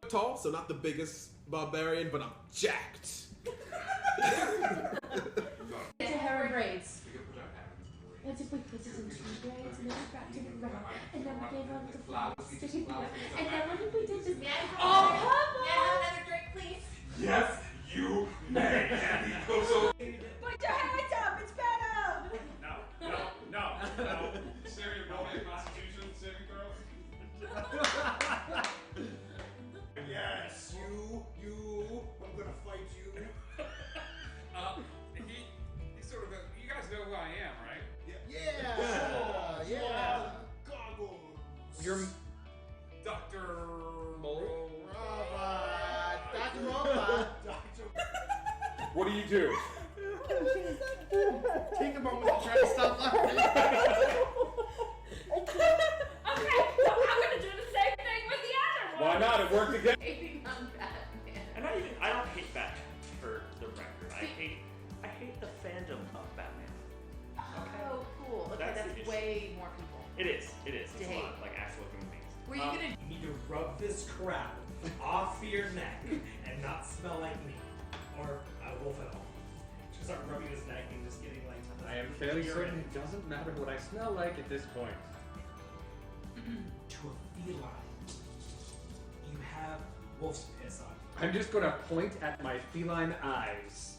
tall, so not the biggest barbarian, but I'm jacked. It's a hair and braids. We could put our hands in the ring. What if we put it in two braids and then we wrapped it around and then we gave them the flowers sticking together and then what if we did this? Another drink, please. Yes, you may. And he goes over. Put your hands up. It's better. No. Sarah, roll me a Constitution saving throw. Yes, you. I'm gonna fight you. He's sort of a. You guys know who I am, right? Yeah. Goggles. You're Dr. Mole. Robot. Dr. Robot. What do you do? Take a moment to try to stop laughing. Okay, so I'm gonna do the same thing with the other one. Why not? It worked again. Hating on Batman. And I don't hate Batman, for the record. I hate the fandom of Batman. Oh, cool. Okay, That's the that's issue. way more people. It is. It's a Dang. lot, like actual human beings. Were you gonna? You need to rub this crap off your neck and not smell like me. Or Wolf at all. Just start rubbing his neck and just getting like. I am fairly urine. certain it doesn't matter what I smell like at this point. To a feline, you have wolf's piss on you. I'm just gonna point at my feline eyes.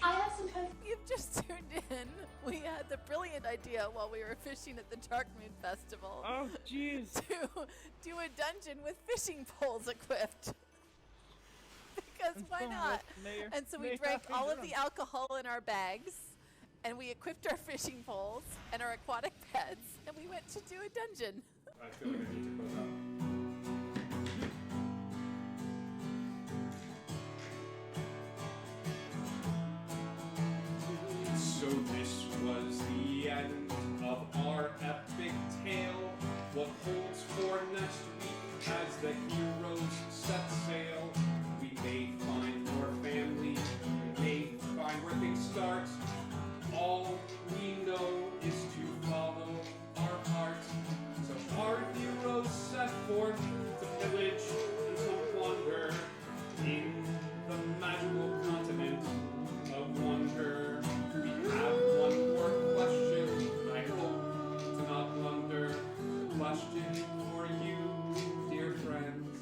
I have some kind of You've just tuned in. We had the brilliant idea while we were fishing at the Dark Moon Festival. Oh, jeez. To do a dungeon with fishing poles equipped. Because why not? And so we drank all of the alcohol in our bags, and we equipped our fishing poles and our aquatic pets, and we went to do a dungeon. I feel like I need to close up. So this was the end of our epic tale. What holds for next week as the heroes set sail? We may find more family, we may find where things start. All we know is to follow our hearts. So our heroes set forth to pillage and to wander in the magical continent of wonder. We have one more question. I hope to not blunder. The question for you, dear friends.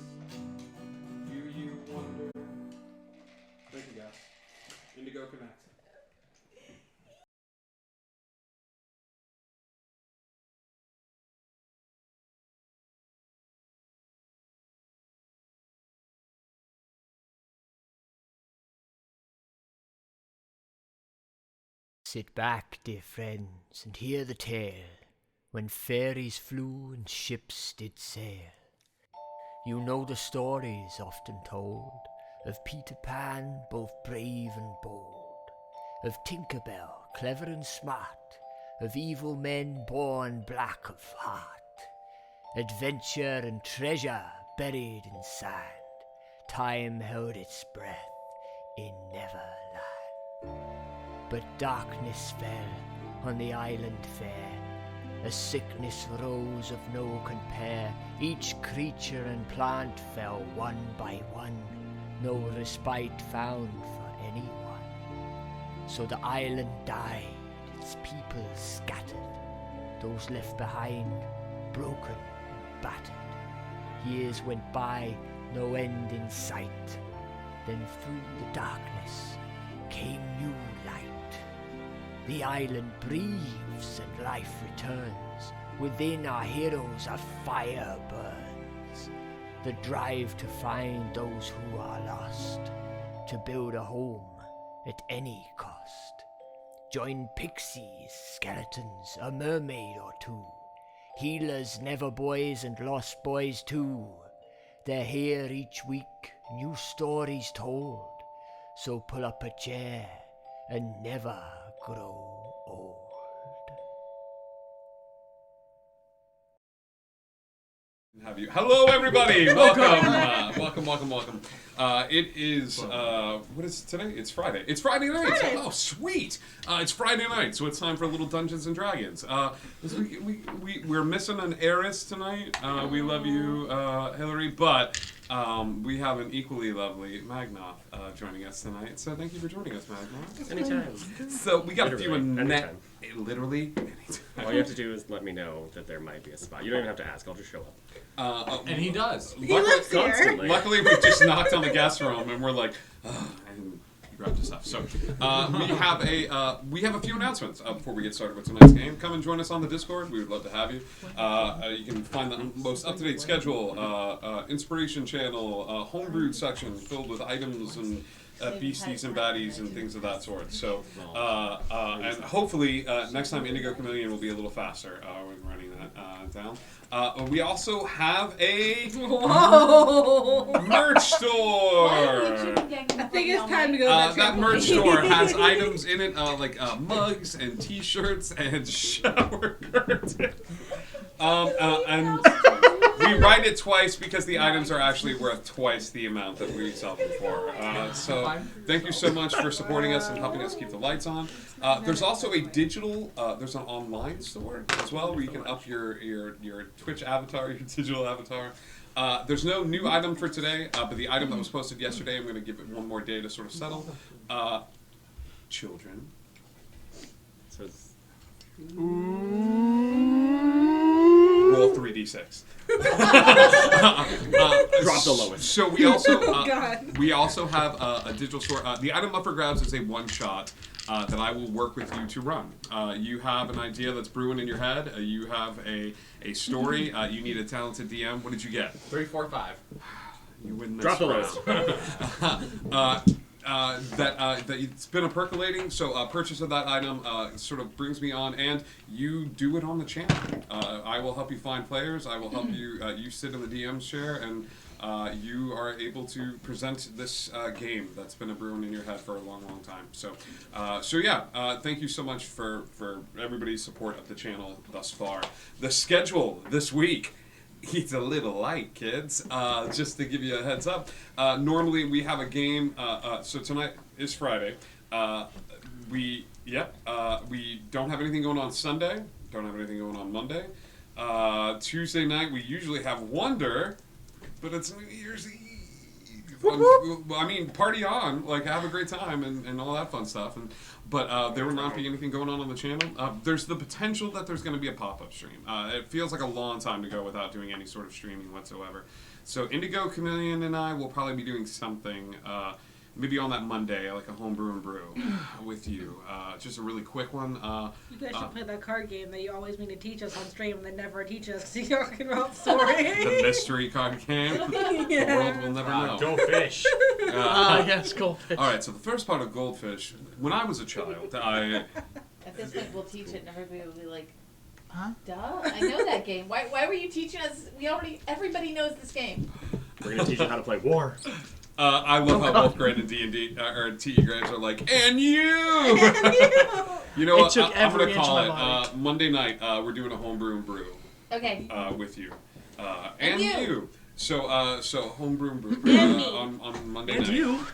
Do you wonder? Thank you, guys. Indigo Connect. Sit back, dear friends, and hear the tale, when fairies flew and ships did sail. You know the stories often told, of Peter Pan, both brave and bold, of Tinker Bell, clever and smart, of evil men born black of heart, adventure and treasure buried in sand, time held its breath in Neverland. But darkness fell on the island fair, a sickness rose of no compare. Each creature and plant fell one by one, no respite found for anyone. So the island died, its people scattered, those left behind broken and battered. Years went by, no end in sight. Then through the darkness came new light. The island breathes and life returns. Within our heroes a fire burns. The drive to find those who are lost, to build a home at any cost. Join pixies, skeletons, a mermaid or two, healers, never boys, and lost boys too. They're here each week, new stories told. So pull up a chair and never grow old. Have you? Hello, everybody. Welcome. It is what is it today? It's Friday. It's Friday night. Friday. Oh, sweet! It's Friday night, so it's time for a little Dungeons and Dragons. We're missing an heiress tonight. We love you, Hillary, but we have an equally lovely Magnoth joining us tonight. So thank you for joining us, Magnoth. Anytime. So we got a few Anytime. Literally anytime. All you have to do is let me know that there might be a spot. You don't even have to ask. I'll just show up. And he does. He lives here. Constantly. Luckily, we just knocked on the guest room, and we're like, and he grabbed his stuff. So we have a few announcements before we get started with tonight's game. Come and join us on the Discord. We would love to have you. You can find the most up-to-date schedule, inspiration channel, homebrewed section filled with items and beasties and baddies and things of that sort. So, and hopefully next time Indigo Chameleon will be a little faster when running that down. We also have a merch store. I think it's time to go. That merch store has items in it like mugs and T-shirts and shower curtains. And we write it twice because the items are actually worth twice the amount that we sell them for. So thank you so much for supporting us and helping us keep the lights on. There's also a digital, there's an online store as well where you can up your Twitch avatar, your digital avatar. There's no new item for today, but the item that was posted yesterday, I'm going to give it one more day to sort of settle. Children. So it's Roll 3d6. Drop the lowest. So we also God. we also have a digital store. The item up for grabs is a one shot that I will work with you to run. You have an idea that's brewing in your head. You have a story. You need a talented DM. What did you get? 3, 4, 5. You win this Drop the round. That it's been a percolating, so purchase of that item sort of brings me on, and you do it on the channel. I will help you find players. I will help you. You sit in the DM's chair, and you are able to present this game that's been a brewing in your head for a long, long time. So, thank you so much for everybody's support of the channel thus far. The schedule this week. It's a little light, kids. Just to give you a heads up. Normally we have a game. So tonight is Friday. We don't have anything going on Sunday. Don't have anything going on Monday. Tuesday night we usually have Wonder, but it's New Year's Eve. I mean, party on, like have a great time and all that fun stuff. But there will not be anything going on the channel. There's the potential that there's going to be a pop-up stream. It feels like a long time to go without doing any sort of streaming whatsoever. So Indigo Chameleon and I will probably be doing something, maybe on that Monday, like a homebrew and brew with you. Just a really quick one. You guys should play that card game that you always mean to teach us on stream and then never teach us because you're talking about story. The mystery card game. Yeah. The world will never know. Goldfish. Yes, Goldfish. All right, so the first part of Goldfish, when I was a child, At this point, we'll teach it, and everybody will be like, "Huh? Duh! I know that game. Why were you teaching us? Everybody knows this game." We're gonna teach you how to play War. I love how both Grant and D&D or T.E. Graves are like, and you. You know what? I'm gonna call it Monday night. We're doing a homebrew and brew. Okay. With you, and you. So homebrew and brew on Monday night. And you.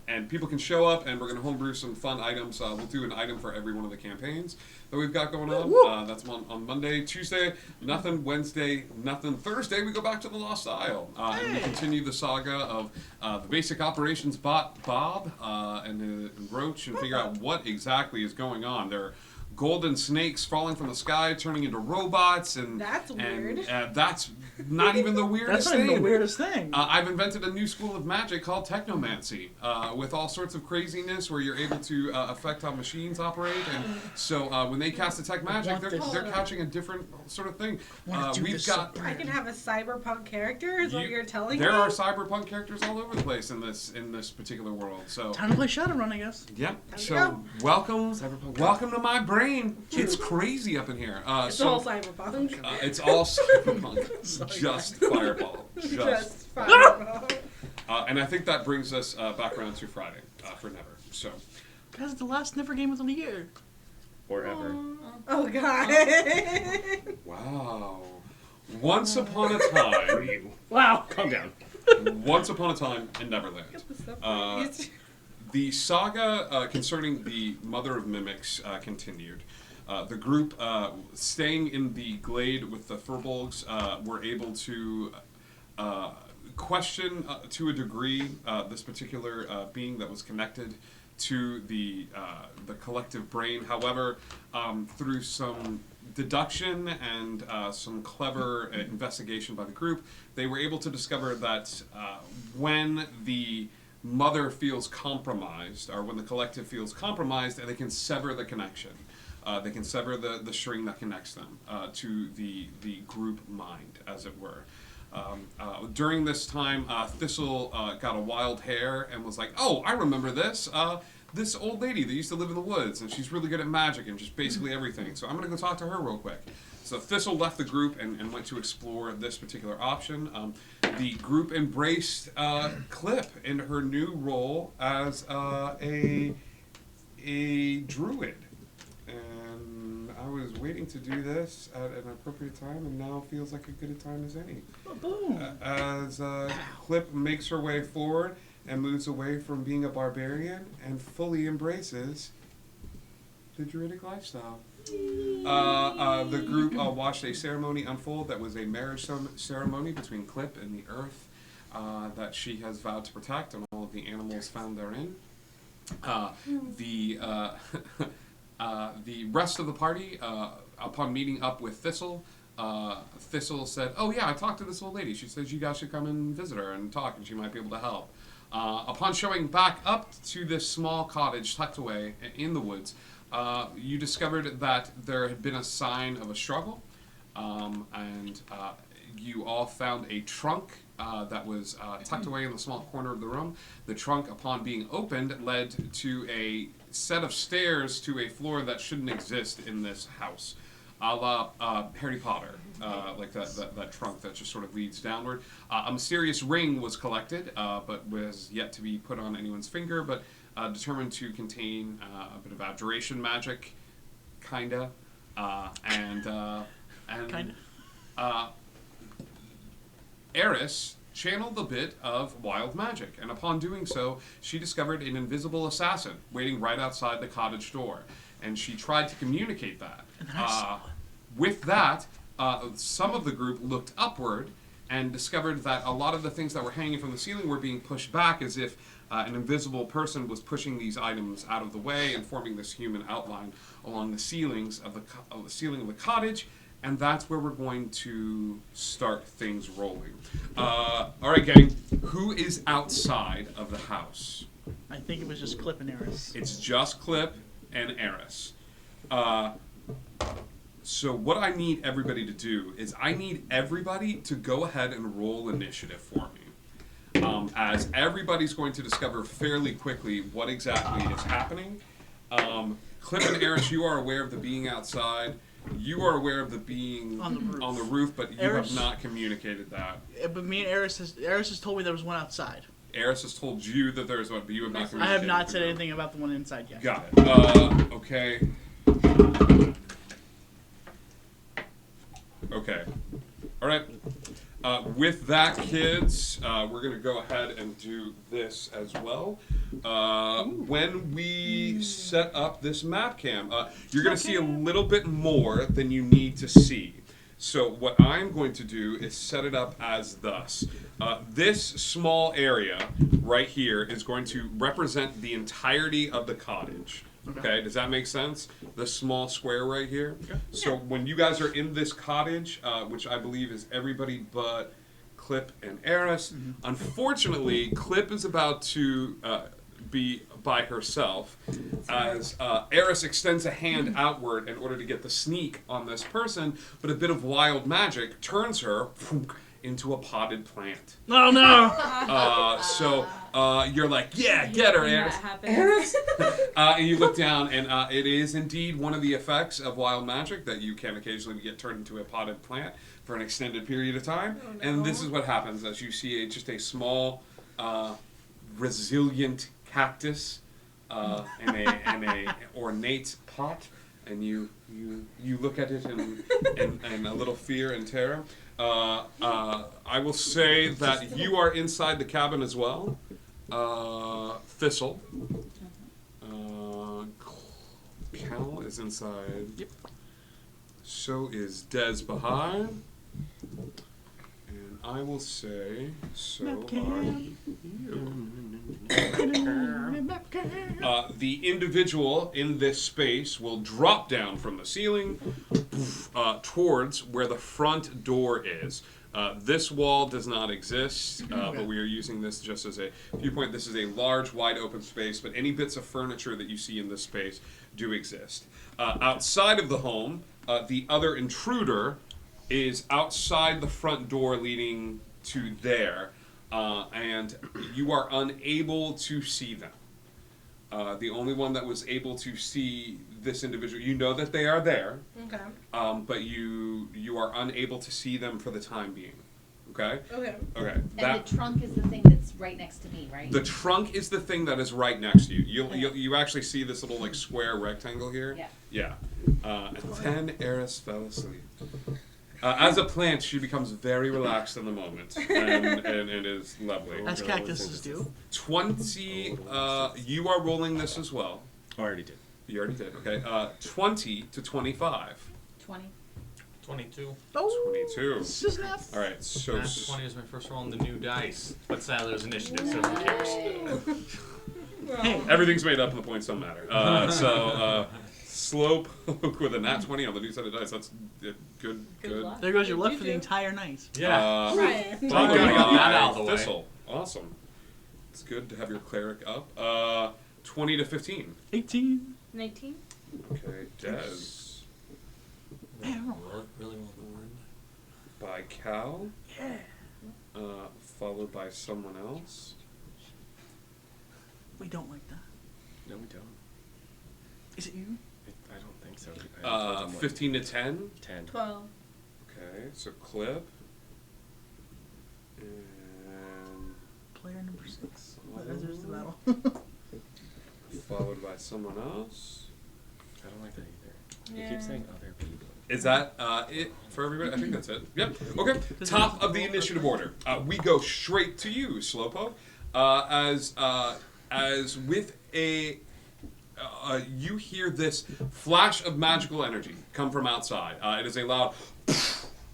And people can show up, and we're going to homebrew some fun items. We'll do an item for every one of the campaigns that we've got going on. That's on Monday. Tuesday, nothing. Wednesday, nothing. Thursday, we go back to the Lost Isle. And we continue the saga of the basic operations bot, Bob, and Roach, and figure out what exactly is going on. There are golden snakes falling from the sky, turning into robots, and that's weird. And that's not even the weirdest That's not even the weirdest thing. I've invented a new school of magic called technomancy, with all sorts of craziness where you're able to affect how machines operate. And so when they cast detect magic, they're catching a different sort of thing. We've got. I can have a cyberpunk character. Is what you're telling me? There are cyberpunk characters all over the place in this particular world. So time to play Shadowrun, I guess. Yep. So welcome to my brain. It's crazy up in here. It's all cyberpunk. It's all cyberpunk. Just Fireball. Just Fireball. And I think that brings us back around to Friday for Never. So, guys, it's the last Never game of the year. Or ever. Oh God. Wow. Once upon a time. Wow. Calm down. Once upon a time in Neverland. The saga concerning the Mother of Mimics continued. The group, staying in the glade with the Furbolgs, were able to question, to a degree, this particular being that was connected to the collective brain. However, through some deduction and some clever investigation by the group, they were able to discover that when the mother feels compromised, or when the collective feels compromised, they can sever the connection. They can sever the string that connects them to the group mind, as it were. During this time, Thistle got a wild hair and was like, "Oh, I remember this. This old lady that used to live in the woods, and she's really good at magic and just basically everything. So I'm going to go talk to her real quick." So Thistle left the group and went to explore this particular option. The group embraced Clip in her new role as a druid. And I was waiting to do this at an appropriate time, and now feels like a good a time as any. Boom. As Clip makes her way forward and moves away from being a barbarian and fully embraces the druidic lifestyle. The group watched a ceremony unfold that was a marriage ceremony between Clip and the earth that she has vowed to protect and all of the animals found therein. The rest of the party, upon meeting up with Thistle, Thistle said, "Oh yeah, I talked to this old lady. She says you guys should come and visit her and talk, and she might be able to help." Upon showing back up to this small cottage tucked away in the woods, you discovered that there had been a sign of a struggle, and you all found a trunk that was tucked away in the small corner of the room. The trunk, upon being opened, led to a set of stairs to a floor that shouldn't exist in this house, a la Harry Potter, like that trunk that just sort of leads downward. A mysterious ring was collected, but was yet to be put on anyone's finger, but determined to contain a bit of abjuration magic, kinda, and Eris channeled a bit of wild magic, and upon doing so, she discovered an invisible assassin waiting right outside the cottage door, and she tried to communicate that. With that, some of the group looked upward and discovered that a lot of the things that were hanging from the ceiling were being pushed back, as if an invisible person was pushing these items out of the way and forming this human outline along the ceilings of the ceiling of the cottage. And that's where we're going to start things rolling. All right, gang. Who is outside of the house? I think it was just Clip and Eris. It's just Clip and Eris. So what I need everybody to do is I need everybody to go ahead and roll initiative for me. As everybody's going to discover fairly quickly what exactly is happening. Clip and Eris, you are aware of the being outside. You are aware of the being on the roof, but you have not communicated that. But me and Eris has told me there was one outside. Eris has told you that there is one, but you have not communicated. I have not said anything about the one inside yet. Got it. Okay. Okay. All right. With that, kids, we're going to go ahead and do this as well. When we set up this map cam, you're going to see a little bit more than you need to see. So what I'm going to do is set it up as thus. This small area right here is going to represent the entirety of the cottage. Okay, does that make sense? The small square right here. Okay. So when you guys are in this cottage, which I believe is everybody but Clip and Eris, unfortunately, Clip is about to be by herself as Eris extends a hand outward in order to get the sneak on this person, but a bit of wild magic turns her into a potted plant. Oh no! So you're like, yeah, get her, Eris. And you look down, and it is indeed one of the effects of wild magic that you can occasionally get turned into a potted plant for an extended period of time. Oh, no. And this is what happens as you see just a small, resilient cactus in a ornate pot and you look at it in a little fear and terror. I will say that you are inside the cabin as well. Thistle. Cal is inside. Yep. So is Des behind. And I will say, so are you. The individual in this space will drop down from the ceiling towards where the front door is. This wall does not exist, but we are using this just as a viewpoint. This is a large, wide open space, but any bits of furniture that you see in this space do exist. Outside of the home, the other intruder is outside the front door leading to there, and you are unable to see them. The only one that was able to see this individual, you know that they are there, Okay. but you are unable to see them for the time being. Okay? Okay. Okay. And the trunk is the thing that's right next to me, right? The trunk is the thing that is right next to you. You actually see this little like square rectangle here. Yeah. Yeah. And then Eris fell asleep. As a plant, she becomes very relaxed in the moment, and it is lovely. As cactuses do. 20. You are rolling this as well. Already did. You already did. Okay. 20 to 25. 20. 22. 22. All right. So 20 was my first roll on the new dice, but sadly there's initiative, so who cares? Hey, everything's made up and the points don't matter. So Slowpoke with a nat 20 on the new set of dice. That's good. Good. There goes your luck for the entire night. Yeah. Right. Thank God I got that out of the way. Thistle. Awesome. It's good to have your cleric up. 20 to 15. 18. 19. Okay, Des. Really well worn. By Cal. Yeah. Followed by someone else. We don't like that. No, we don't. Is it you? I don't think so. 15 to 10. 10. 12. Okay, so Clip. And Player number 6. There's the battle. followed by someone else. I don't like that either. Yeah. You keep saying other people. Is that it for everybody? I think that's it. Yep. Okay. Top of the initiative order. We go straight to you, Slowpoke. As with a you hear this flash of magical energy come from outside. It is a loud,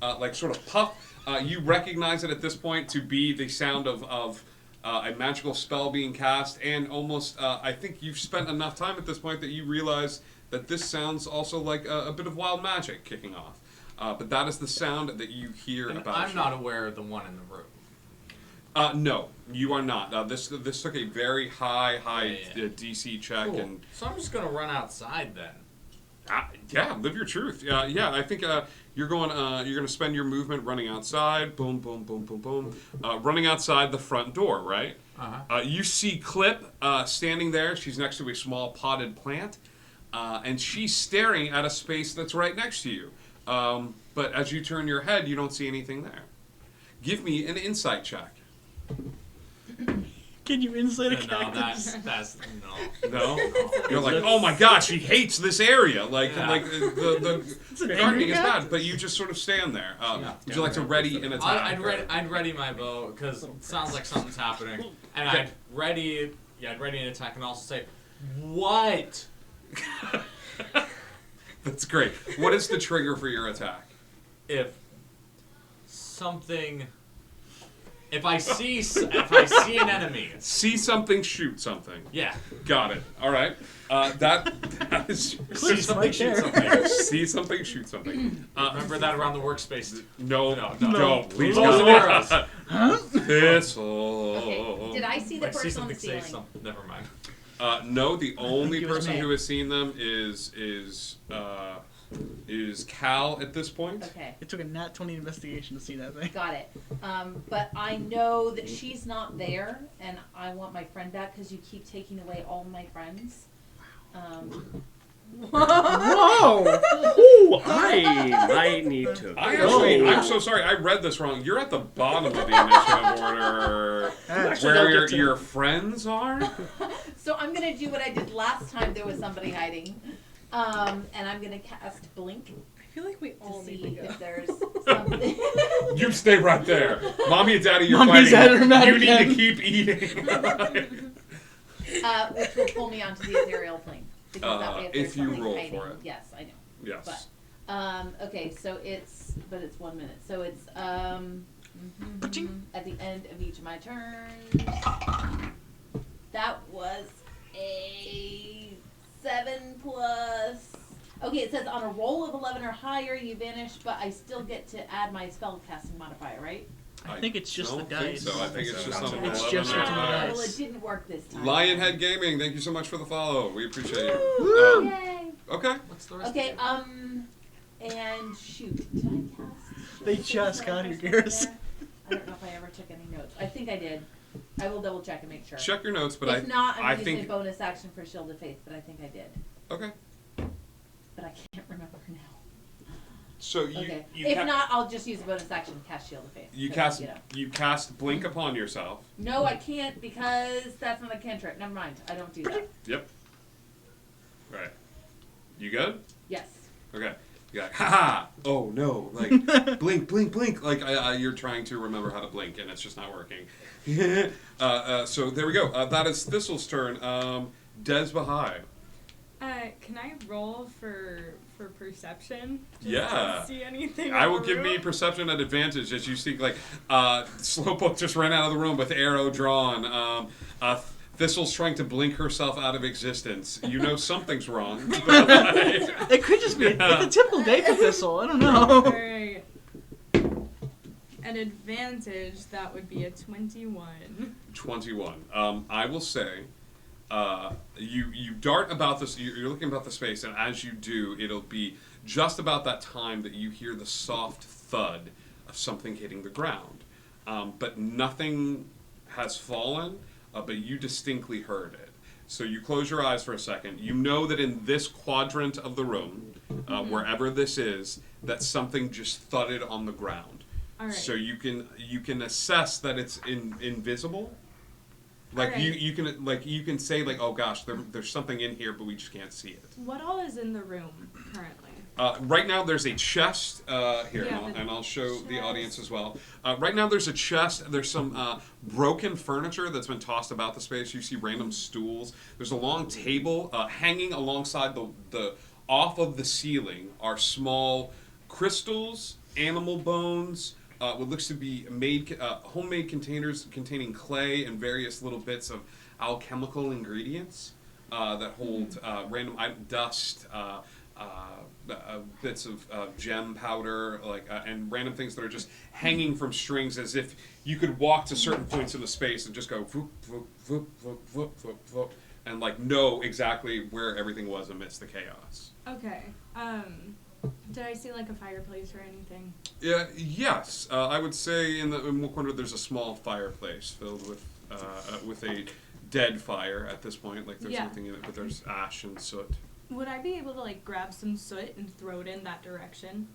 like sort of puff. You recognize it at this point to be the sound of a magical spell being cast, and almost I think you've spent enough time at this point that you realize that this sounds also like a bit of wild magic kicking off. But that is the sound that you hear And about. I'm not aware of the one in the room. No, you are not. This took a very high DC check, Cool. and So I'm just gonna run outside then. yeah, live your truth. Yeah, I think you're going to spend your movement running outside. Boom, boom, boom, boom, boom. Running outside the front door, right? You see Clip standing there. She's next to a small potted plant, and she's staring at a space that's right next to you. But as you turn your head, you don't see anything there. Give me an insight check. Can you insulate a No, cactus? that's no. No, you're like, oh my god, she hates this area. Like the gardening is bad, but you just sort of stand there. Would you like to ready an attack? I'd ready my bow because it sounds like something's happening, and Okay. I'd ready an attack and also say, what? That's great. What is the trigger for your attack? If I see an enemy. See something, shoot something. Yeah. Got it. All right. That is. See something, shoot something. See something, shoot something. Remember that around the workspace. No, No. please Bows and God. arrows. Thistle. Okay. Did I see the Like, see person on the something, say ceiling? something. Never mind. No, the only it was person me. who has seen them is Cal at this point. Okay. It took a nat 20 investigation to see that thing. Got it. But I know that she's not there, and I want my friend back because you keep taking away all my friends. Whoa! Ooh, I might need to. I'm so sorry. I read this wrong. You're at the bottom of the initiative order, where your friends are. So I'm gonna do what I did last time. There was somebody hiding. And I'm gonna cast Blink I feel like we all to need see to go. if there's something. You stay right there. Mommy and Daddy, you're Mommy's fighting. at her mat You need again. to keep eating. Which will pull me onto the ethereal plane. Because that way if there's you something roll hiding. for it. Yes, I know. Yes. But okay, so it's 1 minute. So it's at the end of each of my turns. That was a 7 plus. Okay, it says on a roll of 11 or higher, you vanish, but I still get to add my spellcasting modifier, right? I think it's just the don't think dice. so. I think it's just something. It's just what's in the Well, dice. it didn't work this time. Lionhead Gaming, thank you so much for the follow. We appreciate you. Yay! Okay. What's the rest Okay, of and shoot, did I cast? They Did I just put got my here, first name Garrus. there? I don't know if I ever took any notes. I think I did. I will double check and make sure. Check your notes, but if not, I'm I using think. a bonus action for Shield of Faith, but I think I did. Okay. But I can't remember now. So you. Okay. You If not, I'll just use a bonus action and cast Shield of Faith. You 'cause, cast. you know. You cast Blink upon yourself. No, I can't because that's not a cantrip. Never mind. I don't do that. Yep. Right. You good? Yes. Okay. You're like, haha! Oh no! Like, blink, blink, blink! Like, you're trying to remember how to blink, and it's just not working. So there we go. That is Thistle's turn. Des Bahai. Can I roll for perception? Just Yeah. To see anything? I in will the give me room? perception at advantage as you see, like, Slowpoke just ran out of the room with arrow drawn. Thistle's trying to blink herself out of existence. You know something's wrong. But, like, It could just be it's a typical day for Thistle. I don't know. Alright. At advantage, that would be a 21. 21. I will say, you dart about this. You're looking about the space, and as you do, it'll be just about that time that you hear the soft thud of something hitting the ground. But nothing has fallen. But you distinctly heard it. So you close your eyes for a second. You know that in this quadrant of the room, wherever this is, that something just thudded on the ground. All right. So you can assess that it's invisible. Like Alright. you can say like, oh gosh, there's something in here, but we just can't see it. What all is in the room currently? Right now there's a chest here, Yeah, and I'll show the audience as well. Right now there's a chest. There's some broken furniture that's been tossed about the space. You see random stools. There's a long table hanging alongside the off of the ceiling are small crystals, animal bones, what looks to be homemade containers containing clay and various little bits of alchemical ingredients that hold random dust. Bits of gem powder, and random things that are just hanging from strings, as if you could walk to certain points in the space and just go voop, voop, voop, voop, voop, voop, voop, and know exactly where everything was amidst the chaos. Okay. Did I see like a fireplace or anything? Yeah. Yes. I would say in one corner there's a small fireplace filled with a dead fire at this point. Like there's nothing in it, but there's ash and soot. Would I be able to like grab some soot and throw it in that direction?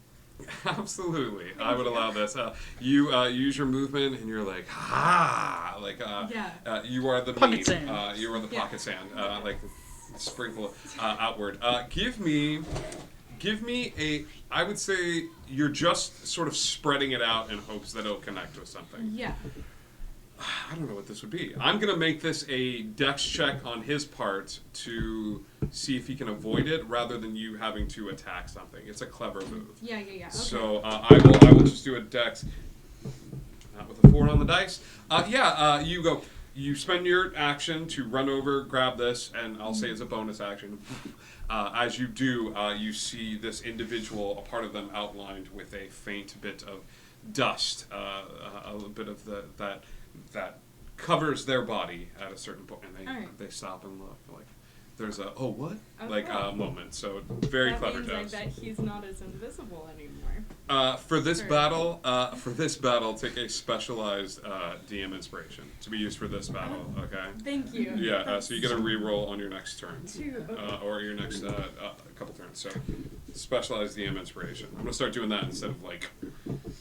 Absolutely, I would allow this. You use your movement, and you're like, ha! You are the Pocket beam. sand. You are the pocket sand. Sprinkle outward. Give me a. I would say you're just sort of spreading it out in hopes that it'll connect with something. Yeah. I don't know what this would be. I'm gonna make this a dex check on his part to see if he can avoid it, rather than you having to attack something. It's a clever move. Yeah. Okay. So I will just do a dex with a 4 on the dice. You go. You spend your action to run over, grab this, and I'll say it's a bonus action. As you do, you see this individual, a part of them outlined with a faint bit of dust, a little bit of that covers their body at a certain point, and they stop and look. Like there's a moment. So very that clever means dust. I bet he's not as invisible anymore. For this battle, take a specialized DM inspiration to be used for this battle. Okay. Thank you. Yeah. So you get a reroll on your next turn, Okay. or your next couple turns. So specialized DM inspiration. I'm gonna start doing that instead of like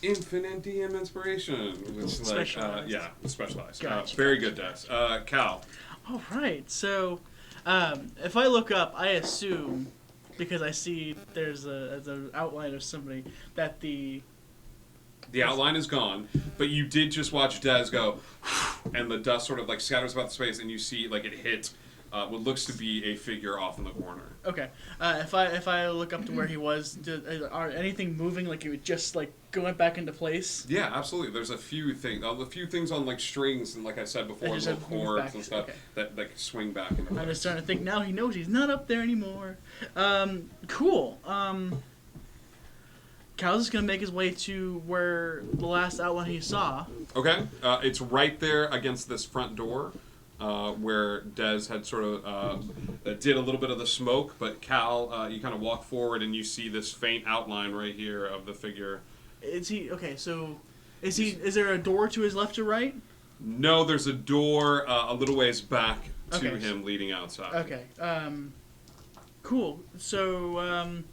infinite DM inspiration, which Specialized. Specialized. Gotcha. Very good, Des. Cal. All right. So, if I look up, I assume because I see there's an outline of somebody that the outline is gone, but you did just watch Dez go, and the dust sort of like scatters about the space, and you see like it hit what looks to be a figure off in the corner. Okay. If I look up to where he was, are anything moving? Like it would just like going back into place? Yeah, absolutely. There's a few things on like strings and like I said before, just little have moved cords back. and stuff Okay. that like swing back into place. I'm just starting to think now he knows he's not up there anymore. Cool. Cal's just gonna make his way to where the last outline he saw. Okay, it's right there against this front door, where Dez had sort of did a little bit of the smoke, but Cal, you kind of walk forward and you see this faint outline right here of the figure. Is he okay? So, is there a door to his left or right? No, there's a door a little ways back to Okay. him leading outside. Okay. Cool. So,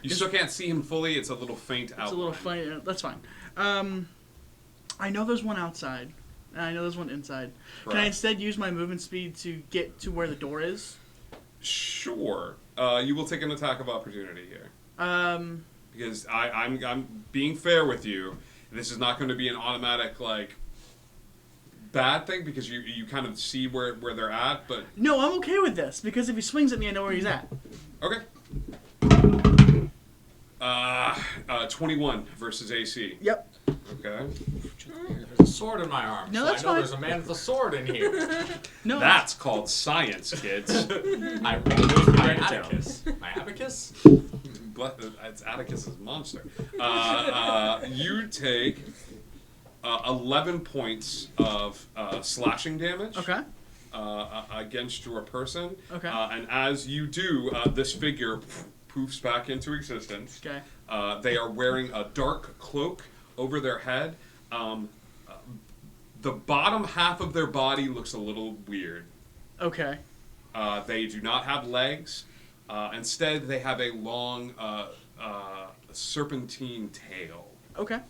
You still can't see him fully. It's a little faint outline. it's a little funny. That's fine. I know there's one outside, and I know there's one inside. Can I Correct. instead use my movement speed to get to where the door is? Sure. You will take an attack of opportunity here. Because I'm being fair with you. This is not going to be an automatic like bad thing because you kind of see where they're at, but No, I'm okay with this because if he swings at me, I know where he's at. okay. 21 versus AC. Yep. Okay. There's a sword in my arm. No, so that's I know fine. there's a man with a sword in here. No. That's called science, kids. I rolled my abacus. My abacus? It's Atticus's monster. You take 11 points of slashing damage. Okay. Against your person. Okay. And as you do, this figure poofs back into existence. Okay. They are wearing a dark cloak over their head. The bottom half of their body looks a little weird. Okay. They do not have legs. Instead, they have a long serpentine tail. Okay.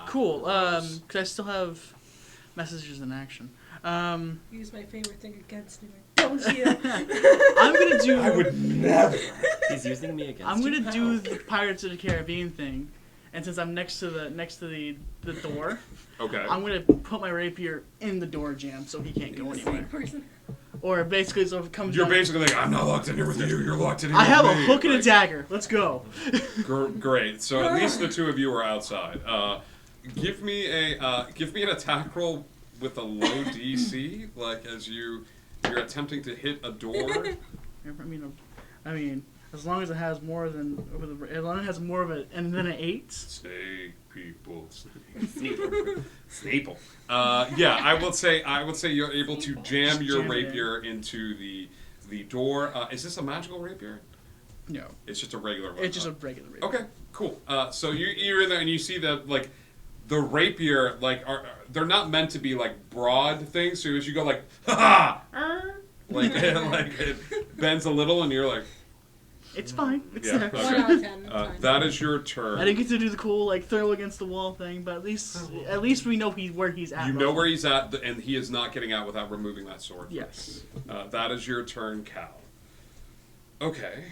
Cool. Cause I still have messages in action. Use my favorite thing against me. Don't you? I'm gonna do. I would never. He's using me against I'm you. gonna do the Pirates of the Caribbean thing, and since I'm next to the door, Okay. I'm gonna put my rapier in the door jam so he can't go anywhere. Or basically, so if it comes. You're down, basically like, I'm not locked in here with you. You're locked in here I have with a me. hook and a Like, dagger. Let's go. Great. So at least the two of you are outside. Give me an attack roll with a low DC, like as you're attempting to hit a door. I mean, as long as it has more than as long as it has more of it and then an 8. Snake people. Snaple. Yeah, I would say you're able to jam your Jam it in. rapier into the door. Is this a magical rapier? No. It's just a regular one. It's just a regular rapier. Okay, cool. So you're in there and you see that like the rapier they're not meant to be like broad things. So as you go like ha ha, like it bends a little and you're like. It's fine. It's Yeah, there. okay. 1 out of 10. That is your turn. I didn't get to do the cool like throw against the wall thing, but at least we know where he's at. You know where he's at, and he is not getting out without removing that sword. Yes. That is your turn, Cal. Okay.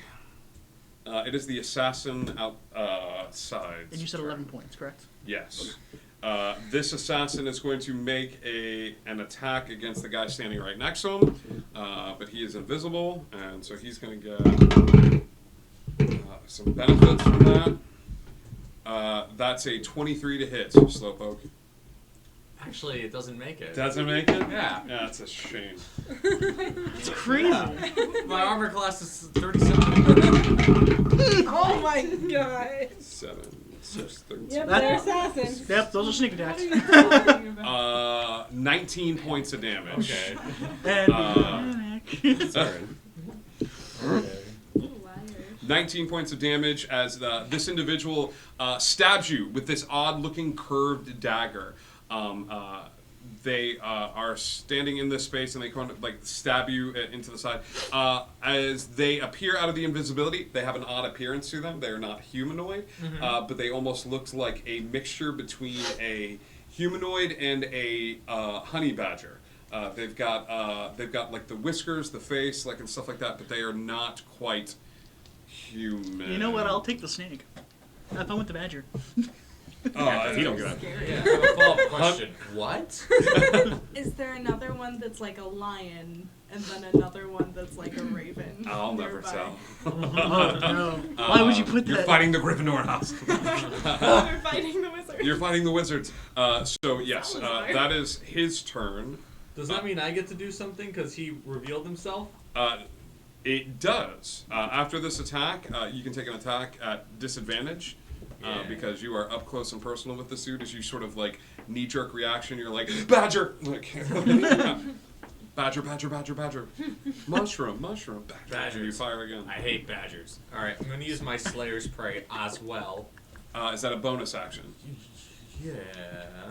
It is the assassin outside. And you said 11 points, correct? Yes. This assassin is going to make an attack against the guy standing right next to him, but he is invisible, and so he's going to get some benefits from that. That's a 23 to hit, Slowpoke. Actually, it doesn't make it. Doesn't make it? Yeah. Yeah, it's a shame. It's crazy. Yeah. My armor class is 37. Oh my god. 7, 6, 13. Yep, they're assassins. Yep, those are sneak attacks. 19 points of damage. And 19 points of damage as this individual stabs you with this odd-looking curved dagger. They are standing in this space and they kind of like stab you into the side. As they appear out of the invisibility, they have an odd appearance to them. They are not humanoid, but they almost look like a mixture between a humanoid and a honey badger. They've got like the whiskers, the face, like and stuff like that, but they are not quite human. You know what? I'll take the snake. Have fun with the badger. If you don't get Yeah, I have a follow-up question. What? Is there another one that's like a lion, and then another one that's like a raven? I'll never nearby? tell. Oh, no. Why would you put You're that? fighting the Gryffindor house. We're fighting the wizard. You're fighting the wizards. So yes, that is his turn. Does that mean I get to do something because he revealed himself? It does. After this attack, you can take an attack at disadvantage. Because you are up close and personal with the suit, as you sort of like knee-jerk reaction, you're like, Badger! Like, badger, badger, badger, badger. Mushroom, mushroom, badger. Badgers. You fire again. I hate badgers. Alright, I'm going to use my Slayer's Prey as well. Is that a bonus action? Yeah.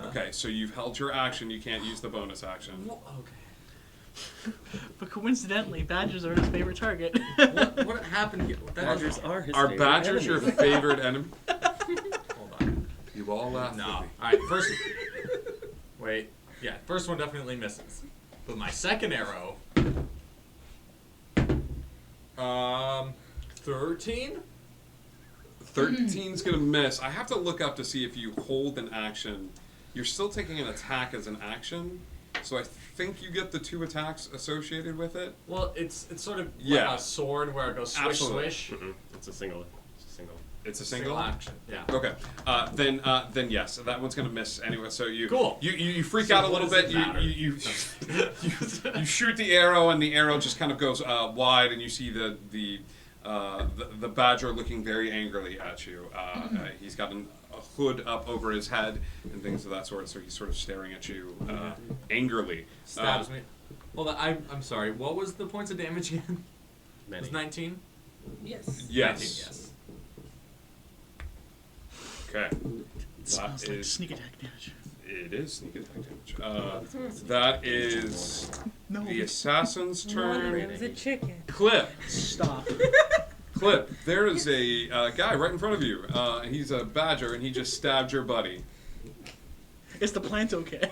Okay, so you've held your action, you can't use the bonus action. Well, okay. But coincidentally, badgers are his favorite target. What happened? Badgers are his Are favorite badgers your enemy. favorite enemy? Hold on. You all laughed No. at me. Alright, first. Wait. Yeah, first one definitely misses. But my second arrow. 13? 13's gonna miss. I have to look up to see if you hold an action. You're still taking an attack as an action, so I think you get the 2 attacks associated with it. Well, it's sort of Yeah. like a sword where it goes swish Absolutely. swish. It's a single. It's a single. It's a single action. Yeah. Okay. Then yes, that one's gonna miss anyway. So you Cool. You freak So out a what little does bit. it matter? You shoot the arrow, and the arrow just kind of goes wide, and you see the badger looking very angrily at you. He's got a hood up over his head and things of that sort. So he's sort of staring at you angrily. Stabs me. Hold on, I'm sorry. What was the points of damage again? It was 19? Yes. Yes. 19, yes. Okay. It smells like sneak attack damage. It is sneak attack damage. That is the assassin's turn. It was a chicken. Clip. Stop. Clip. There is a guy right in front of you. He's a badger, and he just stabbed your buddy. Is the plant okay?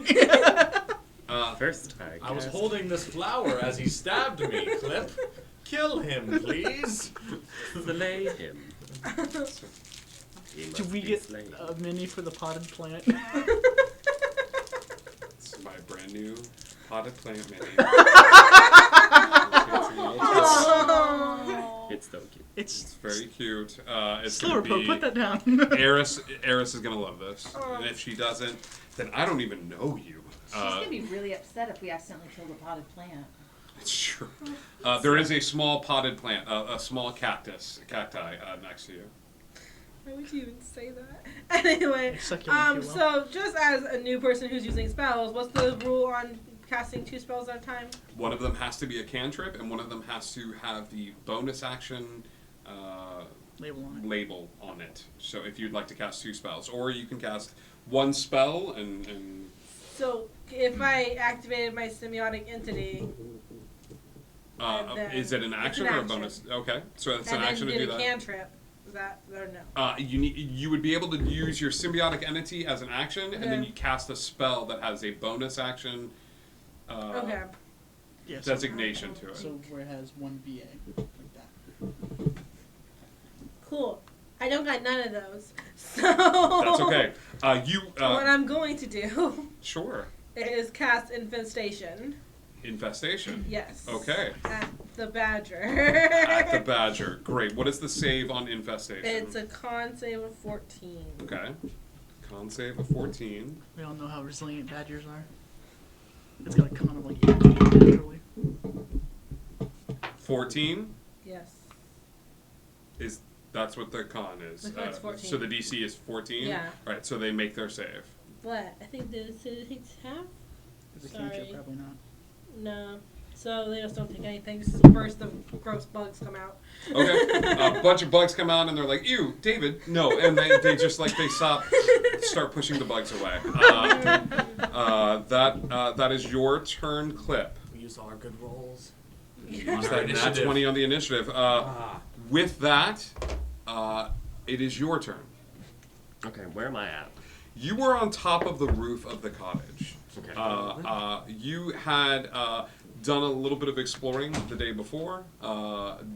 First attack. I was holding this flower as he stabbed me, Clip. Kill him, please. Slay him. He Do must we be get slain. a mini for the potted plant? It's my brand new potted plant mini. It's so cute. It's very cute. It's Slower, gonna Poe, be put that down. Eris is gonna love this, and if she doesn't, then I don't even know you. She's gonna be really upset if we accidentally killed a potted plant. It's true. There is a small potted plant, a small cacti next to you. Why would you even say that? Anyway, Succulent, if you will. so just as a new person who's using spells, what's the rule on casting 2 spells at a time? One of them has to be a cantrip, and one of them has to have the bonus action label on it. So if you'd like to cast 2 spells, or you can cast 1 spell and So if I activated my semiotic entity, is it an action or a bonus? Okay, so it's an action to do and that. then did a cantrip, is that or no? You would be able to use your symbiotic entity as an action, and then Okay. you cast a spell that has a bonus action Okay. Yeah, designation to it. So where it has 1 VA, like that. Cool. I don't got none of those. So That's okay. what I'm going to do Sure. is cast infestation. Infestation. Yes. Okay. At the badger. At the badger. Great. What is the save on infestation? It's a con save of 14. Okay. Con save of 14. We all know how resilient badgers are. It's got a con of like 18 naturally. 14 Yes. is that's what the con is. The con's 14. So the DC is 14. Yeah. All right. So they make their save. But I think the takes half. Is a Sorry. cantrip? Probably not. No. So they just don't take anything. Just a burst of gross bugs come out. Okay. A bunch of bugs come out and they're like, "Ew, David, no," and they just like they start pushing the bugs away. That is your turn, Clip. We use all our good rolls. Use that nat 20 on the initiative. With that, it is your turn. Okay, where am I at? You were on top of the roof of the cottage. Okay. You had done a little bit of exploring the day before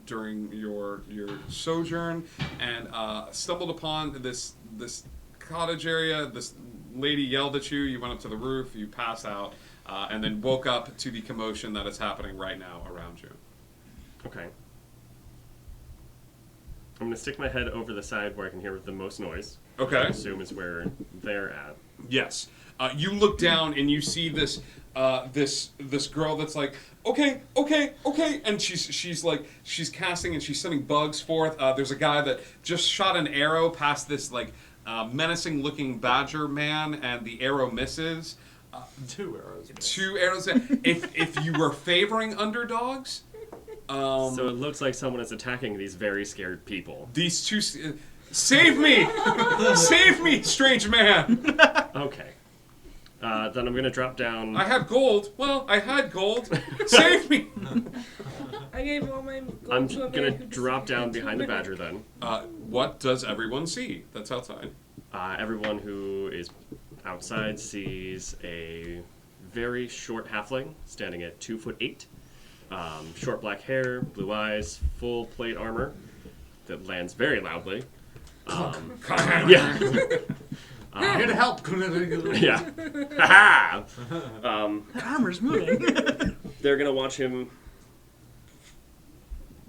during your sojourn, and stumbled upon this cottage area. This lady yelled at you. You went up to the roof. You passed out, and then woke up to the commotion that is happening right now around you. Okay. I'm gonna stick my head over the side where I can hear the most noise. Okay. Which I assume is where they're at. Yes. You look down and you see this this girl that's like, okay, and she's casting and she's sending bugs forth. There's a guy that just shot an arrow past this like menacing looking badger man, and the arrow misses. 2 arrows. 2 arrows. If you were favoring underdogs. So it looks like someone is attacking these very scared people. These two. Save me! Save me, strange man! Okay. Then I'm gonna drop down. I have gold. Well, I had gold. Save me! I gave all my gold I'm to a man gonna who drop down disappeared behind the 2 badger then. What does everyone see that's outside? Everyone who is outside sees a very short halfling standing at 2'8". Short black hair, blue eyes, full plate armor that lands very loudly. Yeah. Here to help. Yeah. Ha Armor's moving. They're gonna watch him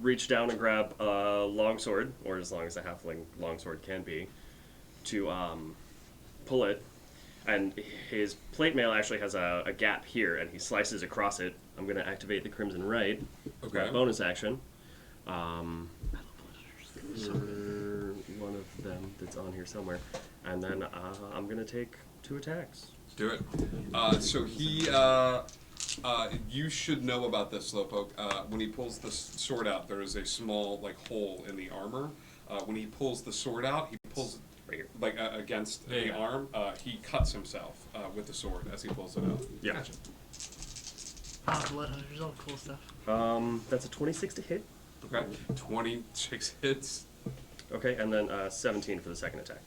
reach down and grab a longsword, or as long as a halfling longsword can be, to pull it. And his plate mail actually has a gap here, and he slices across it. I'm going to activate the Crimson Right. Okay. Bonus action. One of them that's on here somewhere. And then I'm going to take 2 attacks. Do it. So he, you should know about this, Slowpoke. When he pulls the sword out, there is a small hole in the armor. When he pulls the sword out, he pulls right here, against the arm. He cuts himself with the sword as he pulls it out. Yeah. Gotcha. Bloodhunters, all cool stuff. That's a 26 to hit. Okay. 26 hits. Okay, and then 17 for the second attack.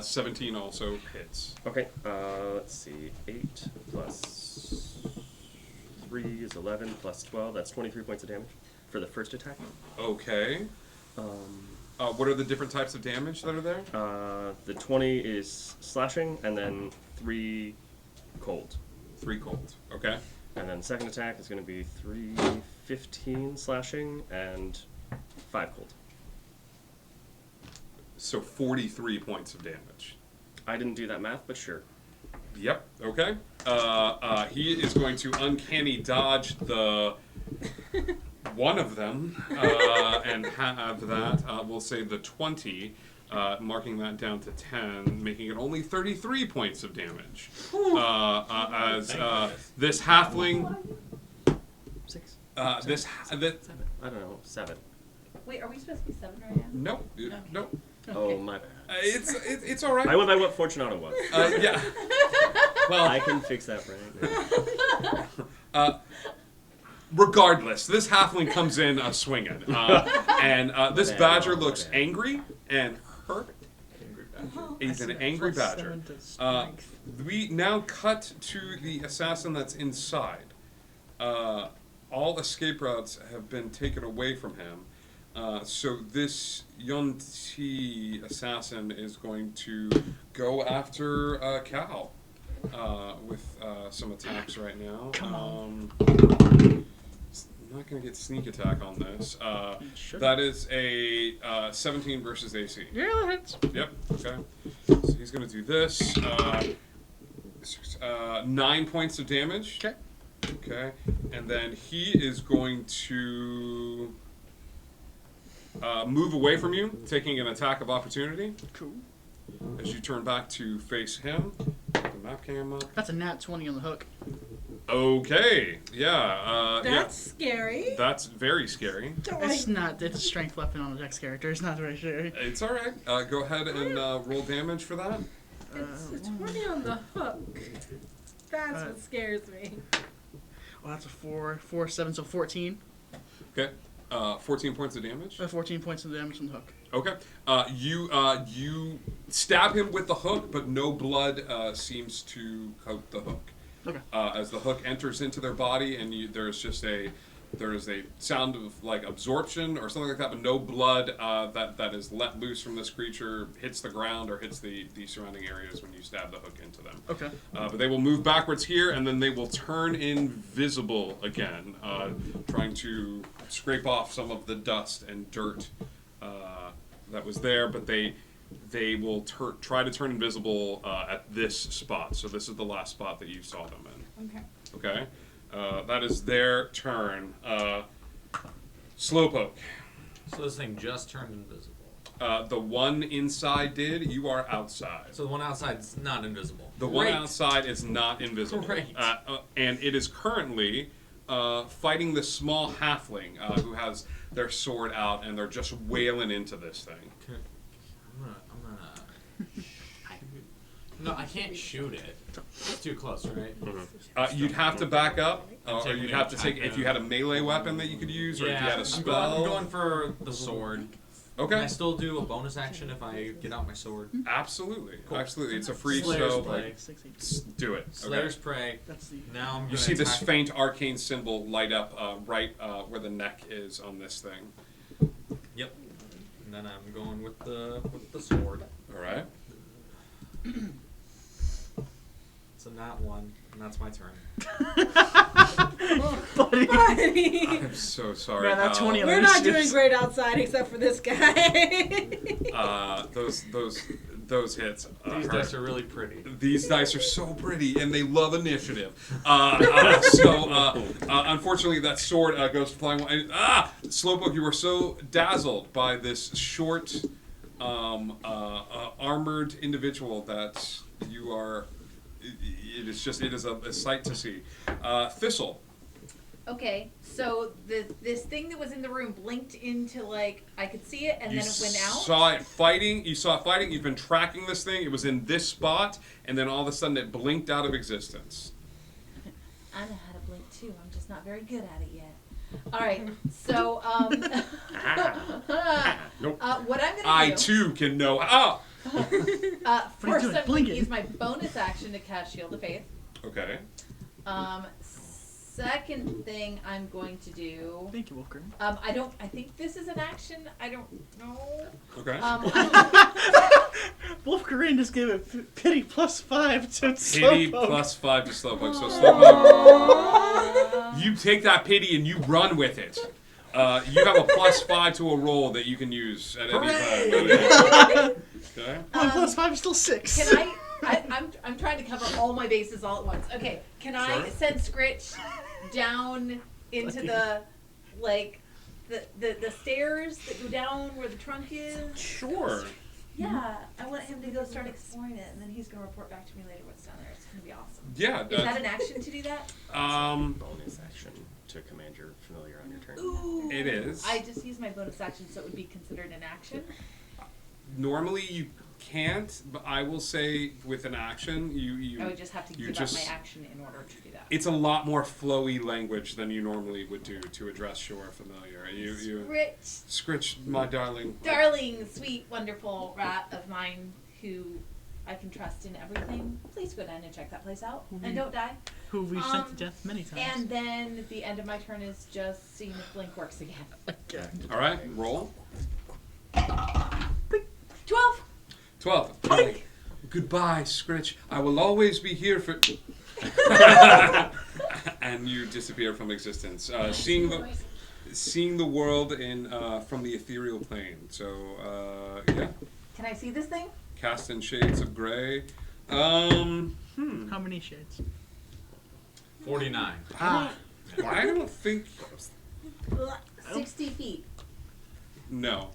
17 also hits. Okay, let's see. 8 plus 3 is 11 plus 12. That's 23 points of damage for the first attack. Okay. What are the different types of damage that are there? The 20 is slashing, and then 3 cold. 3 cold. Okay. And then second attack is going to be 15 slashing and 5 cold. So 43 points of damage. I didn't do that math, but sure. Yep. Okay. He is going to uncanny dodge the one of them and have that. We'll say the 20, marking that down to 10, making it only 33 points of damage. As this halfling. 6. I don't know. 7. Wait, are we supposed to be 7 right now? Nope. Nope. Oh, my bad. It's all right. I went by what Fortunato was. Yeah. Well, I can fix that right now. Regardless, this halfling comes in swinging, and this badger looks angry and hurt. He's an angry badger. We now cut to the assassin that's inside. All escape routes have been taken away from him. So this Yunti assassin is going to go after Cal with some attacks right now. Come on. I'm not going to get sneak attack on this. That is a 17 versus AC. Yeah, that hits. Yep, okay. So he's going to do this. 9 points of damage. Okay. Okay. And then he is going to move away from you, taking an attack of opportunity. Cool. As you turn back to face him. Put the map cam up. That's a nat 20 on the hook. Okay. Yeah. That's scary. That's very scary. It's not. It's a strength weapon on a dex character. It's not very scary. It's all right. Go ahead and roll damage for that. It's 20 on the hook. That's what scares me. Well, that's a 4, 7, so 14. Okay. 14 points of damage. 14 points of damage on the hook. Okay. You stab him with the hook, but no blood seems to coat the hook. Okay. As the hook enters into their body, and there is a sound of like absorption or something like that, but no blood that is let loose from this creature hits the ground or hits the surrounding areas when you stab the hook into them. Okay. But they will move backwards here, and then they will turn invisible again, trying to scrape off some of the dust and dirt that was there. But they will try to turn invisible at this spot. So this is the last spot that you saw them in. Okay. Okay. That is their turn. Slowpoke. So this thing just turned invisible. The one inside did. You are outside. So the one outside is not invisible. The one outside is not invisible. Great. And it is currently fighting the small halfling who has their sword out, and they're just wailing into this thing. Okay. I'm gonna. No, I can't shoot it. It's too close, right? You'd have to back up, or take you'd me have to attack take if them. you had a melee weapon that you could use, or if you had a spell. I'm going for the sword. Okay. Can I still do a bonus action if I get out my sword? Absolutely. Cool. Absolutely. It's a free Slayer's so Prey. do it. Slayer's Prey. Now I'm You gonna see this attack- faint arcane symbol light up right where the neck is on this thing. Yep. And then I'm going with the sword. All right. So not one, and that's my turn. Buddy. I'm so sorry. Man, that 20 We're not doing great outside except for this guy. Those hits. These dice are really pretty. These dice are so pretty, and they love initiative. Unfortunately, that sword goes flying. Slowpoke, you were so dazzled by this short, armored individual that you are. It is a sight to see. Thistle. Okay, so this thing that was in the room blinked into like I could see it and then it went out. Saw it fighting. You saw it fighting. You've been tracking this thing. It was in this spot, and then all of a sudden it blinked out of existence. I know how to blink too. I'm just not very good at it yet. All right, so Nope. what I'm gonna I do. too can know. Ah. First, I'm going to use my bonus action to cast Shield of Faith. Okay. Second thing I'm going to do. Thank you, Wolfgang. I think this is an action. I don't know. Okay. Wolfgang just gave it pity +5 to Pity Slowpoke. +5 to Slowpoke. So Slowpoke, you take that pity and you run with it. You have a +5 to a roll that you can use at any time. Okay. 1 + 5 is still 6. Can I'm trying to cover all my bases all at once. Okay, can I Sure. send Scritch down into the stairs that go down where the trunk is? Sure. Yeah, I want him to go start exploring it, and then he's gonna report back to me later what's down there. It's gonna be awesome. Yeah. Is that an action to do that? Bonus action to command your familiar on your turn. Ooh. It is. I just used my bonus action, so it would be considered an action. Normally you can't, but I will say with an action, you I would just have to give up my action in order to do that. It's a lot more flowy language than you normally would do to address your familiar. Scritch, my darling. Darling, sweet, wonderful rat of mine who I can trust in everything. Please go down and check that place out. And don't die. Who we've sent to death many times. And then the end of my turn is just seeing if Blink works again. All right, roll. 12. 12. Goodbye, Scritch. I will always be here for. And you disappear from existence. Seeing the world in from the ethereal plane. So yeah. Can I see this thing? Cast in shades of gray. How many shades? 49. I don't think. 60 feet. No.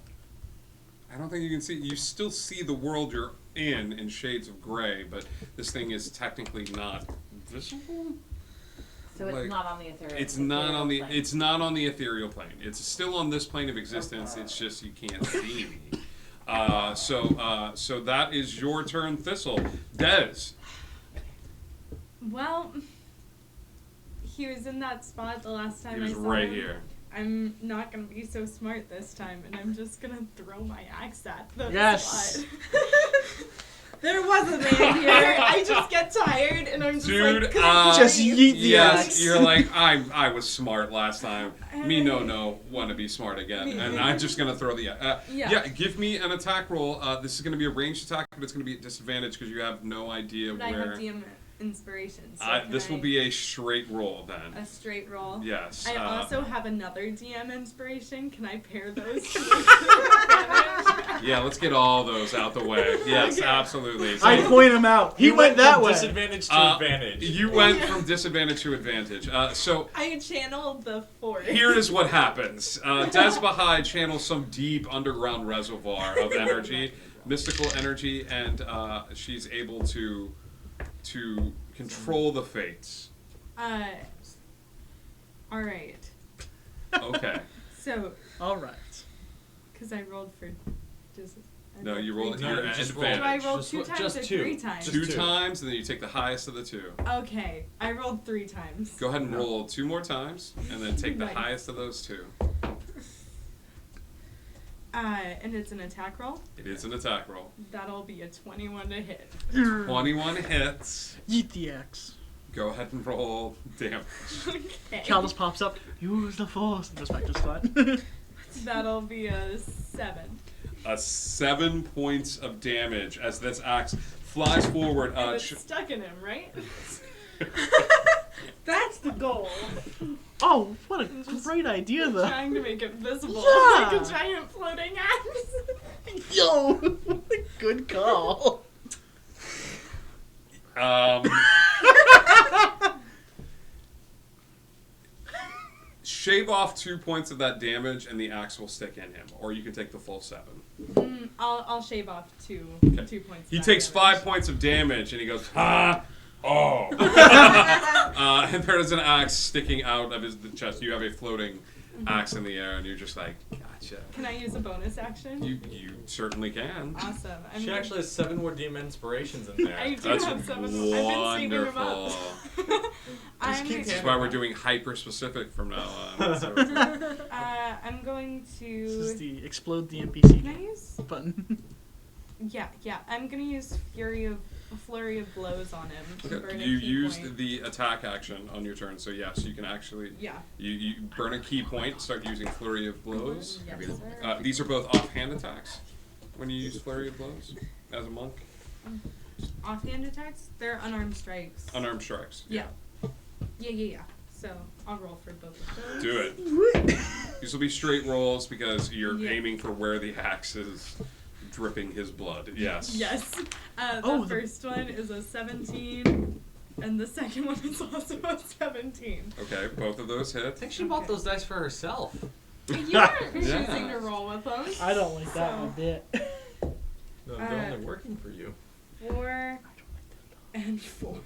I don't think you can see. You still see the world you're in shades of gray, but this thing is technically not visible. So it's not on the ethereal. It's not on the. It's not on the ethereal plane. It's still on this plane of existence. It's just you can't see me. So that is your turn, Thistle. Des. Well, he was in that spot the last time He was I saw right him. here. I'm not gonna be so smart this time, and I'm just gonna throw my axe at the Yes. spot. There was a man here. I just get tired, and I'm just Dude, like, "Come just on." yeet the yes, axe. you're like, I was smart last time. Me no want to be smart again, and I'm just gonna throw the. Yeah, give me an attack roll. This is gonna be a ranged attack, but it's gonna be at disadvantage because you have no idea But I where. have DM inspiration. So This will be a straight roll then. a straight roll. Yes. I also have another DM inspiration. Can I pair those two? Yeah, let's get all those out the way. Yes, absolutely. So, I point him out. He went that from way. disadvantage to advantage. You went from disadvantage to advantage. So I channeled the force. here is what happens. Desbahai channels some deep underground reservoir of energy, mystical energy, and she's able to control the fates. All right. Okay. So. All right. Because I rolled for. No, you roll No, your you just advantage. Do I roll Just two times just or two. three times? Two times, and then you take the highest of the two. Okay, I rolled 3 times. Go ahead and roll 2 more times, and then take the Right. highest of those 2. And it's an attack roll. It is an attack roll. That'll be a 21 to hit. 21 hits. Yeet the axe. Go ahead and roll damage. Okay. Cal just pops up. Use the force. And goes back to spot. That'll be a 7. 7 points of damage as this axe flies forward. And it's stuck in him, right? That's the goal. Oh, what a great idea, though. Trying to make it visible, Yeah. like a giant floating axe. Yo, good call. Shave off 2 points of that damage, and the axe will stick in him, or you can take the full 7. I'll shave off 2 points. He of takes damage. 5 points of damage, and he goes, "Ha! Oh!" And there is an axe sticking out of the chest. You have a floating axe in the air, and you're just like, gotcha. Can I use a bonus action? You certainly can. Awesome. She actually has 7 more DM inspirations in there. I do That's have 7. I've been saving them wonderful. up. This is why we're doing hyper specific from now on. So. I'm going to. This is the explode the NPC Can I use? button. Yeah. I'm gonna use flurry of blows on him. To burn Okay. a You key used point. the attack action on your turn, so yes, you can actually. Yeah. You burn a key point, start using flurry of blows. Yes, sir. These are both offhand attacks. When you use flurry of blows as a monk. Offhand attacks? They're unarmed strikes. Unarmed strikes. Yeah. Yeah. So I'll roll for both of those. Do it. These will be straight rolls because you're Yeah. aiming for where the axe is dripping his blood. Yes. Yes. The first one is a 17, and the second one is also a 17. Okay, both of those hit. I think she bought those dice for herself. You weren't Yeah. choosing to roll with them. I don't like that one bit. No, they're only working for you. 4 and 4.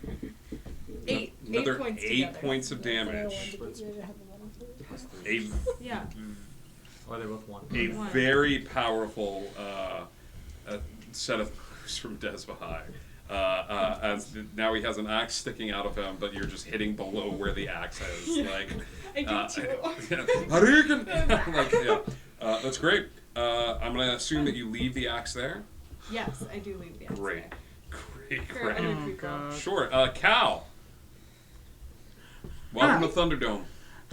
8. Another 8 points 8 together. points of damage. A Yeah. Oh, they both won. A very powerful set of moves from Desbahai. Now he has an axe sticking out of him, but you're just hitting below where the axe is. Yeah. Like, I do too. Hadouken! Like, yeah. That's great. I'm gonna assume that you leave the axe there. Yes, I do leave the axe Great. there. Great. For other people. Sure. Cal. Welcome to Thunderdome.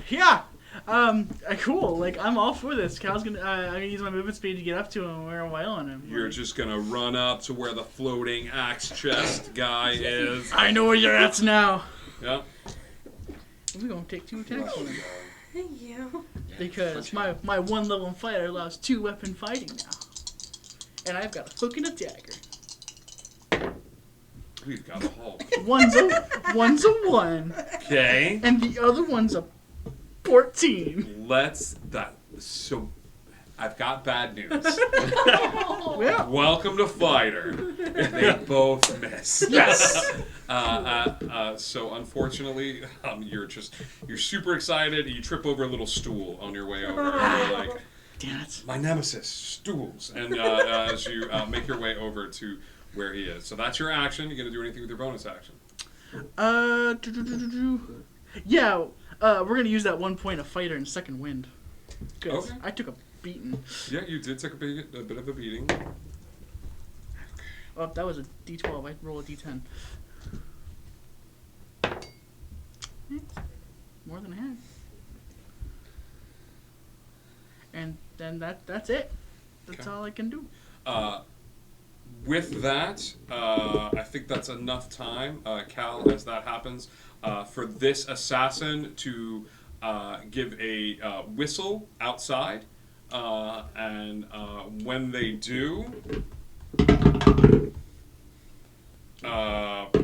Yeah. Cool. Like, I'm all for this. Cal's gonna. I'm gonna use my movement speed to get up to him and wear a wail on him. You're just gonna run up to where the floating axe chest guy is. I know where you're at now. Yeah. We're gonna take 2 attacks on him. Thank you. Because my 1 level fighter allows 2 weapon fighting now. And I've got a hook and a dagger. We've got a Hulk. One's a 1. Okay. And the other one's a 14. So I've got bad news. Well. Welcome to Fighter. They both miss. Yes. So unfortunately, you're super excited. You trip over a little stool on your way over. And you're like, damn it! My nemesis, stools. And as you make your way over to where he is, so that's your action. You gonna do anything with your bonus action? Yeah. We're gonna use that 1 point of fighter in second wind. Good. Okay. I took a beating. Yeah, you did take a bit of a beating. Oh, that was a D12. I roll a D10. More than half. And then that's it. That's all I can do. With that, I think that's enough time, Cal, as that happens, for this assassin to give a whistle outside. And when they do,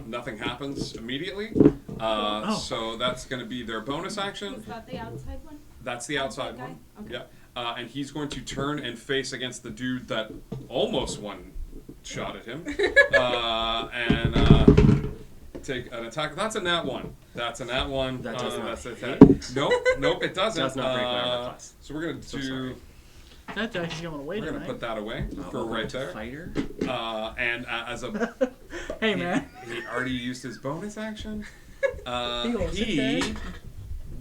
nothing happens immediately. So that's going to be their bonus action. Was that the outside one? That's the outside guy? one. Okay. Yeah. And he's going to turn and face against the dude that almost one shot at him. And take an attack. That's a nat 1. That's a nat 1. That does not that's a hit? Nope, it doesn't. Does not break my armor class. So we're going to So do... sorry. That dice is going away We're going to tonight. put that away for right there. Fighter. And as a... Hey, man. He already used his bonus action. He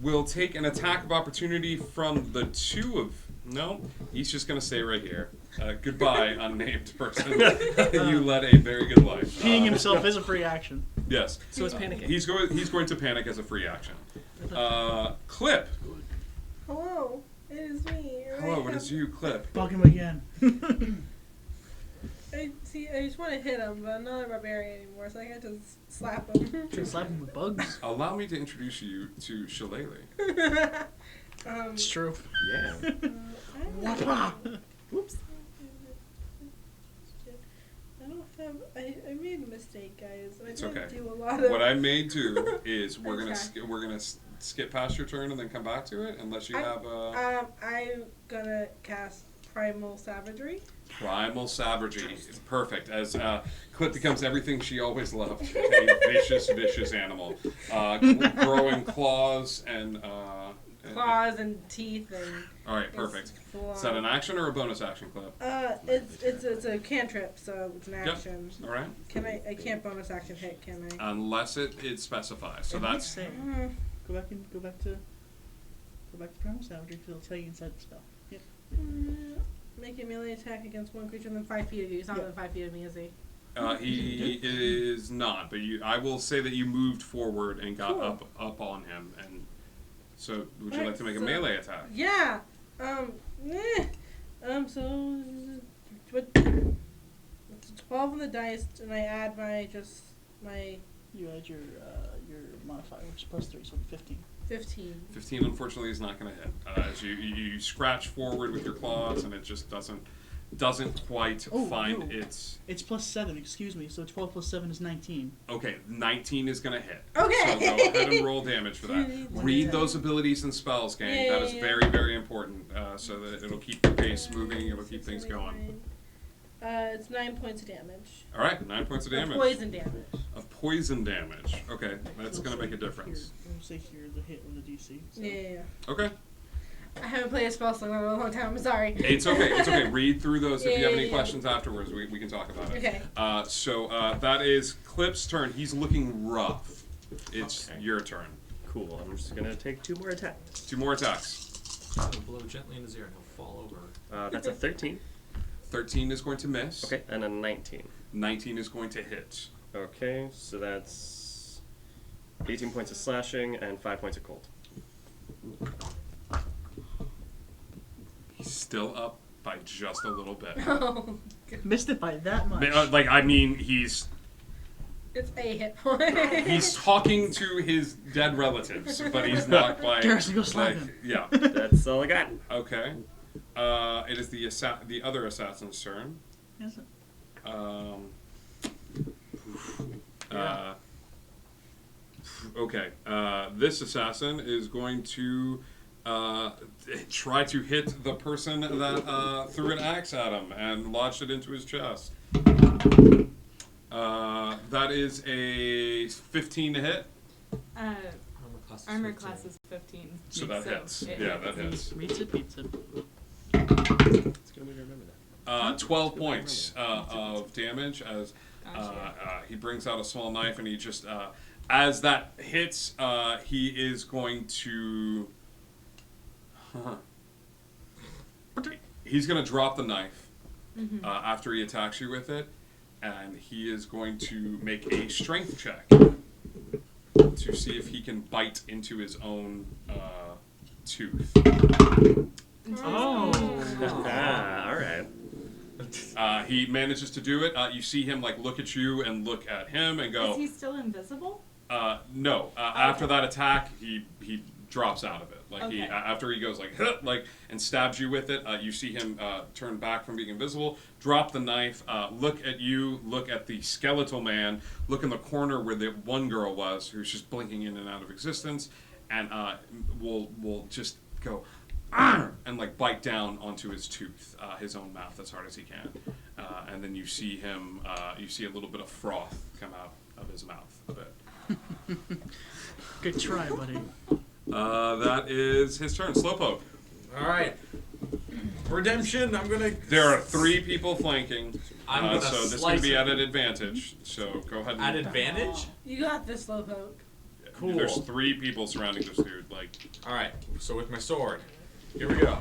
will take an attack of opportunity from the two of... No, he's just going to stay right here. Goodbye, unnamed person. You led a very good life. Peeing himself is a free action. Yes. So it's panicking. He's going to panic as a free action. Clip. Hello, it is me. Hello, it is you, Clip. Bug him again. I just want to hit him, but I'm not a barbarian anymore, so I can't just slap him. Should slap him with bugs. Allow me to introduce you to Shillelagh. It's true. Yeah. Oops. I made a mistake, guys. I It's didn't okay. do a lot of... What I may do is we're Okay. gonna skip past your turn and then come back to it, unless you have a I'm gonna cast Primal Savagery. primal savagery. It's perfect as Clip becomes everything she always loved: a vicious animal, growing claws and. Claws and teeth and... All right, perfect. full Is that on. an action or a bonus action, Clip? It's a cantrip, so it's an Yep. action. All right. I can't bonus action hit, can I? Unless it specifies. So that's Go back to Primal Savagery because it'll tell you inside the spell. Yep. Make a melee attack against one creature within 5 feet of you. He's not within 5 feet of me, is he? he is not, but I will say that you moved forward and got Cool. up on him, and so would you Alright, like to make a so- melee attack? Yeah. So what? It's 12 on the dice, and I add my. You add your modifier, which is +3, so 15. 15. 15 unfortunately is not going to hit. As you scratch forward with your claws, and it just doesn't quite find no. its. It's +7. Excuse me. So 12 + 7 is 19. Okay, 19 is going to hit. Okay. So go ahead and roll damage for that. Read those abilities and spells, gang. Yeah, That yeah, is yeah. very, very important. So that it'll keep the pace moving. It'll keep things going. It's 9 points of damage. All right, 9 points of damage. Poison damage. Of poison damage. Okay, that's going to make a difference. We'll say here the hit with the DC. So. Yeah. Okay. I haven't played a spell slot in a long time. I'm sorry. It's okay. It's okay. Read through those. If you have any Yeah. questions afterwards, we can talk about it. Okay. So that is Clip's turn. He's looking rough. It's your turn. Cool. I'm just gonna take 2 more attacks. 2 more attacks. He'll blow gently in his ear and he'll fall over. That's a 13. 13 is going to miss. Okay, and a 19. 19 is going to hit. Okay, so that's 18 points of slashing and 5 points of cold. He's still up by just a little bit. Oh, Missed it by that much. I mean, he's it's a hit point. he's talking to his dead relatives, but he's not like. Garrison, go slap like, him. Yeah. That's all I got. Okay. It is the other assassin's turn. Is it? Okay. This assassin is going to try to hit the person that threw an axe at him and lodged it into his chest. That is a 15 to hit. Armor class is 15. So that hits. it Yeah, that hits. Pizza. It's gonna be to remember that. 12 points of damage as he brings out a small knife and he just, as that hits, he is going to. He's gonna drop the knife Mhm. after he attacks you with it, and he is going to make a strength check to see if he can bite into his own tooth. Oh. All right. He manages to do it. You see him like look at you and look at him and go. Is he still invisible? No. After that attack, he drops out of it. Like he Okay. after he goes like like and stabs you with it. You see him turn back from being invisible, drop the knife, look at you, look at the skeletal man, look in the corner where the one girl was, who's just blinking in and out of existence, and will just go. "Arr!" and like bite down onto his tooth, his own mouth, as hard as he can, and then you see him. You see a little bit of froth come out of his mouth a bit. Good try, buddy. That is his turn. Slowpoke. All right. Redemption. I'm gonna. There are 3 people flanking, I'm gonna so this is slice going to be it. at an advantage. So go ahead. And At advantage? You got this, Slowpoke. Cool. There's 3 people surrounding this dude. Like. All right. So with my sword, here we go.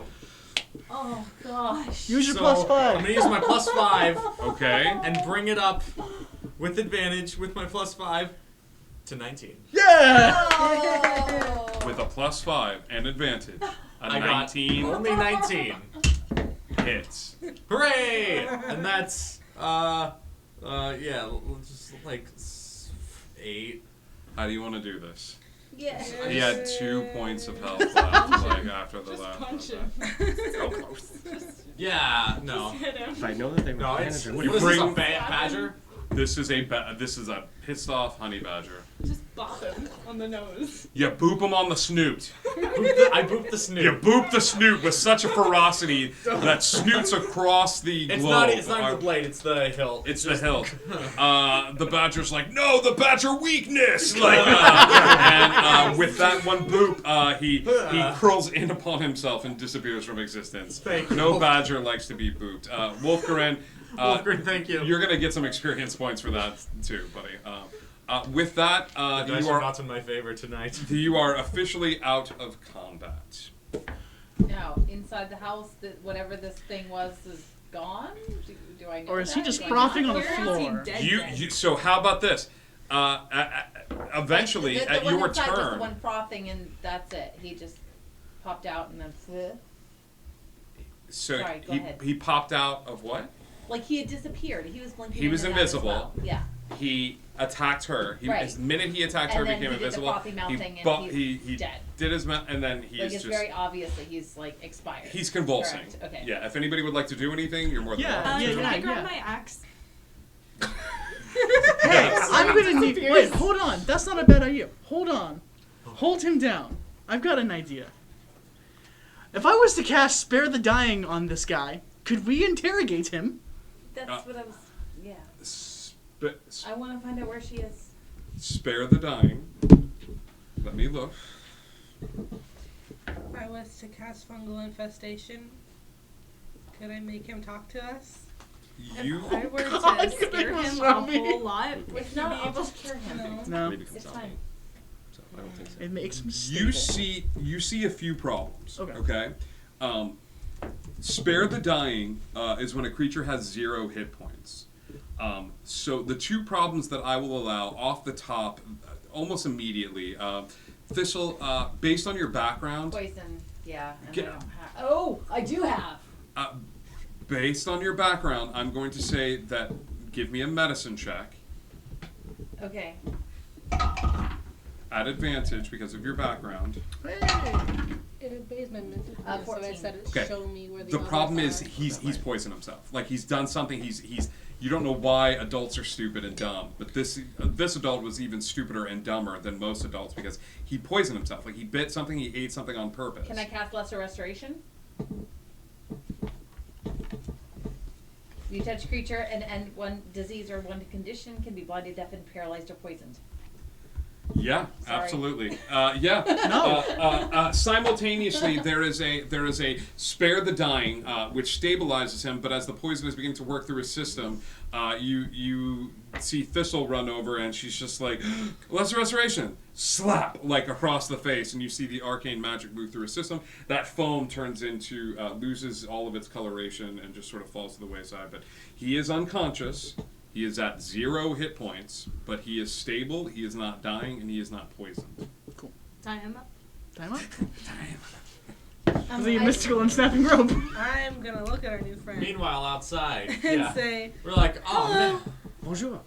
Oh gosh. Use your So, +5. I'm gonna use my +5. Okay. And bring it up with advantage with my +5 to 19. Yeah. With a +5 and advantage, a I got 19 only 19 hits. Hooray! And that's yeah, just like 8. How do you want to do this? Yeah. He had 2 points of health left, like after the last. Punch him. So close. Yeah, no. Just hit him. If I know that they were No, it's advantage, I what would've- is this, a badger? This is a pissed off honey badger. Just bop him on the nose. You boop him on the snoot. I booped the snoot. You boop the snoot with such a ferocity that snoots across the It's globe. not even the blade, it's the hilt. It's the hilt. The badger's like, no, the badger weakness. Like, and with that one boop, he curls in upon himself and disappears from existence. Thank you. No badger likes to be booped. Wolfgren, Wolfgren, thank you. You're gonna get some experience points for that too, buddy. With that, The dice you are are not in my favor tonight. you are officially out of combat. Now, inside the house, whatever this thing was is gone? Do I know Or is he that? just Do I frothing know on the that? floor? You so how about this? Eventually, the at one your inside was the turn, one frothing, and that's it. He just popped out and then. so Sorry, go he ahead. he popped out of what? Like he had disappeared. He was blinking. He was in and out as invisible. well. Yeah. He attacked her. Right. The minute he attacked her, And then became he did the invisible. frothy mouth he thing and bu- he's he dead. did his mouth, and then he's Like it's just very obvious that he's like expired. he's convulsing. Correct. Okay. Yeah. If anybody would like to do anything, you're more than welcome. Can I to. grab my axe? Hey, I'm gonna need. Disappears. Wait, hold on. That's not a bad idea. Hold on. Hold him down. I've got an idea. If I was to cast Spare the Dying on this guy, could we interrogate him? That's what I was. Yeah. I want to find out where she is. Spare the dying. Let me look. If I was to cast Fungal Infestation, could I make him talk to us? You. If I were God, to scare you're him so a mean. whole lot, would If he not, be I'll able just cure him. No. Maybe becomes It's zombie. fine. So I don't think so. It makes him You stable. see a few problems. Okay. Spare the dying is when a creature has 0 hit points. So the 2 problems that I will allow off the top, almost immediately, Thistle, based on your background, Poison. Yeah. And Get- I don't have. Oh, I do have. based on your background, I'm going to say that give me a medicine check Okay. at advantage because of your background. It obeys my mental so I 14. said it Okay. show me where the The others problem are. is he's poisoned himself. Like he's done something. He's you don't know why adults are stupid and dumb, but this adult was even stupider and dumber than most adults because he poisoned himself. Like he bit something, he ate something on purpose. Can I cast Lesser Restoration? You touch creature and one disease or one condition can be blinded, deafened, paralyzed, or poisoned. Yeah, Sorry. absolutely. Simultaneously, there is a spare the dying, which stabilizes him. But as the poison is beginning to work through his system, you see Thistle run over, and she's just like, "Lesser Restoration!" Slap like across the face, and you see the arcane magic move through his system. That foam turns into loses all of its coloration and just sort of falls to the wayside. But he is unconscious. He is at 0 hit points, but he is stable, he is not dying, and he is not poisoned. Cool. Tie him up. Tie him up? The mystical and snapping rope. I'm gonna look at our new friend. Meanwhile, outside, and say, we're like, oh hello. man, bonjour.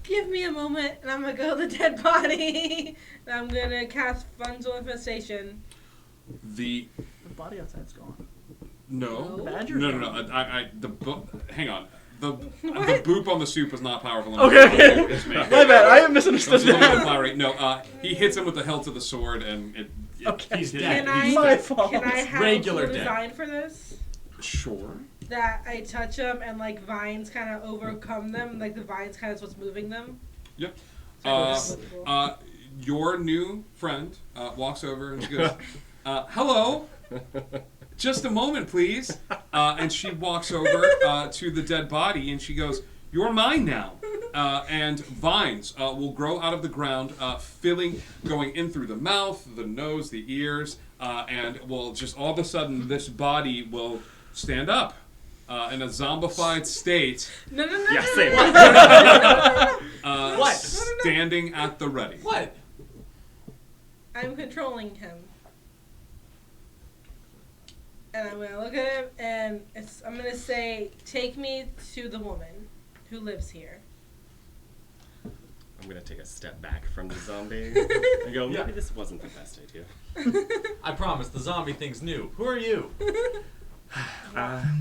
Give me a moment, and I'm gonna go to the dead body. And I'm gonna cast Fungal Infestation. The body outside's gone. No. Badger's No. Hang on. The boop on the soup was not powerful enough. Okay. It's me. My bad, I have misunderstood It was a little bit that. flowery. No, he hits him with the hilt of the sword, and Okay. He's dead. Can I, My fault. can I have Regular a cool dead. design for this? Sure. That I touch them and like vines kind of overcome them, like the vines kind of is what's moving them. Yep. So Your new friend walks over and she goes, "Hello." Just a moment, please. And she walks over to the dead body, and she goes, "You're mine now." And vines will grow out of the ground, going in through the mouth, the nose, the ears, and will just all of a sudden this body will stand up in a zombified state. No. Yeah, same. What? Standing at the ready. What? I'm controlling him. And I'm gonna look at him and I'm gonna say, take me to the woman who lives here. I'm gonna take a step back from the zombie and go, maybe this wasn't the best idea. I promise, the zombie thing's new. Who are you?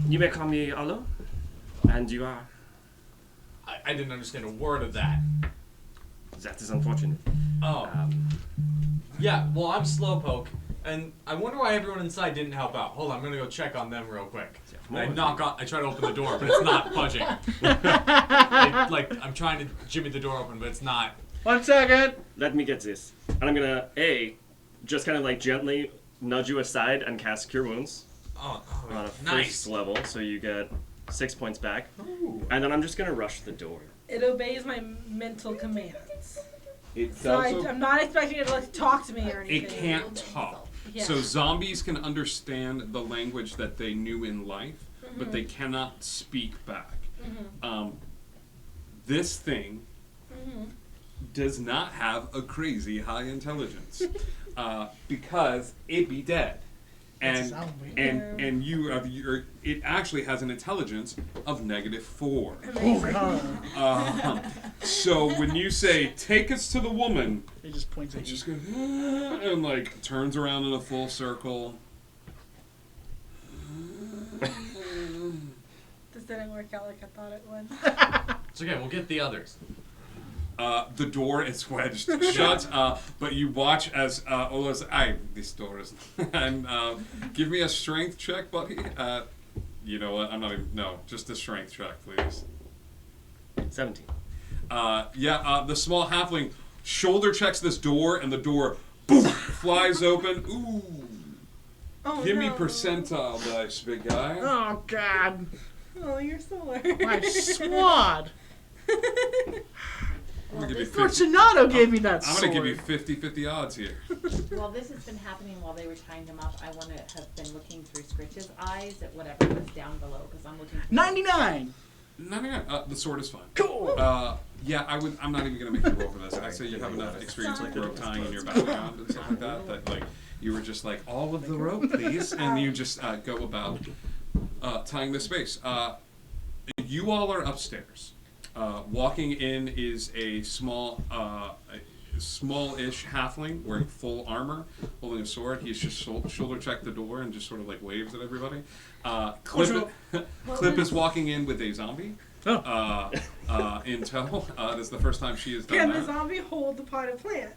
You may call me Olo, and you are? I didn't understand a word of that. That is unfortunate. Oh. Yeah, well, I'm Slowpoke, and I wonder why everyone inside didn't help out. Hold on, I'm gonna go check on them real quick. And I try to open the door, but it's not budging. I'm trying to jimmy the door open, but it's not. 1 second. Let me get this. And I'm gonna, just kind of like gently nudge you aside and cast Cure Wounds. Oh, on a nice. first level, so you get 6 points back. Ooh. And then I'm just gonna rush the door. It obeys my mental commands. It So I'm not expecting it to like talk to me or anything. It can't talk. Yeah. So zombies can understand the language that they knew in life, but they cannot speak back. This thing does not have a crazy high intelligence because it be dead. And it actually has an intelligence of -4. So when you say take us to the woman, it just points at you. Just goes and like turns around in a full circle. This didn't work out like I thought it would. It's okay, we'll get the others. The door is wedged shut, but you watch as Ola's this door is and give me a strength check, buddy. You know what? I'm not even just a strength check, please. 17. The small halfling shoulder checks this door, and the door boom flies open. Ooh. Oh, Give me percentile dice, big guy. Oh God. Oh, you're so weird. My swad. Fortunato gave me that I'm going to give you 50-50 odds here. While this has been happening while they were tying them up, I want to have been looking through Scritch's eyes at whatever was down below, because I'm looking. 99. 99. The sword is fine. Cool. I'm not even going to make you roll for this. I say you have enough experience with rope tying in your background and stuff like that like you were just like, all of the rope, please, and you just go about tying the space. You all are upstairs. Walking in is a small-ish halfling wearing full armor, holding a sword. He's just shoulder checked the door and just sort of like waves at everybody. Clip is walking in with a zombie in tow. This is the first time she has done Can that. the zombie hold the potted plant?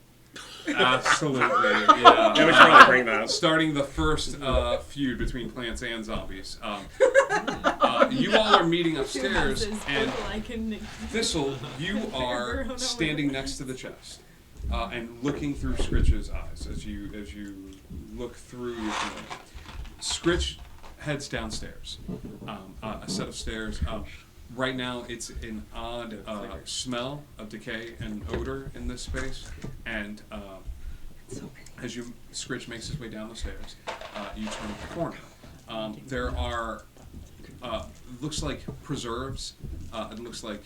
Absolutely, yeah. Yeah, we should probably bring that. Starting the first feud between plants and zombies. You all are meeting upstairs, and Thistle, you are standing next to the chest. and looking through Scritch's eyes as you look through your feeling. Scritch heads downstairs, a set of stairs. Right now, it's an odd smell of decay and odor in this space, and as Scritch makes his way down the stairs, you turn the corner. There are looks like preserves. It looks like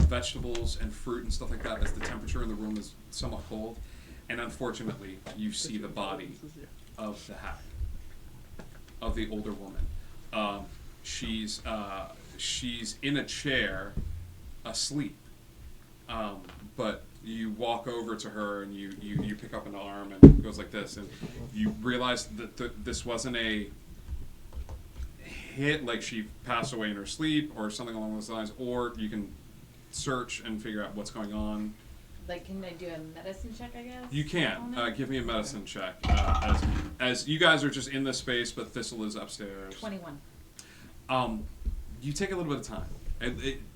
vegetables and fruit and stuff like that, as the temperature in the room is somewhat cold. And unfortunately, you see the body of the hag, of the older woman. She's in a chair, asleep. But you walk over to her and you pick up an arm and it goes like this, and you realize that this wasn't a hit, like she passed away in her sleep or something along those lines, or you can search and figure out what's going on. Like, can I do a medicine check, I guess? You can. Give me a medicine check. As you guys are just in this space, but Thistle is upstairs. 21. You take a little bit of time.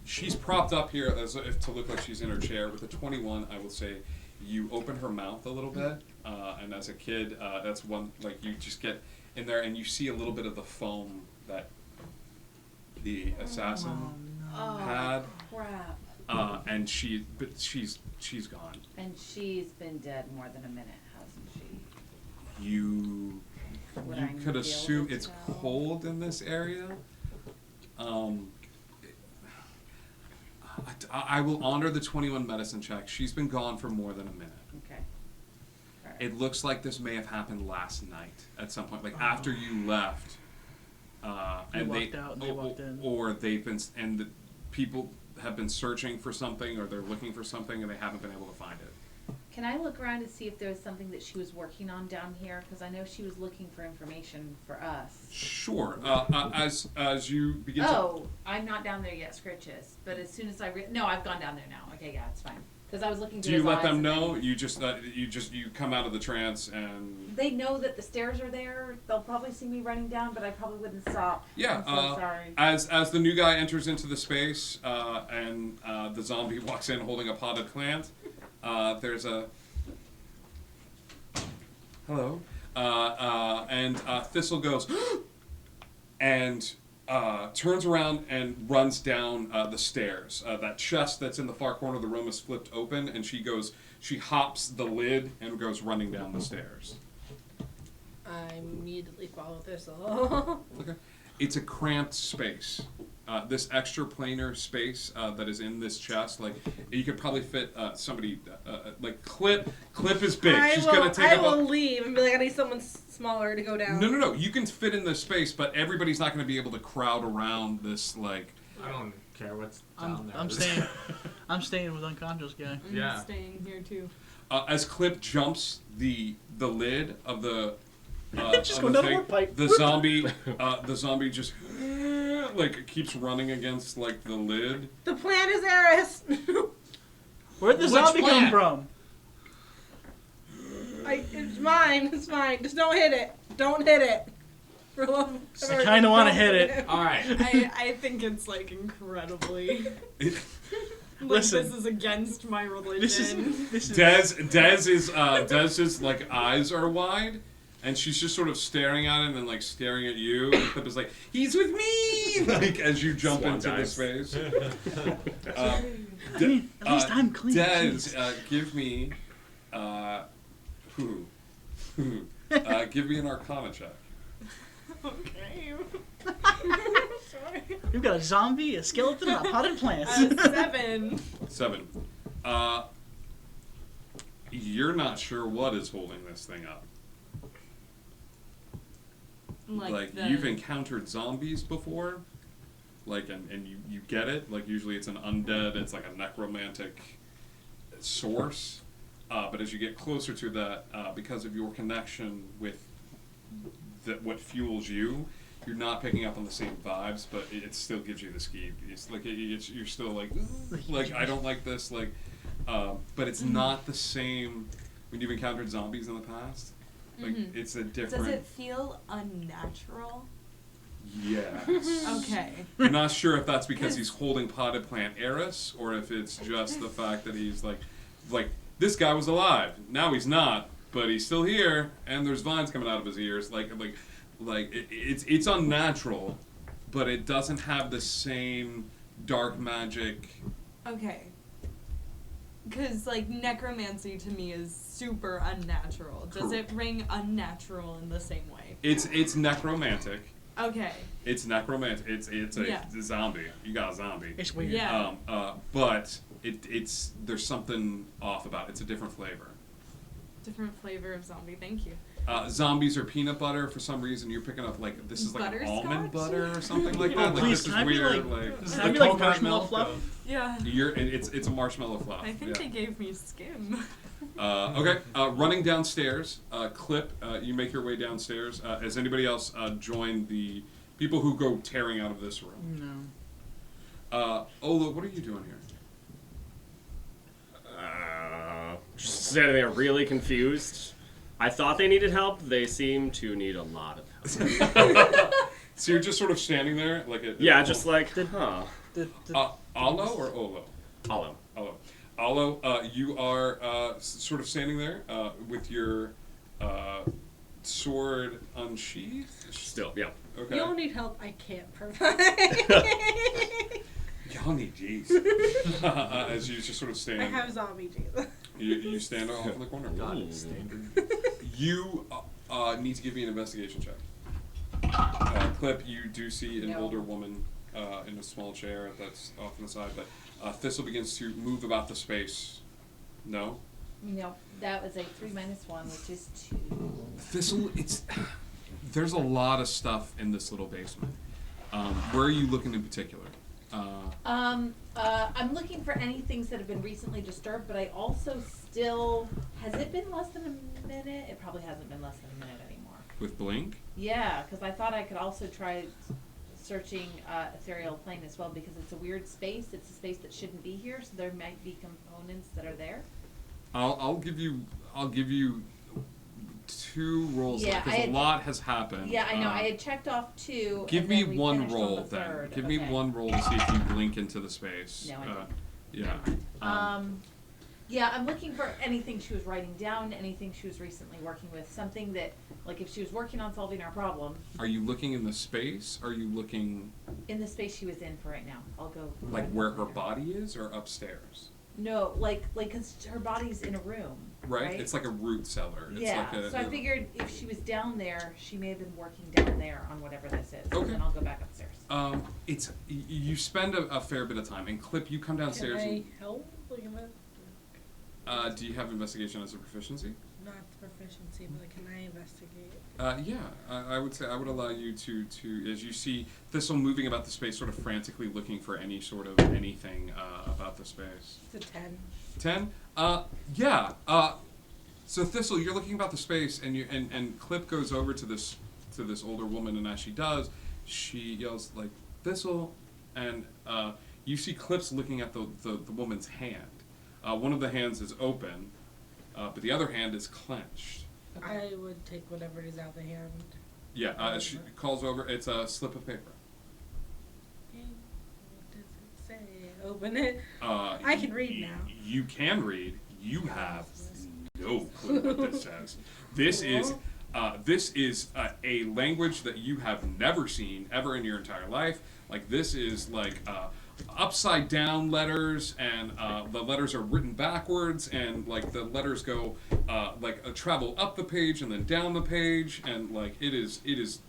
She's propped up here as if to look like she's in her chair. With a 21, I will say you open her mouth a little bit. And as a kid, that's one, like, you just get in there and you see a little bit of the foam that the assassin had. Crap. And she's gone. And she's been dead more than a minute, hasn't she? You could assume it's cold in this area. I will honor the 21 medicine check. She's been gone for more than a minute. Okay. Right. It looks like this may have happened last night at some point, like after you left. They walked out and they walked in. Or they've been, and the people have been searching for something, or they're looking for something and they haven't been able to find it. Can I look around to see if there was something that she was working on down here? Because I know she was looking for information for us. Sure. As you begin to... I'm not down there yet, Scritches. But as soon as no, I've gone down there now. Okay, yeah, it's fine. Because I was looking. Do you let them know? You just you come out of the trance and. They know that the stairs are there. They'll probably see me running down, but I probably wouldn't stop. Yeah. I'm so sorry. As the new guy enters into the space, and the zombie walks in holding a potted plant, there's a. Hello. And Thistle goes, and turns around and runs down the stairs. That chest that's in the far corner of the room is flipped open, and she hops the lid and goes running down the stairs. I immediately follow Thistle. Okay. It's a cramped space. This extra planar space that is in this chest, like you could probably fit somebody. Like Clip is big. She's gonna take. I will leave and be like, I need someone smaller to go down. No. You can fit in this space, but everybody's not going to be able to crowd around this. Like, I don't care what's down there. I'm staying with unconscious guy. I'm staying here too. As Clip jumps the lid of the. Just go down the pipe. The zombie just like keeps running against like the lid. The plant is Eris. Where'd the zombie come from? It's mine. It's fine. Just don't hit it. Don't hit it. I kind of want to hit it. All right. I think it's like incredibly. Listen, this is against my religion. Dez's like eyes are wide. And she's just sort of staring at him and like staring at you. And Clip is like, he's with me! Like as you jump into the space. At least I'm clean. Dez, give me give me an Arcana check. Okay. Sorry. We've got a zombie, a skeleton, and a potted plant. 7. You're not sure what is holding this thing up. Like you've encountered zombies before, like and you get it. Like usually it's an undead, it's like a necromantic source. But as you get closer to that, because of your connection with what fuels you, you're not picking up on the same vibes. But it still gives you the skeeve. It's like you're still like I don't like this. Like, but it's not the same when you've encountered zombies in the past. Like it's a different. Does it feel unnatural? Yes. Okay. You're not sure if that's because he's holding potted plant Eris, or if it's just the fact that he's like this guy was alive. Now he's not, but he's still here, and there's vines coming out of his ears. It's unnatural, but it doesn't have the same dark magic. Okay. Because, like, necromancy to me is super unnatural. Does it ring unnatural in the same way? It's necromantic. Okay. It's necromantic. It's a zombie. You got a zombie. It's weird. Yeah. But it's there's something off about it. It's a different flavor. Different flavor of zombie. Thank you. Zombies are peanut butter for some reason. You're picking up like this is like almond butter or something like that. Like Please, this is can I be weird. like, This is can I the be like coconut marshmallow milk fluff? Yeah. It's a marshmallow fluff. I think they gave me skim. Okay, running downstairs. Clip, you make your way downstairs. Has anybody else joined the people who go tearing out of this room? No. Ola, what are you doing here? Just standing there really confused. I thought they needed help. They seem to need a lot of help. So you're just sort of standing there, like just like, huh. Alo or Olo? Olo. Alo, you are sort of standing there with your sword unsheathed. Still, yeah. Okay. You'll need help I can't provide. Y'all need G's. As you just sort of stand. I have zombie G's. You stand off in the corner. God, standard. You need to give me an investigation check. Clip, you do see an older woman in a small chair that's off on the side, but Thistle begins to move about the space. No? No, that was a 3 - 1, which is 2. Thistle, there's a lot of stuff in this little basement. Where are you looking in particular? I'm looking for any things that have been recently disturbed, but I also still... Has it been less than a minute? It probably hasn't been less than a minute anymore. With Blink? Yeah, because I thought I could also try searching Ethereal Plane as well, because it's a weird space. It's a space that shouldn't be here, so there might be components that are there. I'll give you 2 rolls because a lot has happened. Yeah, I know. I had checked off 2. Give and me then we one finished on roll the then. third. Give me one roll to see if you blink into the space. No, I don't. Yeah. Yeah, I'm looking for anything she was writing down, anything she was recently working with, something that, like, if she was working on solving our problem. Are you looking in the space? Are you looking In the space she was in for right now. I'll go. like where her body is, or upstairs? No, like, cause her body's in a room. Right. It's like a root cellar. It's Yeah. like a, So I figured if she was down there, she may have been working down there on whatever this is. Okay. And then I'll go back upstairs. It's you spend a fair bit of time. And Clip, you come downstairs. Can I help? Like, Do you have investigation as a proficiency? not proficiency, but can I investigate? Yeah, I would say I would allow you to as you see Thistle moving about the space, sort of frantically looking for any sort of anything about the space. It's a 10. 10? Yeah. So Thistle, you're looking about the space, and Clip goes over to this older woman, and as she does, she yells like Thistle, and you see Clip's looking at the woman's hand. One of the hands is open, but the other hand is clenched. I would take whatever is out of the hand. Yeah, she calls over. It's a slip of paper. What does it say? Open it. I can read now. You can read. You have no clue what this says. This is a language that you have never seen ever in your entire life. Like this is like upside down letters, and the letters are written backwards, and like the letters go travel up the page and then down the page, and like it is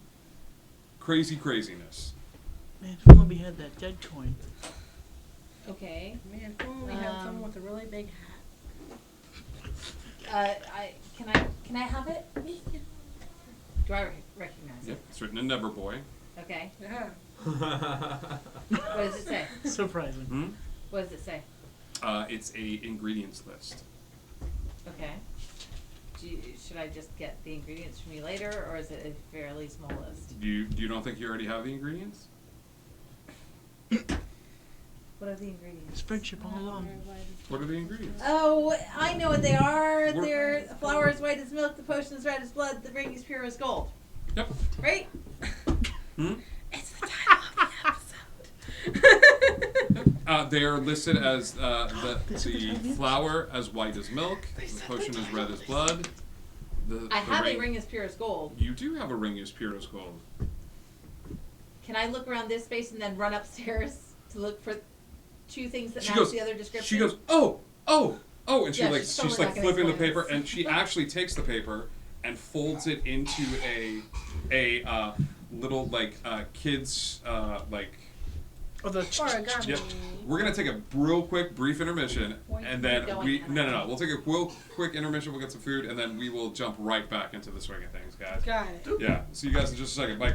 craziness. Man, if only we had that dead coin. Okay. Man, if only we had someone with a really big hat. Can I have it? Do I recognize Yep, it? it's written in Neverboy. Okay. Yeah. What does it say? Surprising. What does it say? It's a ingredients list. Okay. Should I just get the ingredients from you later, or is it a fairly small list? You don't think you already have the ingredients? What are the ingredients? It's friendship all along. What are the ingredients? Oh, I know what they are. They're flour as white as milk, the potion as red as blood, the ring is pure as gold. Yep. Right? It's the title of the episode. They are listed as the flower as white as milk, the potion as red as blood. I have a ring as pure as gold. You do have a ring as pure as gold. Can I look around this space and then run upstairs to look for two things that She match goes. the other description? She goes. And she Yeah, she's totally like not gonna flipping the explain paper, this. and she actually takes the paper and folds it into a little kids like. Oh, the Origami. Yep. We're gonna take a real quick, brief intermission, and then no. We'll take a real quick intermission. We'll get some food, and then we will jump right back into the swing of things, guys. Got it. Yeah. See you guys in just a second. Bye.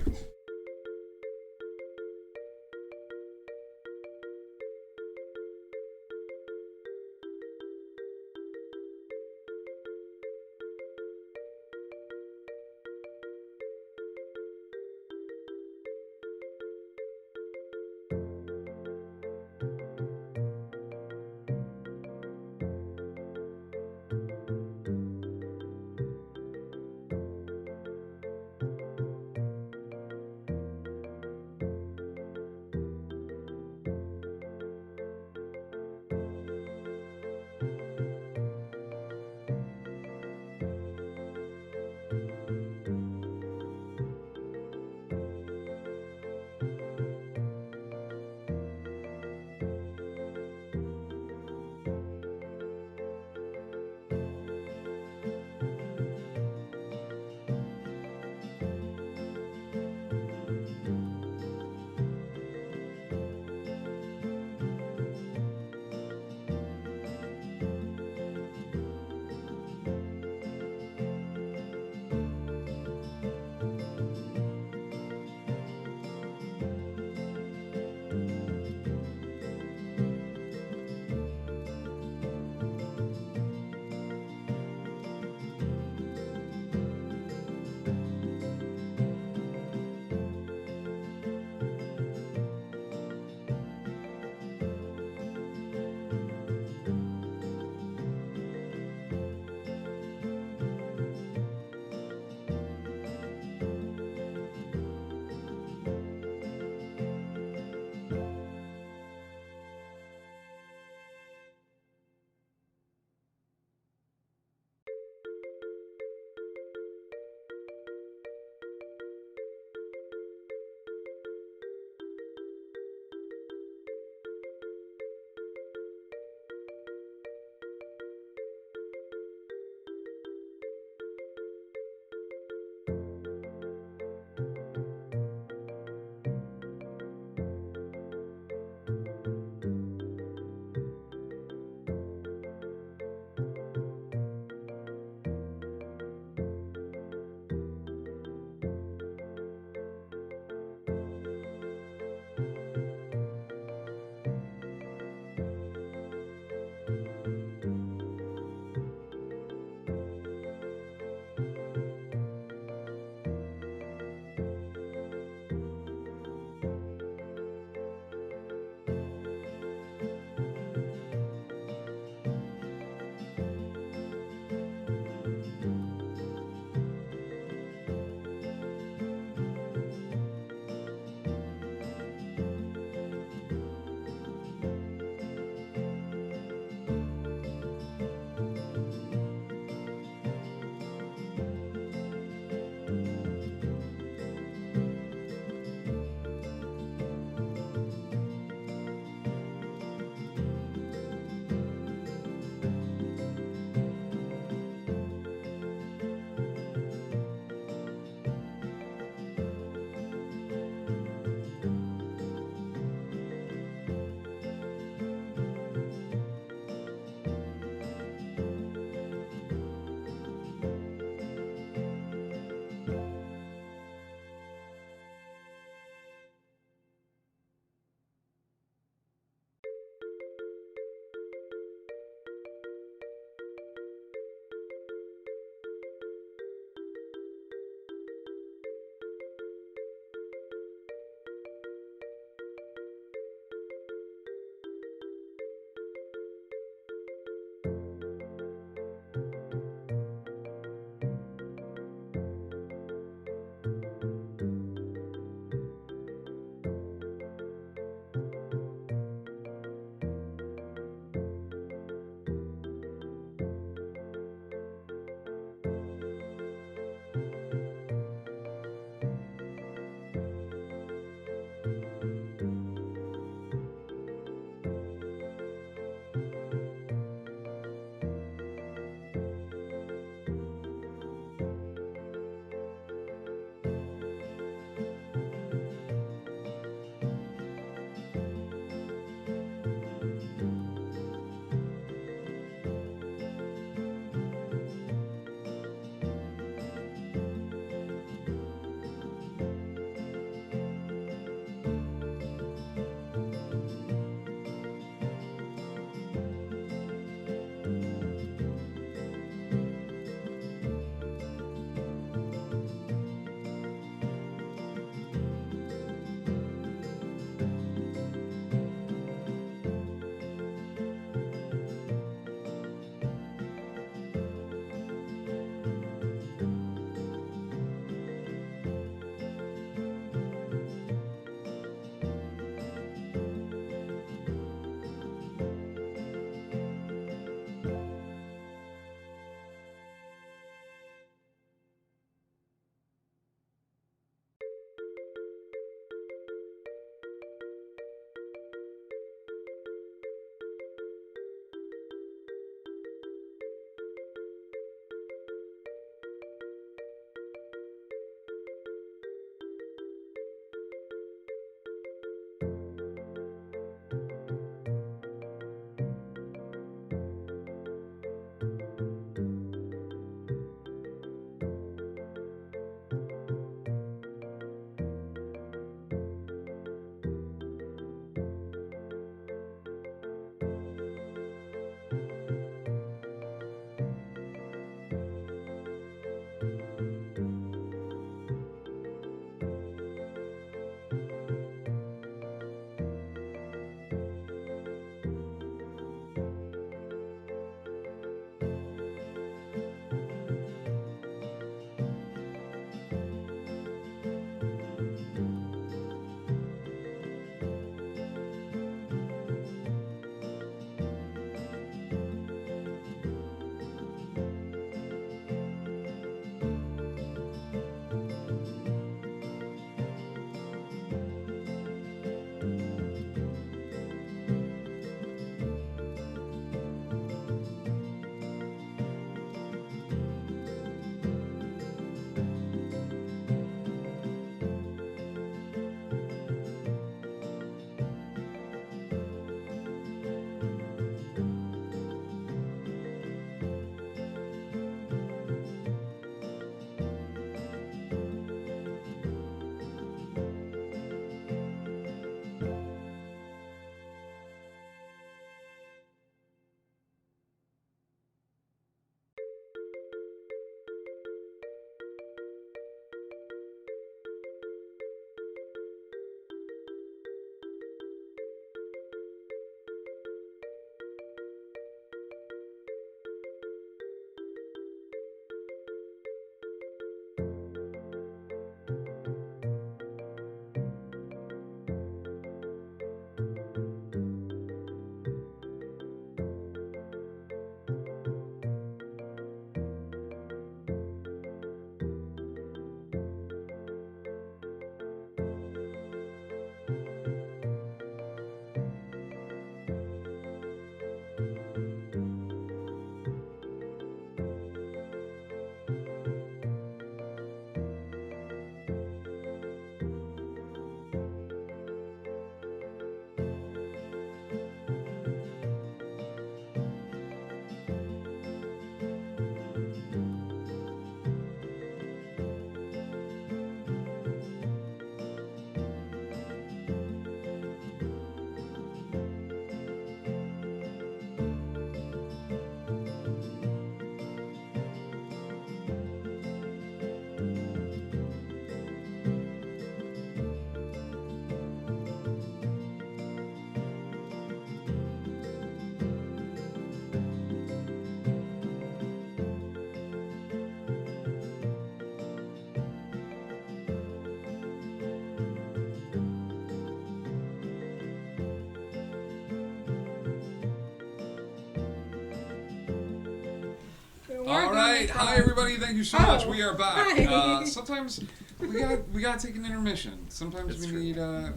All right, hi everybody. Thank you so much. We are back. Sometimes we gotta take an intermission. Sometimes we just need a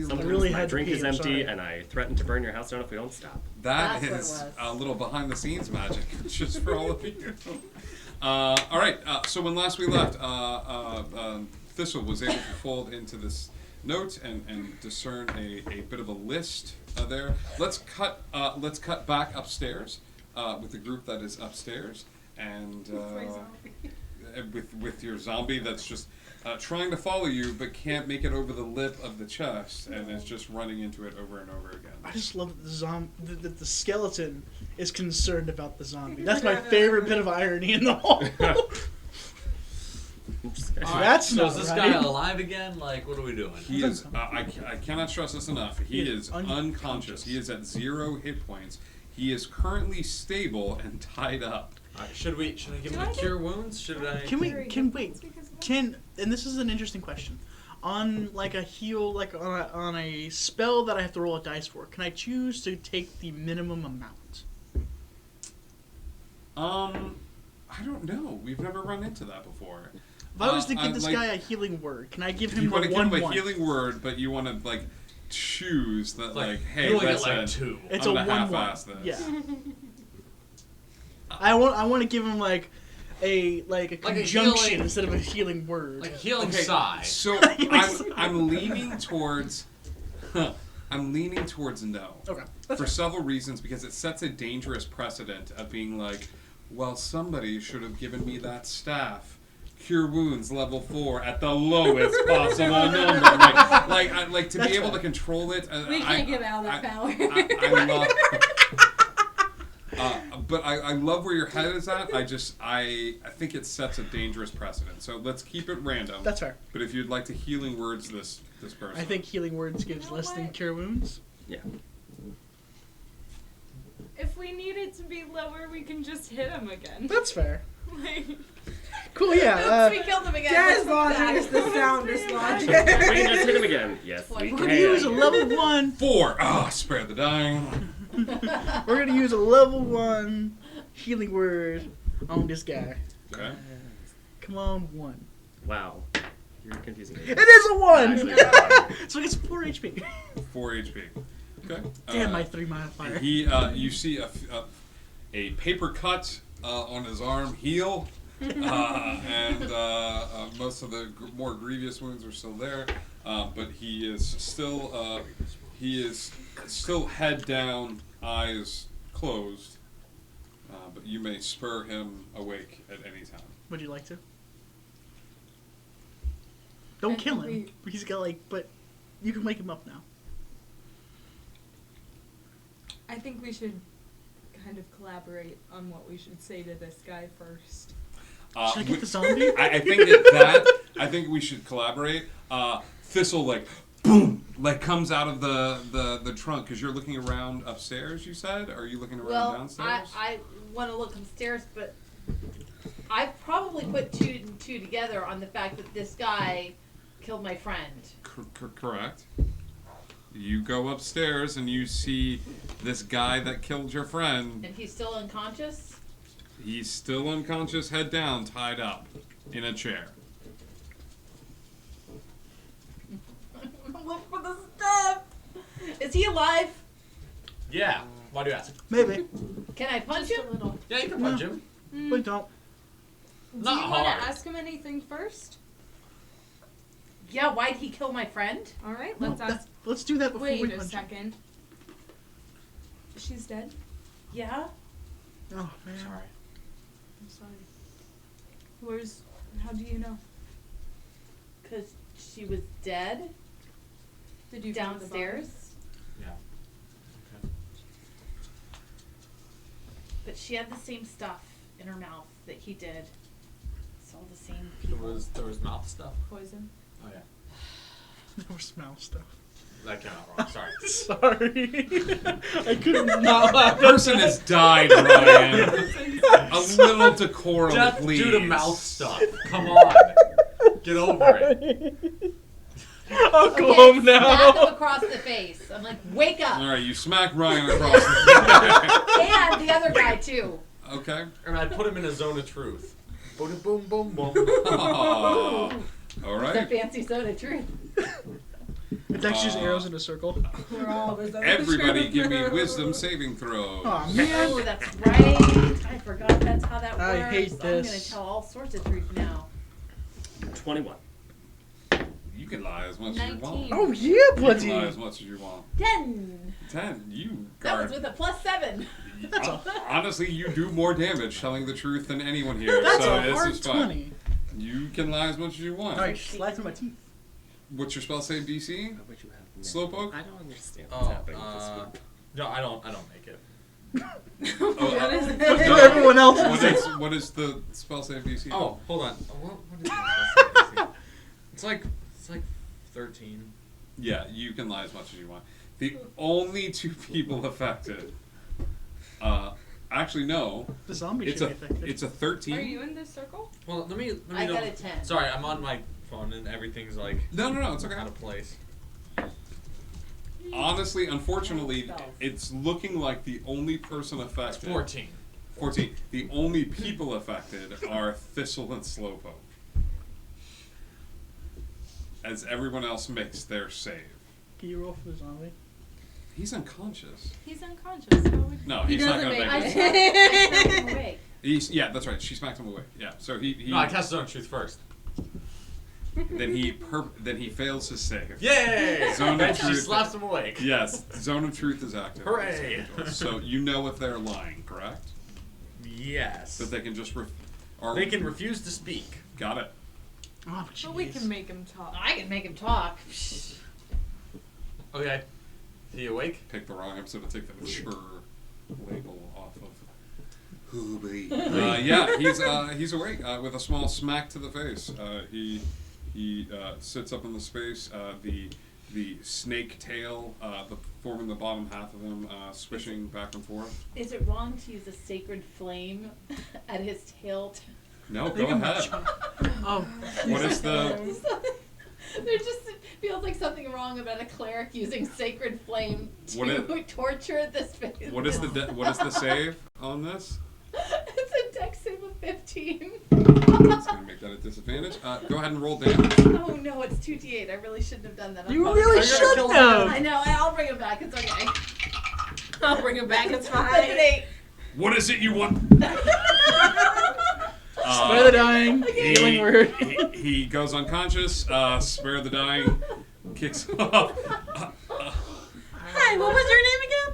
Sometimes little. my drink is empty, and I threaten to burn your house down if we don't stop. That is a little behind the scenes magic, just for all of you. All right. So when last we left, Thistle was able to fold into this note and discern a bit of a list there. Let's cut back upstairs with the group that is upstairs, and with your zombie that's just trying to follow you but can't make it over the lip of the chest and is just running into it over and over again. I just love that the skeleton is concerned about the zombie. That's my favorite bit of irony in the whole. That's so not is this right. guy alive again? Like, what are we doing? He is. I cannot stress this enough. He is unconscious. He is at 0 hit points. He is currently stable and tied up. Should I give him a cure wounds? Should I? And this is an interesting question. On like a heal, like on a spell that I have to roll a dice for, can I choose to take the minimum amount? I don't know. We've never run into that before. If I was to give this guy a healing word, can I give him you want to give him a 1/1? healing word, but you want to like choose that hey, you only that's get, like, 2. It's I'm a gonna 1/1. half-ass this. Yeah. I want to give him like a conjunction healing- instead of a healing word. Like a healing sigh. So I'm leaning towards. I'm leaning towards no. Okay. For several reasons, because it sets a dangerous precedent of being like, well, somebody should have given me that staff. Cure wounds level 4 at the lowest possible number. Like to be able to control it. We can't give Al that power. I love. But I love where your head is at. I think it sets a dangerous precedent. So let's keep it random. That's fair. But if you'd like to healing words this person. I think healing words gives less than cure wounds. Yeah. If we need it to be lower, we can just hit him again. That's fair. Like, Cool, yeah. we killed him again. Dad's logic is the soundest logic. We can just hit him again. Yes, we We're can. gonna use a level 1. 4. Ah, spare the dying. We're gonna use a level 1 healing word on this guy. Okay. Come on, 1. Wow. You're confusing me. It is a 1! Actually, So it's 4 HP. 4 HP. Okay. Damn, my 3 modifier. You see a paper cut on his arm heal, and most of the more grievous wounds are still there, but he is still head down, eyes closed. But you may spur him awake at any time. Would you like to? Don't kill him. He's got but you can wake him up now. I think we should kind of collaborate on what we should say to this guy first. Should I get the zombie? I think we should collaborate. Thistle boom, comes out of the trunk because you're looking around upstairs. You said, or are you looking around downstairs? I want to look upstairs, but I've probably put 2 and 2 together on the fact that this guy killed my friend. Correct. You go upstairs and you see this guy that killed your friend. And he's still unconscious? He's still unconscious, head down, tied up in a chair. Look for the stuff! Is he alive? Yeah. Why do you ask? Maybe. Can I punch him? Yeah, you can punch him. But don't. Do you want to ask him anything first? Yeah, why'd he kill my friend? Alright, let's ask. Let's do that before we Wait punch a him. second. She's dead? Yeah? Oh, man. Sorry. I'm sorry. How do you know? Because she was dead. Did you find the body? downstairs? Yeah. But she had the same stuff in her mouth that he did. It's all the same There people. was mouth stuff. Poison. Oh yeah. There was smell stuff. That came out wrong. Sorry. Sorry. I couldn't not laugh. Person has died, Ryan. A little decorum, Death please. due to mouth stuff. Come on. Get over it. I'll go Okay, home now. smack him across the face. I'm like, wake up. All right, you smack Ryan across the And the other guy, too. Okay. Or I'd put him in a zone of truth. Boom, boom, boom, boom. All It's right. a fancy soda truth. It's actually just arrows in a circle. We're all wisdom. Everybody, give me wisdom saving throws. Oh man. Oh, that's right. I forgot that's how that works. I hate I'm gonna this. tell all sorts of truth now. 21. You can lie as much as you want. 19. Oh yeah, You can buddy. lie as much as you want. 10. 10. You That are. was with a +7. Honestly, you do more damage telling the truth than anyone here. That's so a this hard is fine. 20. You can lie as much as you want. Alright, slide through my teeth. What's your spell save DC? Slowpoke? I don't understand what's Oh, happening this week. no, I don't make it. For everyone else. What is the spell save DC? Oh, hold on. What is the It's like 13. Yeah, you can lie as much as you want. The only 2 people affected. Actually, no. The zombie It's should a be affected. it's a 13. Are you in this circle? Well, let me I know. got a 10. Sorry, I'm on my phone and everything's like No, it's okay. out of place. Honestly, unfortunately, Spells. it's looking like the only person affected. 14. 14. The only people affected are Thistle and Slowpoke. As everyone else makes their save. Can you roll for the zombie? He's unconscious. He's unconscious. How would No, he's not gonna make I it. smacked him awake. Yeah, that's right. She smacked him away. Yeah, so he No, I cast Zone of Truth first. then he fails his save. Yay! Zone of And she Truth. slaps him awake. Yes, Zone of Truth is active. Hooray! So you know if they're lying, correct? Yes. That they can just They can refuse to speak. Got it. Oh, But we can make him talk. I can make him talk. Okay. Is he awake? Pick the wrong episode to take the mature label off of. Hooby. Yeah, he's awake with a small smack to the face. He sits up in the space. The snake tail, forming the bottom half of him, swishing back and forth. Is it wrong to use a sacred flame at his tail? No, go ahead. Oh. What is the? There just feels like something wrong about a cleric using sacred flame What to torture this face. What is the save on this? It's a dex save of 15. It's gonna make that a disadvantage. Go ahead and roll damage. Oh no, it's 2d8. I really shouldn't have done that. You really should have. I know. I'll bring him back. It's okay. I'll bring him back. It's fine. That's an 8. What is it you want? Spare the dying. Healing word. He goes unconscious. Spare the dying. Kicks off. Hi, what was your name again?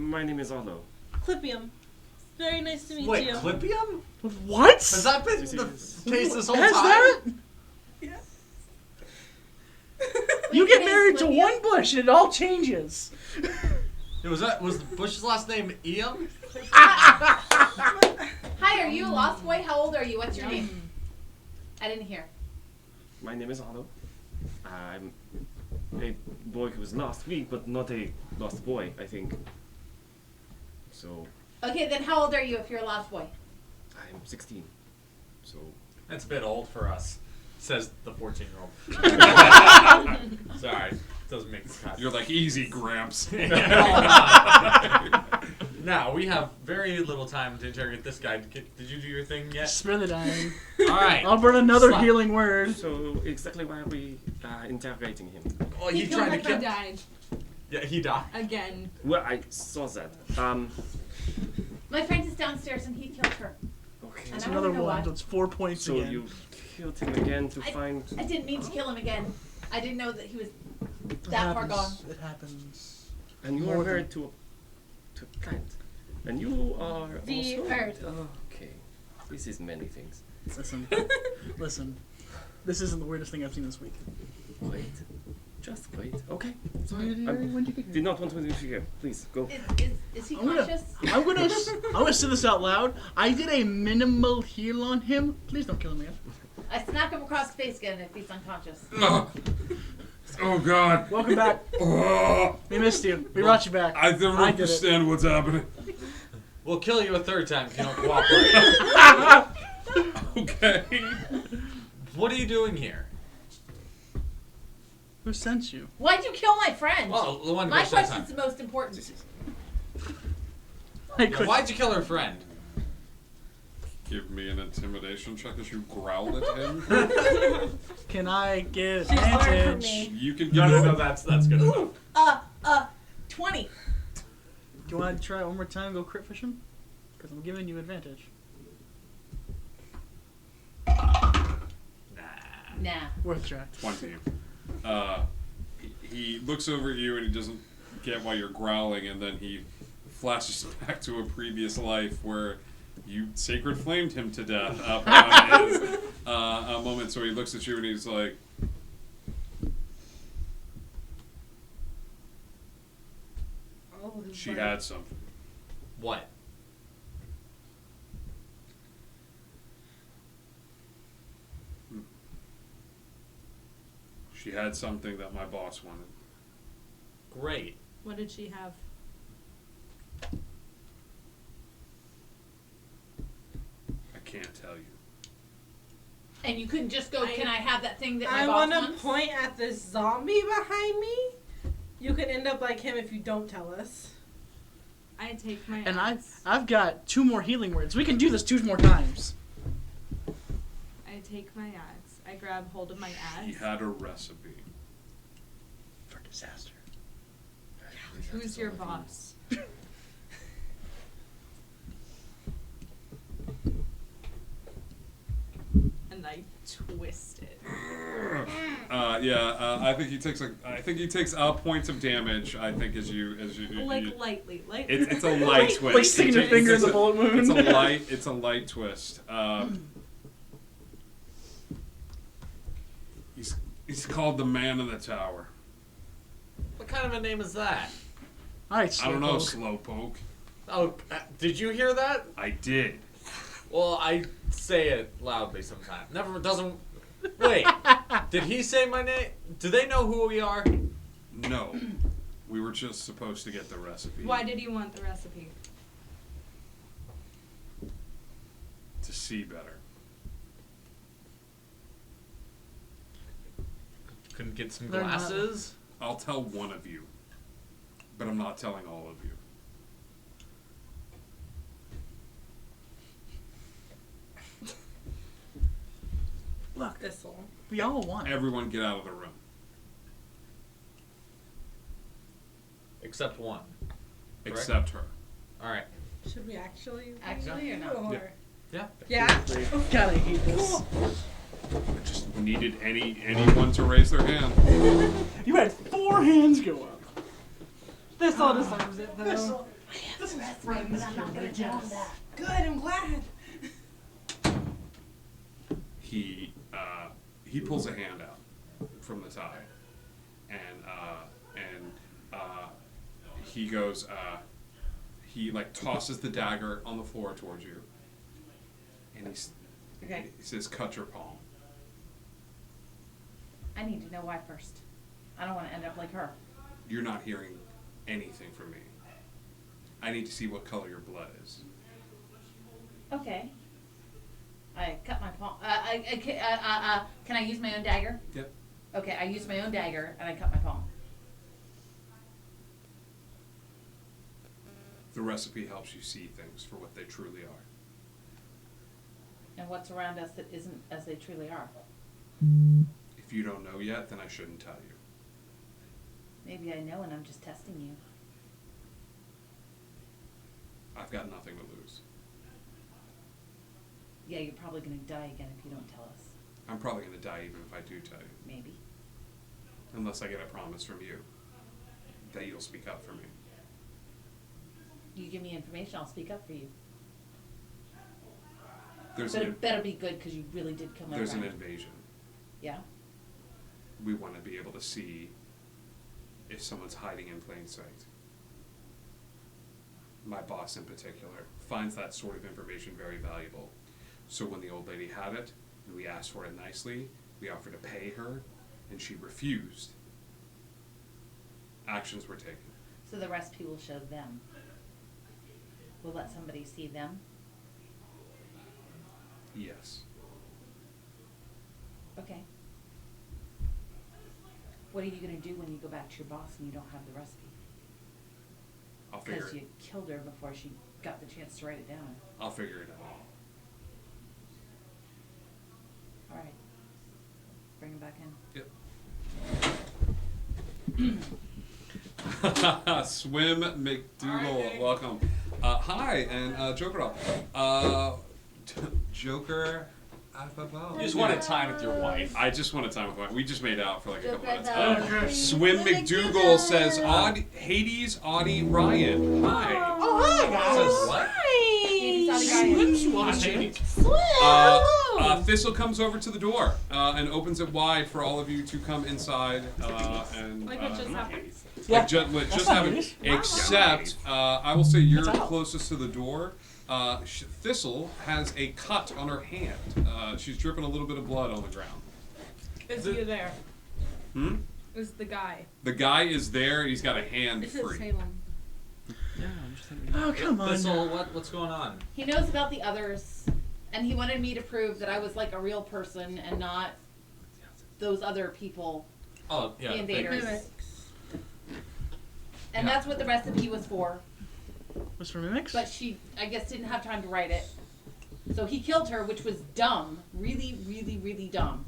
My name is Otto. Clippium. Very nice to meet Wait, you. Clippium? What? Has that been the case this whole Has time? that? Yeah. You get married to one bush and it all changes. Yeah, was Bush's last name Ian? Hi, are you a lost boy? How old are you? What's your name? I didn't hear. My name is Otto. I'm a boy who was lost, but not a lost boy, I think. So, Okay, then how old are you if you're a lost boy? I'm 16. So, That's a bit old for us, says the 14-year-old. Sorry, doesn't make the cut. You're like, easy, Gramps. Now, we have very little time to interrogate this guy. Did you do your thing yet? Spare the dying. Alright. I'll burn another Slap. healing word. so exactly why are we interrogating him? Oh, He he killed tried to her, kill. died Yeah, he died. again. Well, I saw that. My friend is downstairs and he killed her. Okay. And That's I another wanna know one. why. That's 4 points So again. you killed him again to find. I didn't mean to kill him again. I didn't know that he was It that far gone. happens. It happens. And you More are than- married to a plant. And you are The also. earth. Okay. This is many things. Listen. Listen. This isn't the weirdest thing I've seen this week. Wait. Just wait. Okay. Sorry, I when did you get did not want to interfere. Please go. Is he I'm gonna say this out loud. I did a minimal heal on him. Please don't kill him again. I smack him across the face again if he's unconscious. Oh God. Welcome back. Oh, We missed you. We brought you back. I don't did it. understand what's happening. We'll kill you a third time if you don't cooperate. Okay. What are you doing here? Who sent you? Why'd you kill my friend? Well, the one my goes this question's the most important. I Yeah, why'd you kill her friend? Give me an intimidation check as you growl at him. Can I get She's learned from advantage? me. You can No, that's good enough. 20. Do you want to try it one more time? Go crit fishing? Because I'm giving you advantage. Nah. Worth a try. 20. He looks over at you and he doesn't get why you're growling, and then he flashes back to a previous life where you sacred flamed him to death up on his a moment. So he looks at you and he's like, she had something. What? She had something that my boss wanted. Great. What did she have? I can't tell you. And you couldn't just go, can I have that thing that my I boss want to wants? point at this zombie behind me. You could end up like him if you don't tell us. I take my And axe. I've got 2 more healing words. We can do this 2 more times. I take my axe. I grab hold of my He axe. had a recipe. For disaster. Who's your boss? And I twist it. I think he takes points of damage. I think as you Like lightly. It's a light twist. Like sticking your finger in the bullet wound. It's a light twist. He's called the Man in the Tower. What kind of a name is that? Alright, I don't know, Slowpoke. Oh, did you hear that? I did. Well, I say it loudly sometimes. Never doesn't. Wait, did he say my name? Do they know who we are? No, we were just supposed to get the recipe. Why did you want the recipe? To see better. Couldn't get some They're not- glasses? I'll tell one of you, but I'm not telling all of you. Look, this one. We all want it. Everyone get out of the room. Except one. Correct? Except her. Alright. Should we actually? Actually or not? Or... Yeah. Yeah. God, I hate this. I just needed anyone to raise their hand. You had 4 hands go up. This all deserves it, though. This is right, but I'm not gonna tell him that. Good, I'm glad. He pulls a hand out from the tie, and he goes. He like tosses the dagger on the floor towards you, and he says, "Cut your palm." I need to know why first. I don't want to end up like her. You're not hearing anything from me. I need to see what color your blood is. Okay. I cut my palm. Can I use my own dagger? Yep. Okay, I use my own dagger and I cut my palm. The recipe helps you see things for what they truly are. And what's around us that isn't as they truly are? If you don't know yet, then I shouldn't tell you. Maybe I know and I'm just testing you. I've got nothing to lose. Yeah, you're probably going to die again if you don't tell us. I'm probably going to die even if I do tell you. Maybe. Unless I get a promise from you that you'll speak up for me. You give me information, I'll speak up for you. There's But an, it better be good because you really did kill my there's an friend. invasion. Yeah? We want to be able to see if someone's hiding in plain sight. My boss in particular finds that sort of information very valuable. So when the old lady had it, and we asked for it nicely, we offered to pay her, and she refused. Actions were taken. So the recipe will show them. We'll let somebody see them. Yes. Okay. What are you going to do when you go back to your boss and you don't have the recipe? I'll figure Because it. you killed her before she got the chance to write it down. I'll figure it out. bring him back in. Swim McDougal, welcome. Hi, and Joker Doll. Joker. You just wanted time with your wife. I just wanted time with my wife. We just made out for like a couple minutes. Okay. Swim McDougal says, Hades, Audie, Ryan. Hi. Oh, hi, guys. Says what? Thistle comes over to the door and opens it wide for all of you to come inside. Like what just happened. Like what just happened. Except, I will say you're closest to the door. Thistle has a cut on her hand. She's dripping a little bit of blood on the ground. Is he there? Hmm? Is the guy? The guy is there. He's got a hand This is free. Salem. Yeah, I'm just thinking. Oh, come on. Thistle, what's going on? He knows about the others, and he wanted me to prove that I was like a real person and not those other people. Oh, yeah. The invaders. And Yeah. that's what the recipe was for. Was for mimics? But she, I guess, didn't have time to write it. So he killed her, which was dumb. Really, really, really dumb.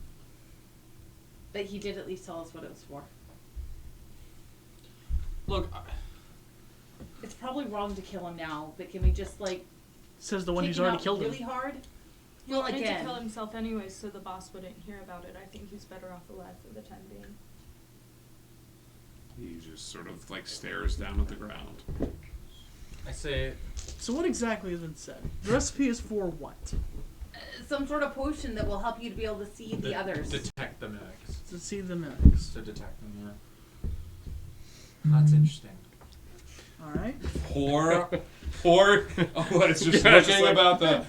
But he did at least tell us what it was for. Look, It's probably wrong to kill him now, but can we just, like... Says the one take who's him already out killed him. really hard? He Well, wanted again. to kill himself anyways, so the boss wouldn't hear about it. I think he's better off alive for the time being. He just sort of like stares down at the ground. I say. So what exactly has been said? The recipe is for what? Some sort of potion that will help you to be able to see the others. Detect the mimics. To see the mimics. To detect them, yeah. That's interesting. Alright. Poor. Oh, it's just Yeah, looking just like- about the.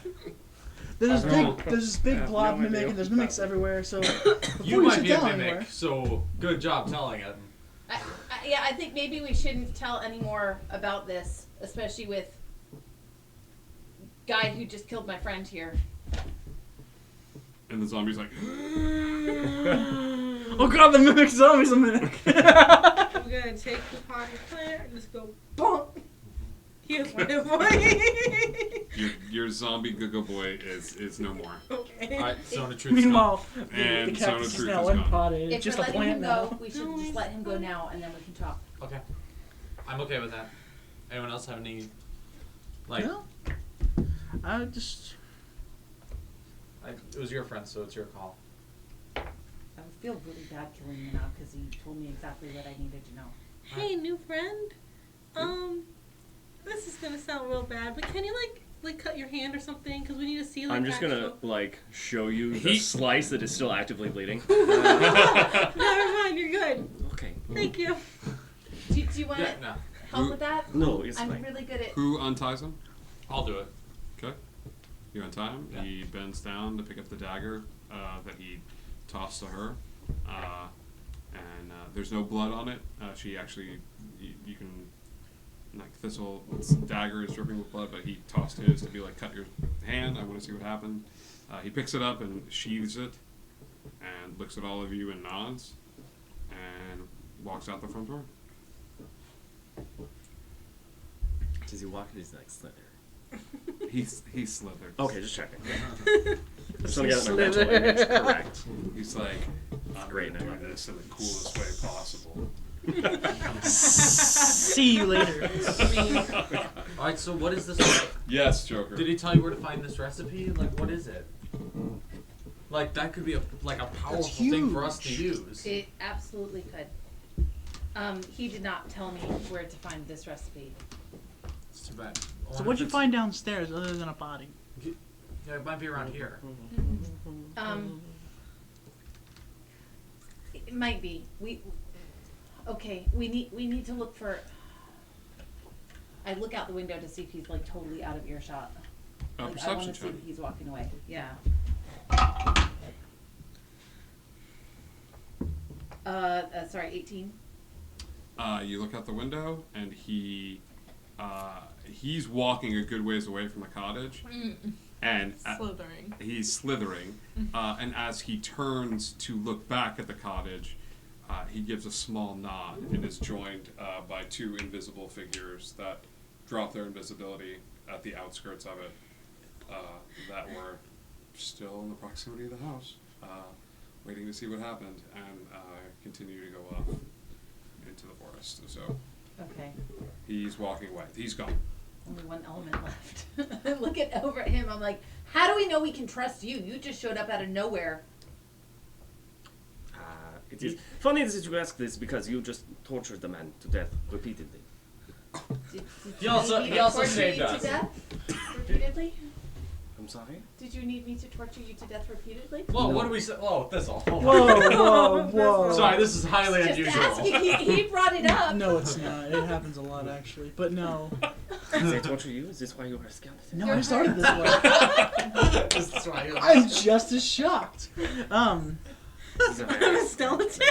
There's I this big blob no mimic, idea. and there's mimics everywhere. So You before you might sit be a down mimic, anywhere, so good job telling it. Yeah, I think maybe we shouldn't tell any more about this, especially with guy who just killed my friend here. And the zombie's like. oh god, the mimic zombie's a mimic. I'm gonna take the potty plant and just go bonk. Here's my boy. Your zombie Google boy is no more. Okay. Alright, Zone of Truth. Meanwhile, And the Zone of cactus is Truth now is gone. unpotted. If It's just we're a letting plant him now. go, we should just let him go now, and then we can talk. Okay. I'm okay with that. Anyone else have any? Like, No. I just. it was your friend, so it's your call. I would feel really bad killing him now because he told me exactly what I needed to know. Hey, new friend. This is gonna sound real bad, but can you like cut your hand or something? Because we need to see like. I'm just gonna like show you the slice that is still actively bleeding. Never mind, you're good. Okay. Thank you. Do you want to no. help with that? No, it's I'm fine. really good at. Who unties him? I'll do it. Okay. You untie him. Yeah. He bends down to pick up the dagger that he tossed to her. And there's no blood on it. She actually, you can, like Thistle's dagger is dripping with blood, but he tossed his to be like, cut your hand. I want to see what happened. He picks it up and sheathes it, and looks at all of you and nods, and walks out the front door. Does he walk in his like slither? He slithers. Okay, just checking. Just want to get my mental image correct. He's like, I'm great gonna night. do this in the coolest way possible. See you later. Alright, so what is this? Yes, Joker. Did he tell you where to find this recipe? Like, what is it? Like, that could be a powerful thing for us to use. It absolutely could. He did not tell me where to find this recipe. It's too bad. So what'd you find downstairs other than a body? Yeah, it might be around here. It might be. We need to look for. I look out the window to see if he's like totally out of earshot. Like, I want Perception to see check. if he's walking away. Yeah. Sorry, 18. You look out the window, and he's walking a good ways away from the cottage, and Slithering. he's slithering. And as he turns to look back at the cottage, he gives a small nod and is joined by two invisible figures that drop their invisibility at the outskirts of it, that were still in the proximity of the house. waiting to see what happened, and continue to go off into the forest. So Okay. he's walking away. He's gone. Only one element left. Looking over at him, I'm like, how do we know we can trust you? You just showed up out of nowhere. It is funny that you ask this because you just tortured the man to death repeatedly. He also torture saved you us. to death repeatedly? I'm sorry? Did you need me to torture you to death repeatedly? Whoa, what do we say? Whoa, this all. Whoa. Sorry, this is highly Just unusual. asking. He brought it up. No, it's not. It happens a lot, actually. But no. Did they torture you? Is this why you are a skeleton? No, I started this way. This is why you're I'm just as shocked. I'm a skeleton.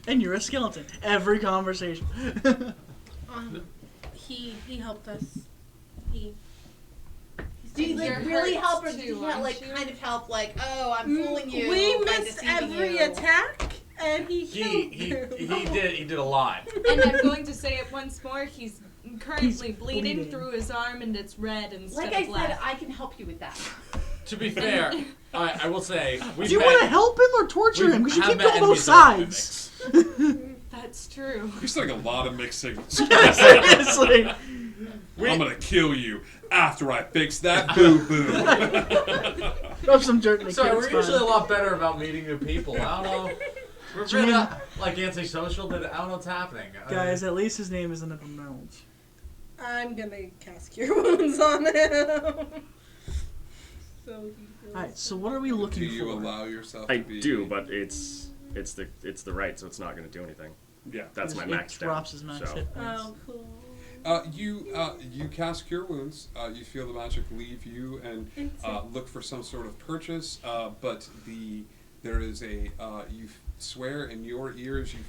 And you're a skeleton. Every conversation. He helped us. He. Did he You're really hurt help, or did he too, like aren't you? kind of help? Like, oh, I'm fooling you. We by missed deceiving every you. attack, and he He did a lot. And I'm going to say it once more. He's currently He's bleeding bleeding. through his arm, and it's red instead Like of I black. said, I can help you with that. To be fair, I will say we Do you want to help him or torture him? Because you keep going both sides. That's true. You're saying a lot of mixed signals. Seriously. I'm gonna kill you after I fix that boo-boo. Rub some dirt in the Sorry, kid, we're it's usually a fine. lot better about meeting new people. I don't know. We're Do you really mean- not like antisocial. I don't know what's happening. Guys, at least his name isn't Edwin Reynolds. I'm gonna cast Cure Wounds on him. So he feels Alright, so what are we looking Do you for? allow yourself I to be... do, but it's the right, so it's not going to do anything. Yeah. That's my It max down. drops his max so. hit points. Oh, cool. You cast Cure Wounds. You feel the magic leave you and look for some sort of purchase. But there is a you swear in your ears you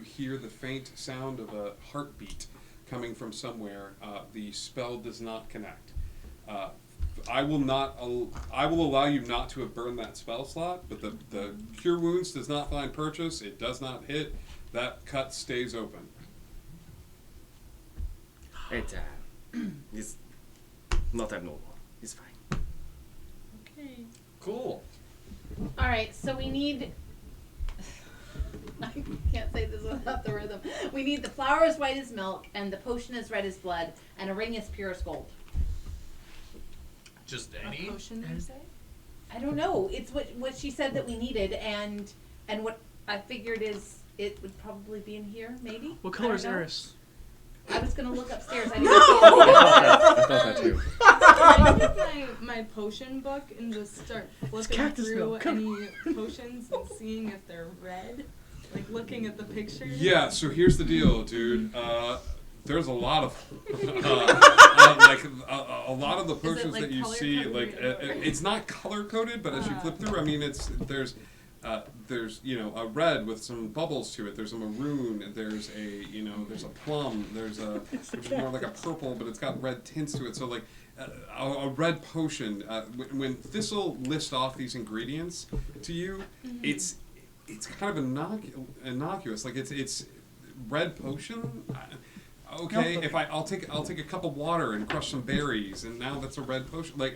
hear the faint sound of a heartbeat coming from somewhere. The spell does not connect. I will allow you not to have burned that spell slot, but the Cure Wounds does not find purchase. It does not hit. That cut stays open. It is not abnormal. It's fine. Okay. Cool. All right, so we need. I can't say this without the rhythm. We need the flower as white as milk, and the potion as red as blood, and a ring as pure as gold. Just A any. potion, you say? I don't know. It's what she said that we needed, and what I figured is it would probably be in here, maybe. What I color don't is know. Eris? I was gonna look upstairs. I didn't I thought that see too. Can I get my potion book and just start flipping cactus through milk, come any potions and seeing if they're red? Like looking at the pictures? Yeah, so here's the deal, dude. There's a lot of a lot of the Is it, potions like, that you see, color-coded or- it's not color coded, but as you flip through, I mean, there's a red with some bubbles to it. There's a maroon. There's a plum. There's which is more like a purple, but it's got red tints to it. So like a red potion. When Thistle lists off these ingredients to you, it's kind of innocuous. Like it's red potion. Okay, if I'll take a cup of water and crush some berries, and now that's a red potion. Like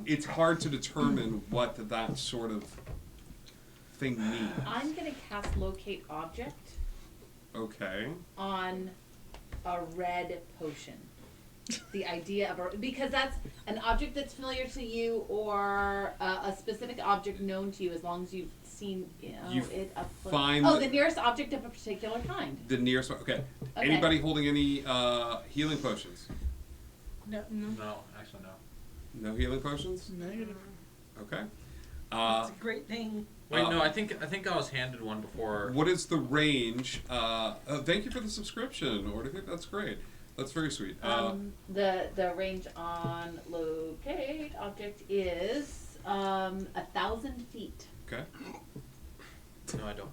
it's hard to determine what that sort of thing means. I'm gonna cast locate object Okay. on a red potion. The idea of because that's an object that's familiar to you, or a specific object known to you, as long as you've seen it up close. find the nearest object of a particular kind. The nearest. Okay. Anybody holding any healing potions? No. No, actually no. No healing potions. Negative. Okay. It's a great thing. Wait, no. I think I was handed one before. What is the range? Thank you for the subscription, Ordic. That's great. That's very sweet. The range on locate object is 1,000 feet. Okay. No, I don't.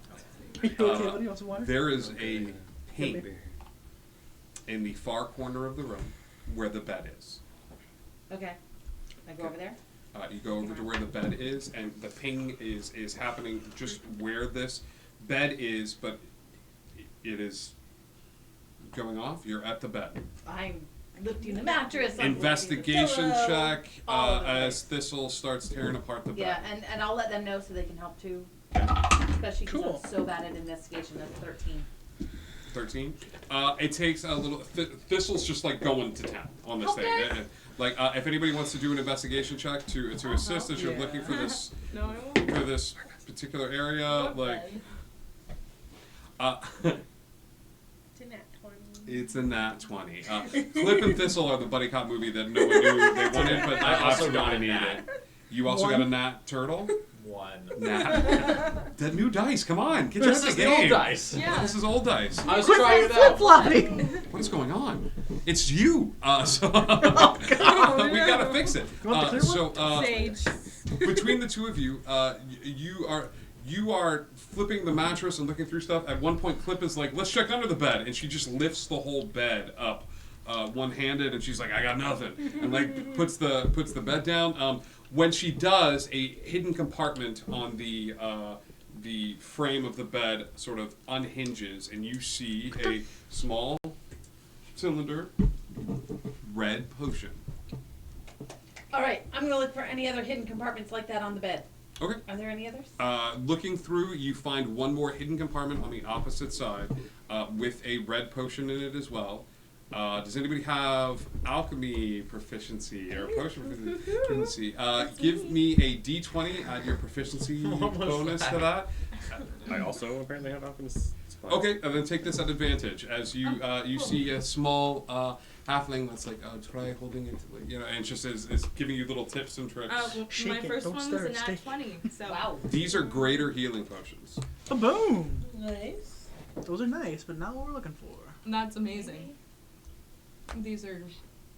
Are you okay, buddy? You want some water? There is a ping in the far corner of the room where the bed is. Okay. I go over there. You go over to where the bed is, and the ping is happening just where this bed is, but it is going off. You're at the bed. I'm lifting the mattress. I'm Investigation lifting the pillow, check all of it. as Thistle starts tearing apart the bed. Yeah, and I'll let them know so they can help too. Especially because I'm so bad at investigation. That's 13. 13. It takes a little. Thistle's just like going to town on this thing. Like, if anybody wants to do an investigation check to assist as you're looking for this for this particular area, like. It's a nat 20. Clip and Thistle are the buddy cop movie that no one knew they wanted, but I also absolutely got a needed. nat. You also got a nat turtle? 1. Nat. That new dice, come on, get This out of is the the game. old dice. Yeah. This is old dice. I was trying it out. What is going on? It's you. So we gotta fix it. Sage. Between the two of you, you are flipping the mattress and looking through stuff. At one point, Clip is like, "Let's check under the bed," and she just lifts the whole bed up, one-handed, and she's like, "I got nothing," and like puts the bed down. When she does, a hidden compartment on the frame of the bed sort of unhinges, and you see a small cylinder red potion. All right, I'm gonna look for any other hidden compartments like that on the bed. Okay. Are there any others? Looking through, you find one more hidden compartment on the opposite side with a red potion in it as well. Does anybody have alchemy proficiency or potion proficiency? Give me a d20, add your proficiency bonus to that. I also apparently have alchemist. Okay, and then take this at advantage as you you see a small halfling that's like, try holding it, and just is giving you little tips and tricks. My first one was a nat 20. So. Wow. These are greater healing potions. Boom! Nice. Those are nice, but not what we're looking for. That's amazing. These are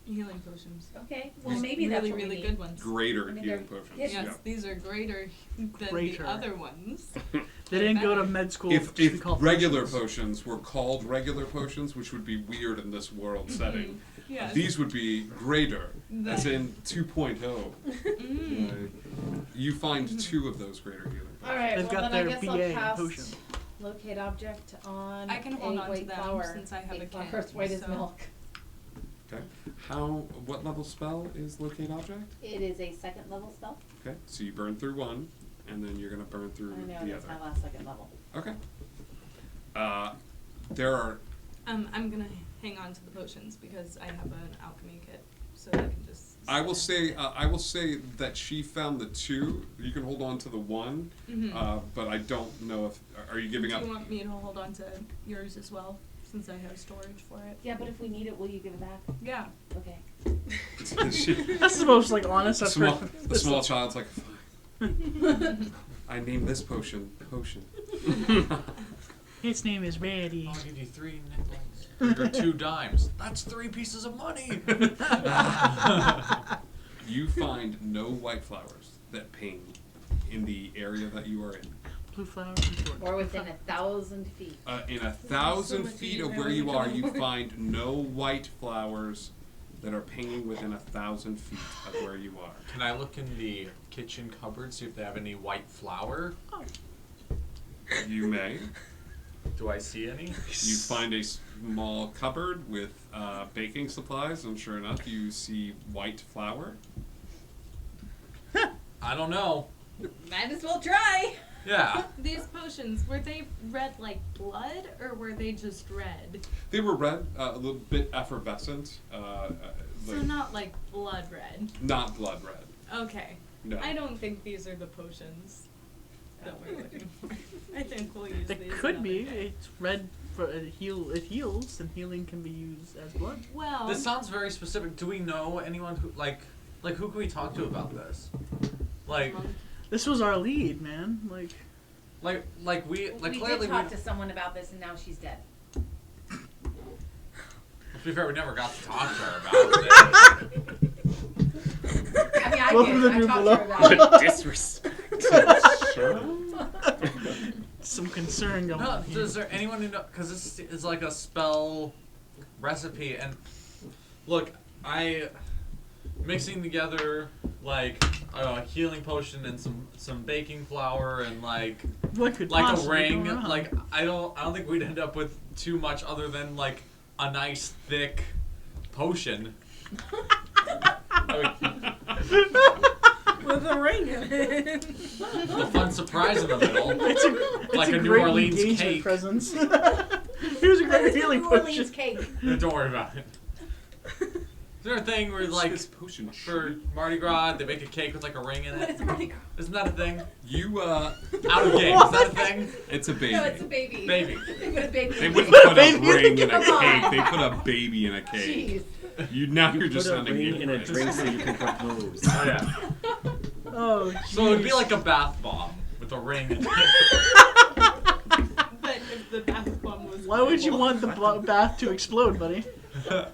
healing potions. Okay, well maybe that's really, what we really need. good ones. Greater healing potions. Yes, Yeah. these are greater than Greater. the other ones. They didn't go to med school. If to be called regular potions were called regular potions, which would be weird in this world setting, Yes. these would be greater, as in 2.0. You find 2 of those greater healing potions. All right, They've well got then I their guess BA I'll cast potion. locate object on I can hold a on to white them flower. since I have a can, First white as so- milk. Okay. What level spell is locate object? It is a 2nd level spell. Okay, so you burn through one, and then you're gonna burn through I know, the that's other. my last 2nd level. Okay. There are. I'm gonna hang on to the potions because I have an alchemy kit, so I can just. I will say that she found the 2. You can hold on to the 1, but I don't know if are you giving Do up? you want me to hold on to yours as well, since I have storage for it? Yeah, but if we need it, will you give it back? Yeah. Okay. That's the most like honest I've Small, heard. the small child's like, fine. I named this potion. His name is Randy. I'll give you 3 nickels. Or 2 dimes. That's 3 pieces of money. You find no white flowers that ping in the area that you are in. Blue flowers. Or within 1,000 feet. In 1,000 feet of where you are, you find no white flowers that are pinging within 1,000 feet of where you are. Can I look in the kitchen cupboard, see if they have any white flour? You may. Do I see any? You find a small cupboard with baking supplies, and sure enough, you see white flour. I don't know. Might as well try. Yeah. These potions, were they red like blood, or were they just red? They were red, a little bit effervescent. So not like blood red. Not blood red. Okay. No. I don't think these are the potions that we're looking for. I think we'll use It these. could be. another day. It's red for it heals, and healing can be used as blood. Well, This sounds very specific. Do we know anyone who like who can we talk to about this? Like This was our lead, man. we We clearly did talk to someone about this, and now she's dead. To be fair, we never got to talk to her about it. I mean, I Welcome did. to I the talked group to her about it. Disrespect. Some concern going No, on here. is there anyone who know? Because this is like a spell recipe, and look, I mixing together like a healing potion and some baking flour and like What could a possibly ring. go wrong? Like I don't think we'd end up with too much other than like a nice thick potion. With a ring in it. The fun surprise in the middle. It's like a a New great Orleans engagement cake. presents. Here's a great healing New potion. Orleans cake. No, don't worry about it. Is there a thing where like this potion for Mardi Gras they make a cake with like a ring in it? What is Mardi Gras? Isn't that a thing? You Out of game. Is that a thing? It's a baby. No, it's a baby. Baby. They put a baby. They in wouldn't it. put a ring in a Come on. cake. They put a baby in a cake. Jeez. You're just put a sending ring me in a drink so you can propose. Oh yeah. Oh, So it'd be jeez. like a bath bomb with a ring in it. But if the bath bomb was. Why would you purple- want the bath to explode, buddy? I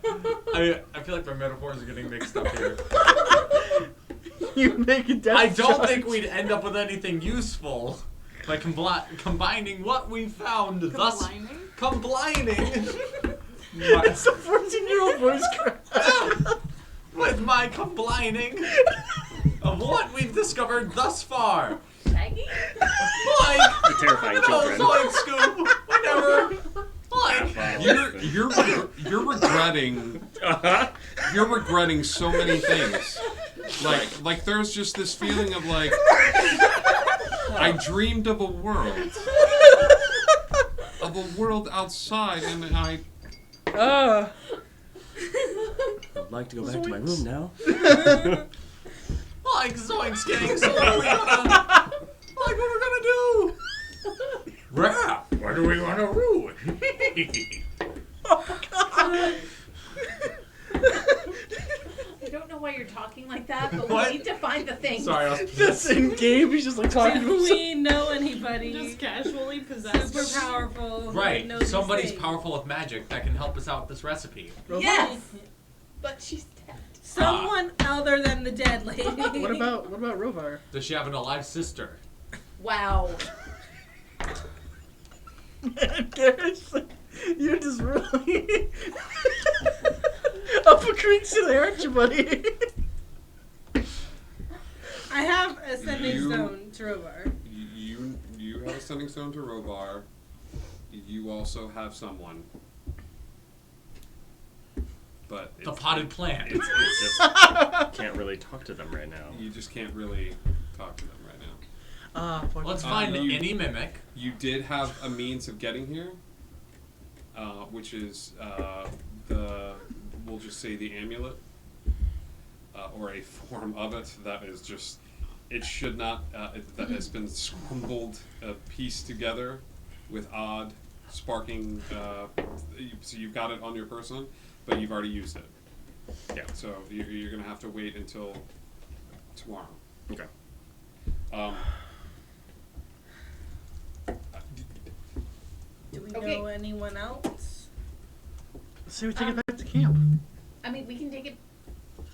feel like my metaphors are getting mixed up here. You make a death I don't charge. think we'd end up with anything useful by combining what we found thus. Combining. It's a 14-year-old voice crack. With my combining of what we've discovered thus far. Shaggy? Like, The terrifying children. Zoink Scoop, whatever. Like, You're regretting. You're regretting so many things. Like there's just this feeling of like I dreamed of a world outside, and I. I'd like to go back to my room now. like Zoink's getting so what are we gonna, like what we're gonna do? Rap, what do we want to ruin? Oh, God. I don't know why you're talking like that, but What? we need to find the thing. Sorry, I was That's in game. He's just like talking Do to himself. we know anybody? Just casually possessed. Super powerful. who Right, knows these somebody's things? powerful with magic that can help us out with this recipe. Yes, but she's dead. Someone other than the dead lady. What about Rovar? Does she have an alive sister? Wow. Garrus, you're just really up a creek today, aren't you, buddy? I have a sending You- stone to Rovar. You have a sending stone to Rovar. You also have someone. But The potted plant. It's just can't really talk to them right now. you just can't really talk to them right now. Let's find you- any mimic. You did have a means of getting here, which is we'll just say the amulet, or a form of it that is just, it should not, that has been scrambled, pieced together with odd, sparking, so you've got it on your person, but you've already used it. Yeah. So you're going to have to wait until tomorrow. Okay. Do we Okay. know anyone else? So we take it back to camp. I mean, we can take it.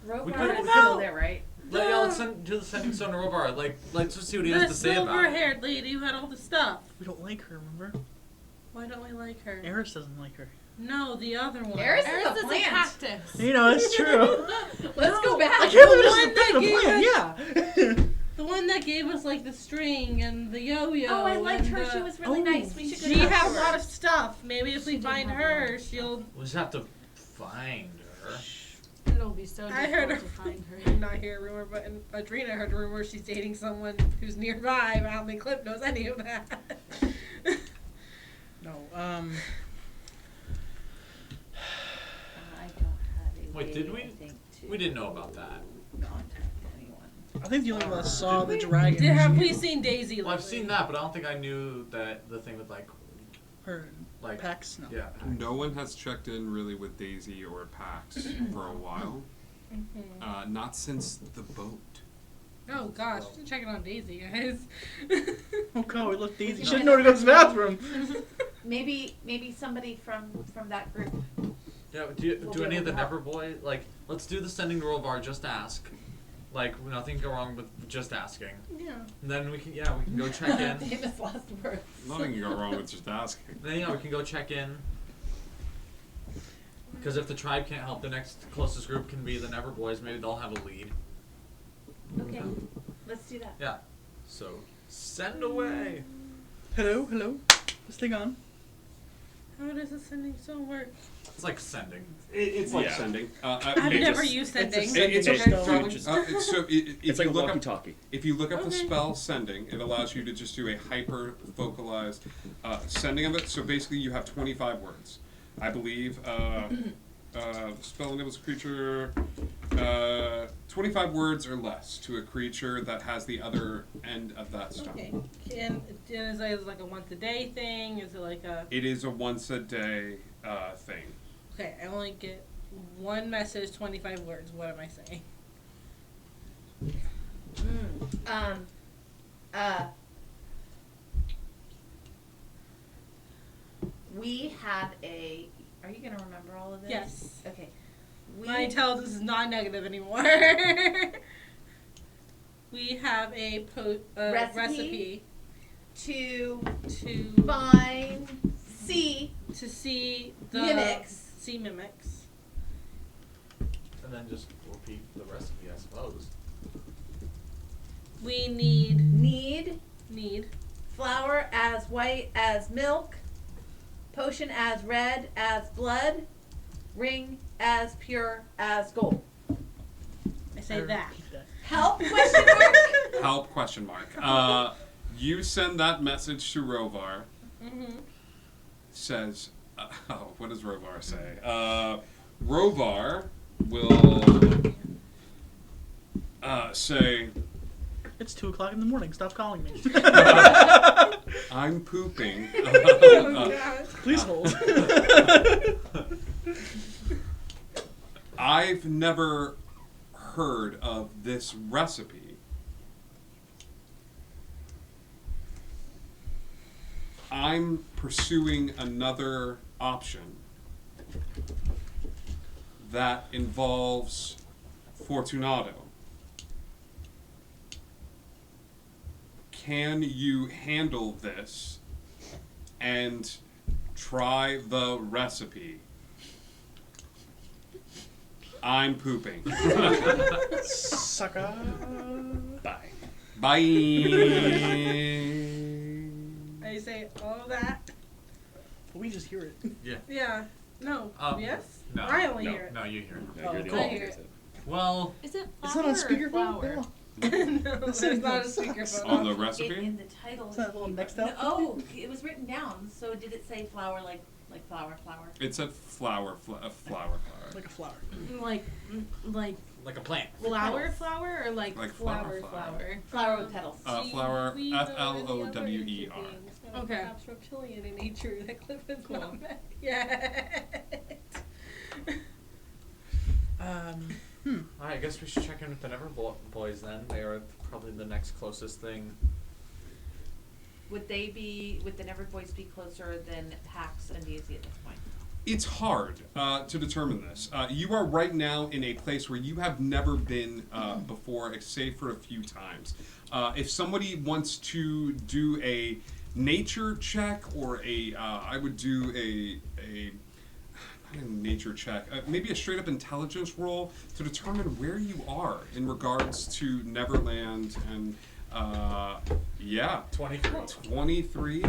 Rovar We is could- still there, right? Yeah, let's do the sending stone to Rovar. Let's just see what he has The to say about it. silver-haired lady who had all the stuff. We don't like her, remember? Why don't we like her? Eris doesn't like her. No, the other one. Eris is Eris a is a plant. cactus. You know, it's true. Let's go back. I can't believe The this one is that a gave plan. us- Yeah. The one that gave us like the string and the yo-yo. Oh, I liked and her. the- She was really nice. We should go She talk to had a her. lot of stuff. Maybe if we find her, she'll. We'll just have to find her. It'll be so I difficult heard her. to find her. I did not hear a rumor, but Adrena heard a rumor she's dating someone who's nearby. I don't think Clip knows any of that. No. I don't have a Wait, way, did we? I think, to We didn't know about that. contact anyone. I think the only one that saw the dragon. Have we seen Daisy? Well, I've lately? seen that, but I don't think I knew that the thing with her like Pax. No. Yeah. No one has checked in really with Daisy or Pax for a while. Not since the boat. Oh gosh, checking on Daisy, guys. Oh god, we left Daisy. We She can didn't know to go to the bathroom. Maybe somebody from that group. Yeah. We'll Do be any of the able to help. Never Boy let's do the sending to Rovar. Just ask. Like nothing go wrong with just asking. Yeah. And then we can go check in. Famous last words. Nothing can go wrong with just asking. Then we can go check in. Because if the tribe can't help, the next closest group can be the Never Boys. Maybe they'll have a lead. Okay, let's do that. Yeah. So send away. Hello. This thing on? How does the sending stone work? It's like sending. It's like sending. I've never used sending. It's It's like a walkie-talkie. If you look up the spell sending, it allows you to just do a hyper focalized sending of it. So basically, you have 25 words. I believe the spell enables a creature 25 words or less to a creature that has the other end of that stone. Okay. And is it like a once a day thing? Is it like a? It is a once a day thing. Okay, I only get one message, 25 words. What am I saying? We have a. Are you gonna remember all of this? Yes. Okay. My intelligence is not negative anymore. We have a recipe to find see the mimics. See mimics. And then just repeat the recipe, I suppose. We need flour as white as milk, potion as red as blood, ring as pure as gold. I say that. Help? Question mark. Help? Question mark. You send that message to Rovar. Says, what does Rovar say? Rovar will say, It's 2 o'clock in the morning. Stop calling me. I'm pooping. Please hold. I've never heard of this recipe. I'm pursuing another option that involves Fortunato. Can you handle this and try the recipe? I'm pooping. Sucker. Bye. Bye. I say all that. We just hear it. Yeah. Yeah. No. Yes. No. I only no, hear it. No, you hear it. No, you're the only hear it. Well, Is it It's flour not on or speakerphone. flour? No. No, it's not a speakerphone. On the recipe? In the title. Is that a little next No, up? oh, it was written down. So did it say flour like flour? It said flour. Like a flower. Like like a plant. flower or like flower. Flower with petals. Flower. We know FLOWER. things that are Okay. perhaps reptilian in nature that Cliff has not met yet. I guess we should check in with the Never Boys then. They are probably the next closest thing. Would the Never Boys be closer than Pax and Daisy at this point? It's hard to determine this. You are right now in a place where you have never been before, save for a few times. If somebody wants to do a nature check or I would do not a nature check, maybe a straight up intelligence roll to determine where you are in regards to Neverland and 23.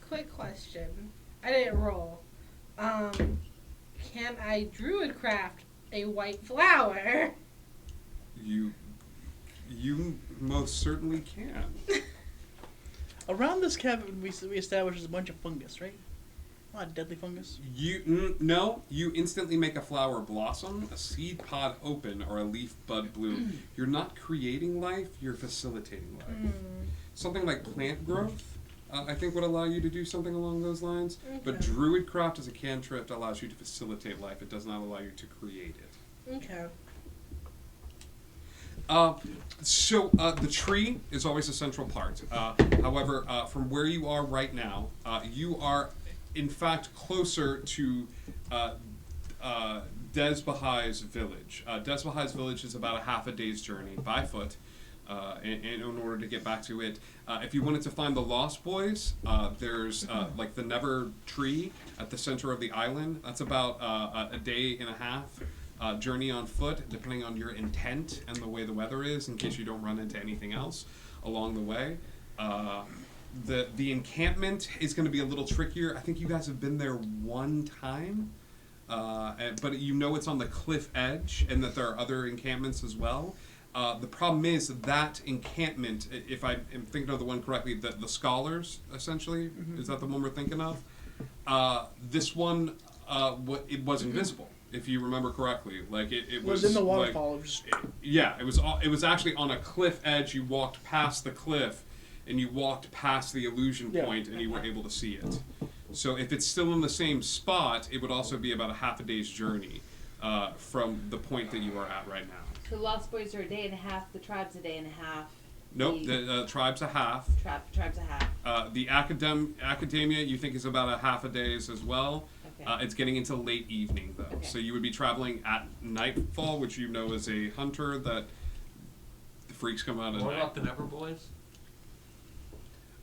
Quick question. I didn't roll. Can I druid craft a white flower? You most certainly can. Around this cabin, we established there's a bunch of fungus, right? A lot of deadly fungus. No, you instantly make a flower blossom, a seed pod open, or a leaf bud bloom. You're not creating life, you're facilitating life. Something like plant growth, I think would allow you to do something along those lines. Okay. But Druidcraft as a cantrip allows you to facilitate life. It does not allow you to create it. Okay. So the tree is always a central part. However, from where you are right now, you are in fact closer to Desbahai's village. Desbahai's village is about a half a day's journey by foot. In order to get back to it, if you wanted to find the Lost Boys, there's like the Never Tree at the center of the island. That's about a day and a half journey on foot, depending on your intent and the way the weather is, in case you don't run into anything else along the way. the encampment is going to be a little trickier. I think you guys have been there one time, but you know it's on the cliff edge, and that there are other encampments as well. The problem is that encampment, if I am thinking of the one correctly, the scholars, essentially, is that the one we're thinking of? This one, it was invisible, if you remember correctly. Like it was in the like- waterfall. it was actually on a cliff edge. You walked past the cliff, and you walked past the illusion point, and you were able to see it. So if it's still in the same spot, it would also be about a half a day's journey from the point that you are at right now. So Lost Boys are a day and a half. The tribe's a day and a half. Nope, the tribe's a half. Tribe's a half. The academia you think is about a half a day's as well. Okay. It's getting into late evening though, Okay. so you would be traveling at nightfall, which you know as a hunter that the freaks come out at What night. about the Never Boys?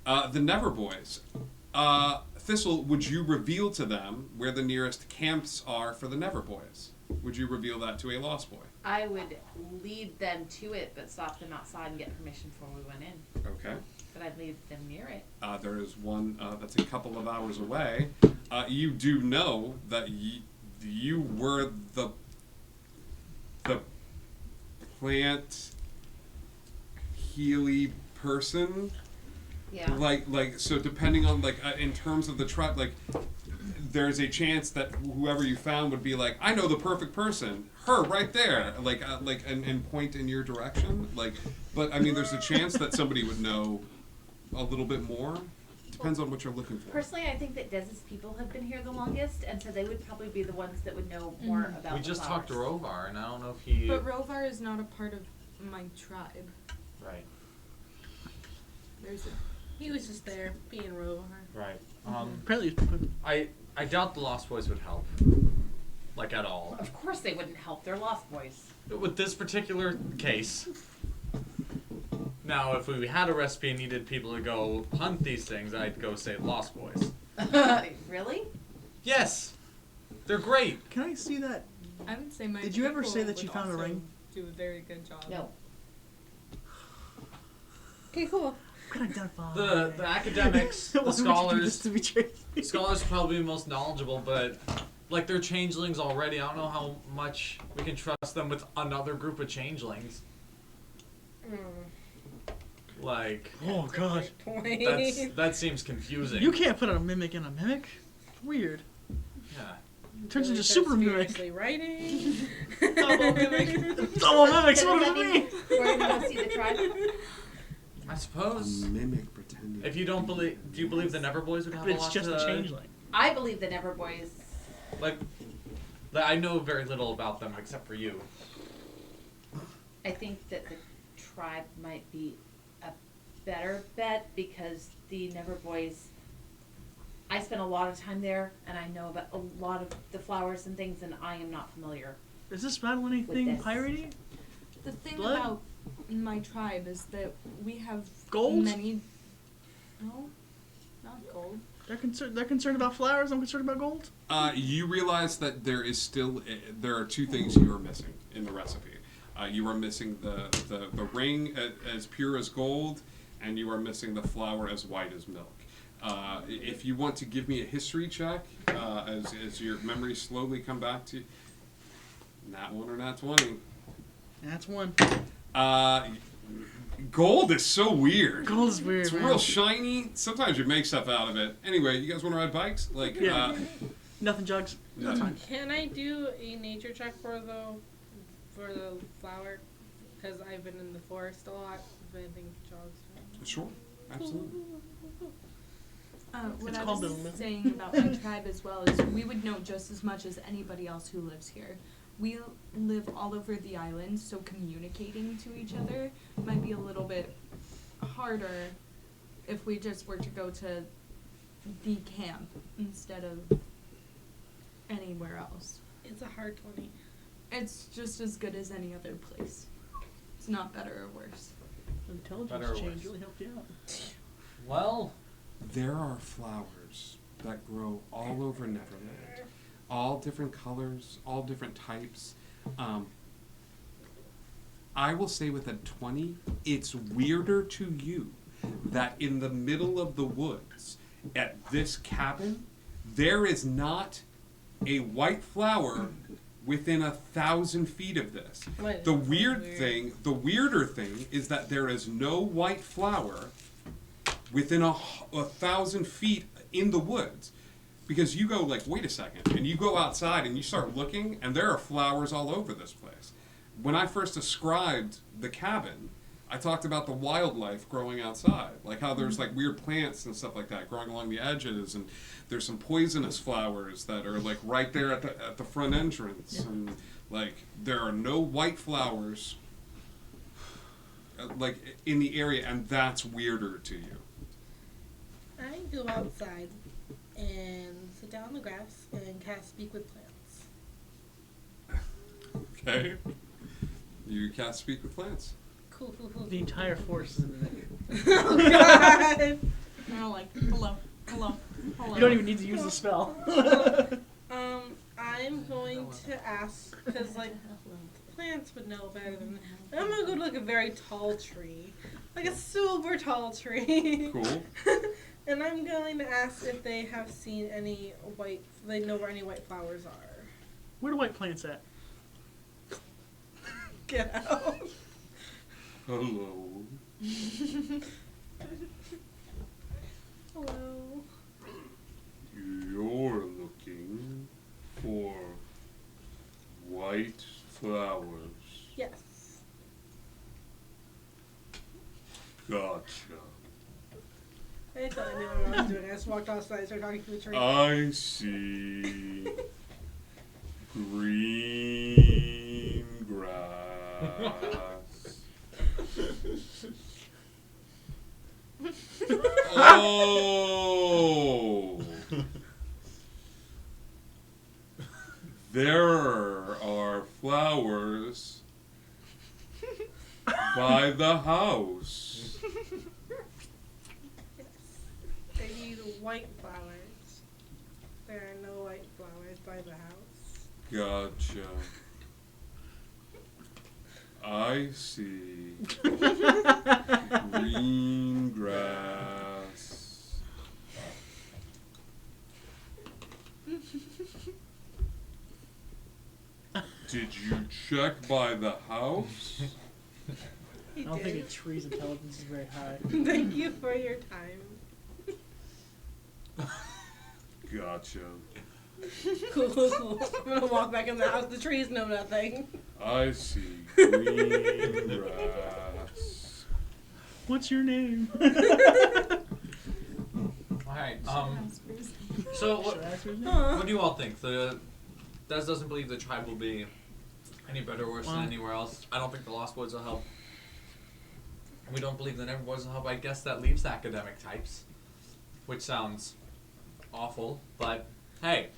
The Never Boys. Thistle, would you reveal to them where the nearest camps are for the Never Boys? Would you reveal that to a Lost Boy? I would lead them to it, but stop them outside and get permission before we went in. Okay. But I'd lead them near it. There is one that's a couple of hours away. You do know that you were the plant Healy person. Yeah. Like so depending on in terms of the tribe, there's a chance that whoever you found would be like, I know the perfect person, her right there, and point in your direction. But I mean, there's a chance that somebody would know a little bit more. Depends on what you're looking for. Personally, I think that Dez's people have been here the longest, and so they would probably be the ones that would know more about We the just flowers. talked to Rovar, and I don't know if he. But Rovar is not a part of my tribe. Right. There's a. He was just there, being Rovar. Right. Apparently, I doubt the Lost Boys would help, like at all. Of course they wouldn't help. They're Lost Boys. With this particular case. Now, if we had a recipe and needed people to go hunt these things, I'd go say Lost Boys. Really? Yes, they're great. Can I see that? I would say my. Did you ever people say that you would found a also ring? Do a very good job. No. Okay, cool. Could identify. The academics, Why the would you do scholars, this to betray me? scholars are probably the most knowledgeable, but like they're changelings already. I don't know how much we can trust them with another group of changelings. Like, Oh god. that seems confusing. You can't put a mimic in a mimic. Weird. Yeah. Turns into super mimic. Seriously writing. Double mimic. Double mimics. So What does does that it mean mean? we're gonna go see the tribe? I suppose. Mimic pretending. If you don't believe, do you believe the Never Boys would have But a it's lot just to, a changeling. I believe the Never Boys. Like, I know very little about them except for you. I think that the tribe might be a better bet because the Never Boys. I spent a lot of time there, and I know about a lot of the flowers and things, and I am not familiar. Is this battle anything this. piratey? The thing Blood? about my tribe is that we have Gold? many. No, not gold. They're concerned about flowers. I'm concerned about gold. You realize that there is still there are two things you are missing in the recipe. You are missing the ring as pure as gold, and you are missing the flower as white as milk. If you want to give me a history check, as your memories slowly come back to you, nat 1 or nat 20. That's one. Gold is so weird. Gold is weird. It's man. real shiny. Sometimes you make stuff out of it. Anyway, you guys want to ride bikes? Yeah. Nothing jugs. That's fine. Can I do a nature check for the flower? Because I've been in the forest a lot. If anything jogs. Sure, absolutely. What It's I called was the- saying about my tribe as well is we would know just as much as anybody else who lives here. We live all over the island, so communicating to each other might be a little bit harder if we just were to go to the camp instead of anywhere else. It's a hard 20. It's just as good as any other place. It's not better or worse. Intelligence Better or change worse? really helped you out. Well, There are flowers that grow all over Neverland. All different colors, all different types. I will say with a 20, it's weirder to you that in the middle of the woods at this cabin, there is not a white flower within 1,000 feet of this. What? The weirder thing is that there is no white flower within 1,000 feet in the woods. Because you go like, wait a second, and you go outside and you start looking, and there are flowers all over this place. When I first described the cabin, I talked about the wildlife growing outside, like how there's like weird plants and stuff like that growing along the edges, and there's some poisonous flowers that are like right there at the front entrance, and like there are no white flowers like in the area, and that's weirder to you. I go outside and sit down on the grass and cast Speak with Plants. Okay. You cast Speak with Plants. Cool. The entire force is in the negative. Oh God! They're all like, hello. You don't even need to use the spell. I'm going to ask, because like plants would know better than I'm gonna go to like a very tall tree, like a super tall tree. Cool. And I'm going to ask if they have seen any white. They know where any white flowers are. Where do white plants at? Get out. Hello. Hello. You're looking for white flowers. Yes. Gotcha. I thought I knew what I was doing. I just walked outside and started talking to the tree. I see green grass. Oh! There are flowers by the house. They need white flowers. There are no white flowers by the house. Gotcha. I see. Green grass. Did you check by the house? I don't think a tree's intelligence is very high. Thank you for your time. Gotcha. Cool. I'm gonna walk back in the house. The trees know nothing. I see green grass. What's your name? Alright, so what do you all think? Des doesn't believe the tribe will be any better or worse than anywhere else. I don't think the Lost Boys will help. We don't believe the Never Boys will help. I guess that leaves the academic types, which sounds awful, but hey,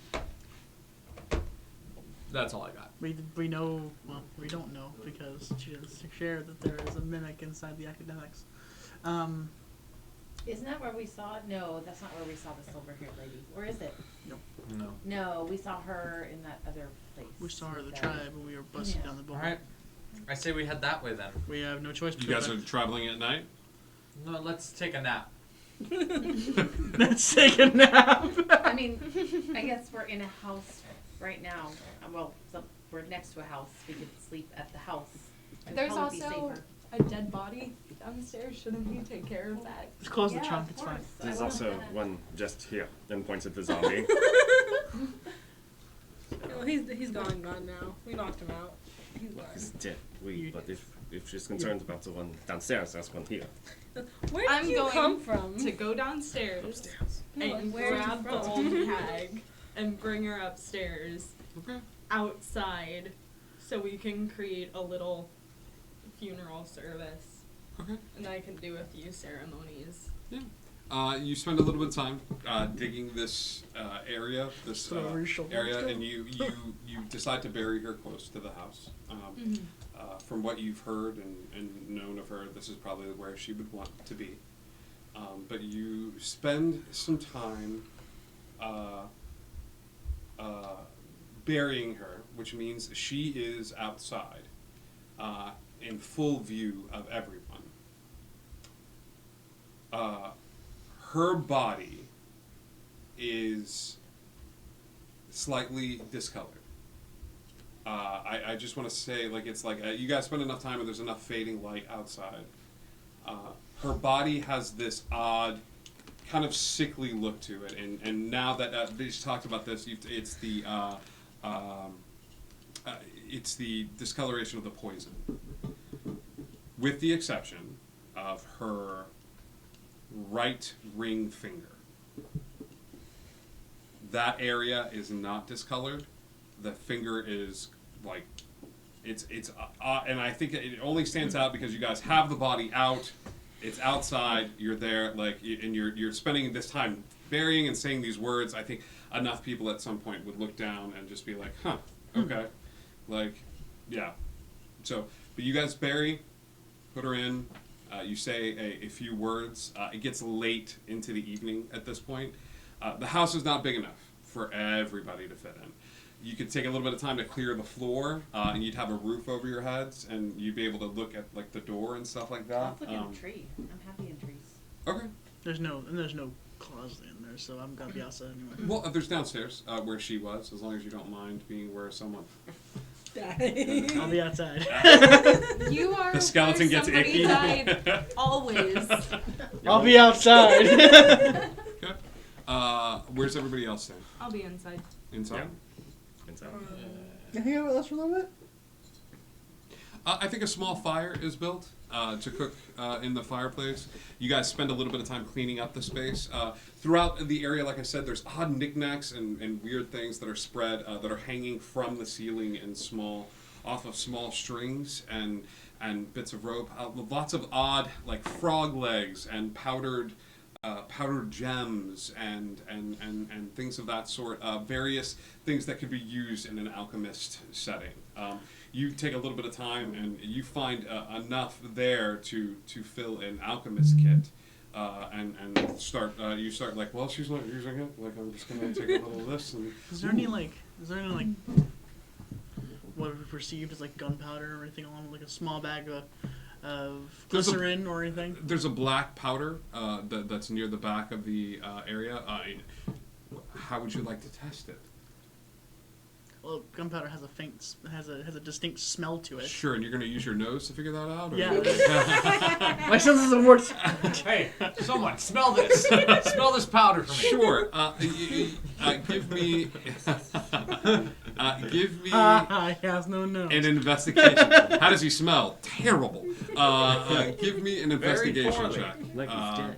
that's all I got. We know, well, we don't know because she didn't share that there is a mimic inside the academics. Isn't that where we saw? No, that's not where we saw the silver-haired lady. Or is it? No. No, we saw her in that other place. We saw her, the tribe, when we were busting down the boat. Alright. I say we head that way then. We have no choice. You guys are traveling at night? No, let's take a nap. Let's take a nap. I mean, I guess we're in a house right now. Well, we're next to a house. We could sleep at the house. It'd There's probably be also safer. a dead body downstairs. Shouldn't we take care of that? Just close the trunk, it's fine. There's also one just here, and points at the zombie. Well, he's gone now. We knocked him out. He's gone. He's dead. But if she's concerned about the one downstairs, there's one here. Where did I'm you going come from? to go downstairs No, and where are you grab the from? old hag and bring her upstairs outside so we can create a little funeral service. Okay. And I can do a few ceremonies. Yeah. You spend a little bit of time digging this area, and you decide to bury her close to the house. From what you've heard and known of her, this is probably where she would want to be. But you spend some time burying her, which means she is outside in full view of everyone. her body is slightly discolored. I just want to say, like, it's like you guys spend enough time and there's enough fading light outside. Her body has this odd, kind of sickly look to it, and now that she's talked about this, it's the discoloration of the poison, with the exception of her right ring finger. That area is not discolored. The finger is like, it's and I think it only stands out because you guys have the body out. It's outside. You're there, like, and you're spending this time burying and saying these words. I think enough people at some point would look down and just be like, "Huh, okay," like, yeah. So, but you guys bury, put her in. You say a few words. It gets late into the evening at this point. The house is not big enough for everybody to fit in. You could take a little bit of time to clear the floor, and you'd have a roof over your heads, and you'd be able to look at, like, the door and stuff like that. I'll look at a tree. I'm happy in trees. Okay. There's no closet in there, so I'm gonna be outside anyway. Well, there's downstairs where she was, as long as you don't mind being where someone. I'll be outside. You are the skeleton where gets somebody icky. died, always. I'll be outside. Okay. Where's everybody else then? I'll be inside. Inside. Yeah. Inside. You hang out with us for a little bit? I think a small fire is built to cook in the fireplace. You guys spend a little bit of time cleaning up the space. Throughout the area, like I said, there's odd knickknacks and weird things that are spread, that are hanging from the ceiling in off of small strings and bits of rope. Lots of odd, like, frog legs and powdered gems and things of that sort. Various things that could be used in an alchemist setting. You take a little bit of time and you find enough there to fill an alchemist kit, and you start like, well, she's not using it. Like, I'm just gonna take a little of this. And Is there any what we perceived as like gunpowder or anything along, like a small bag of glycerin or anything? There's a black powder that's near the back of the area. How would you like to test it? Well, gunpowder has a distinct smell to it. Sure, and you're going to use your nose to figure that out? Or? Yeah. My senses have worked. Hey, someone, smell this. Smell this powder for me. Sure. Give me He has no nose. an investigation. How does he smell? Terrible. Give me an investigation check. Like he's dead.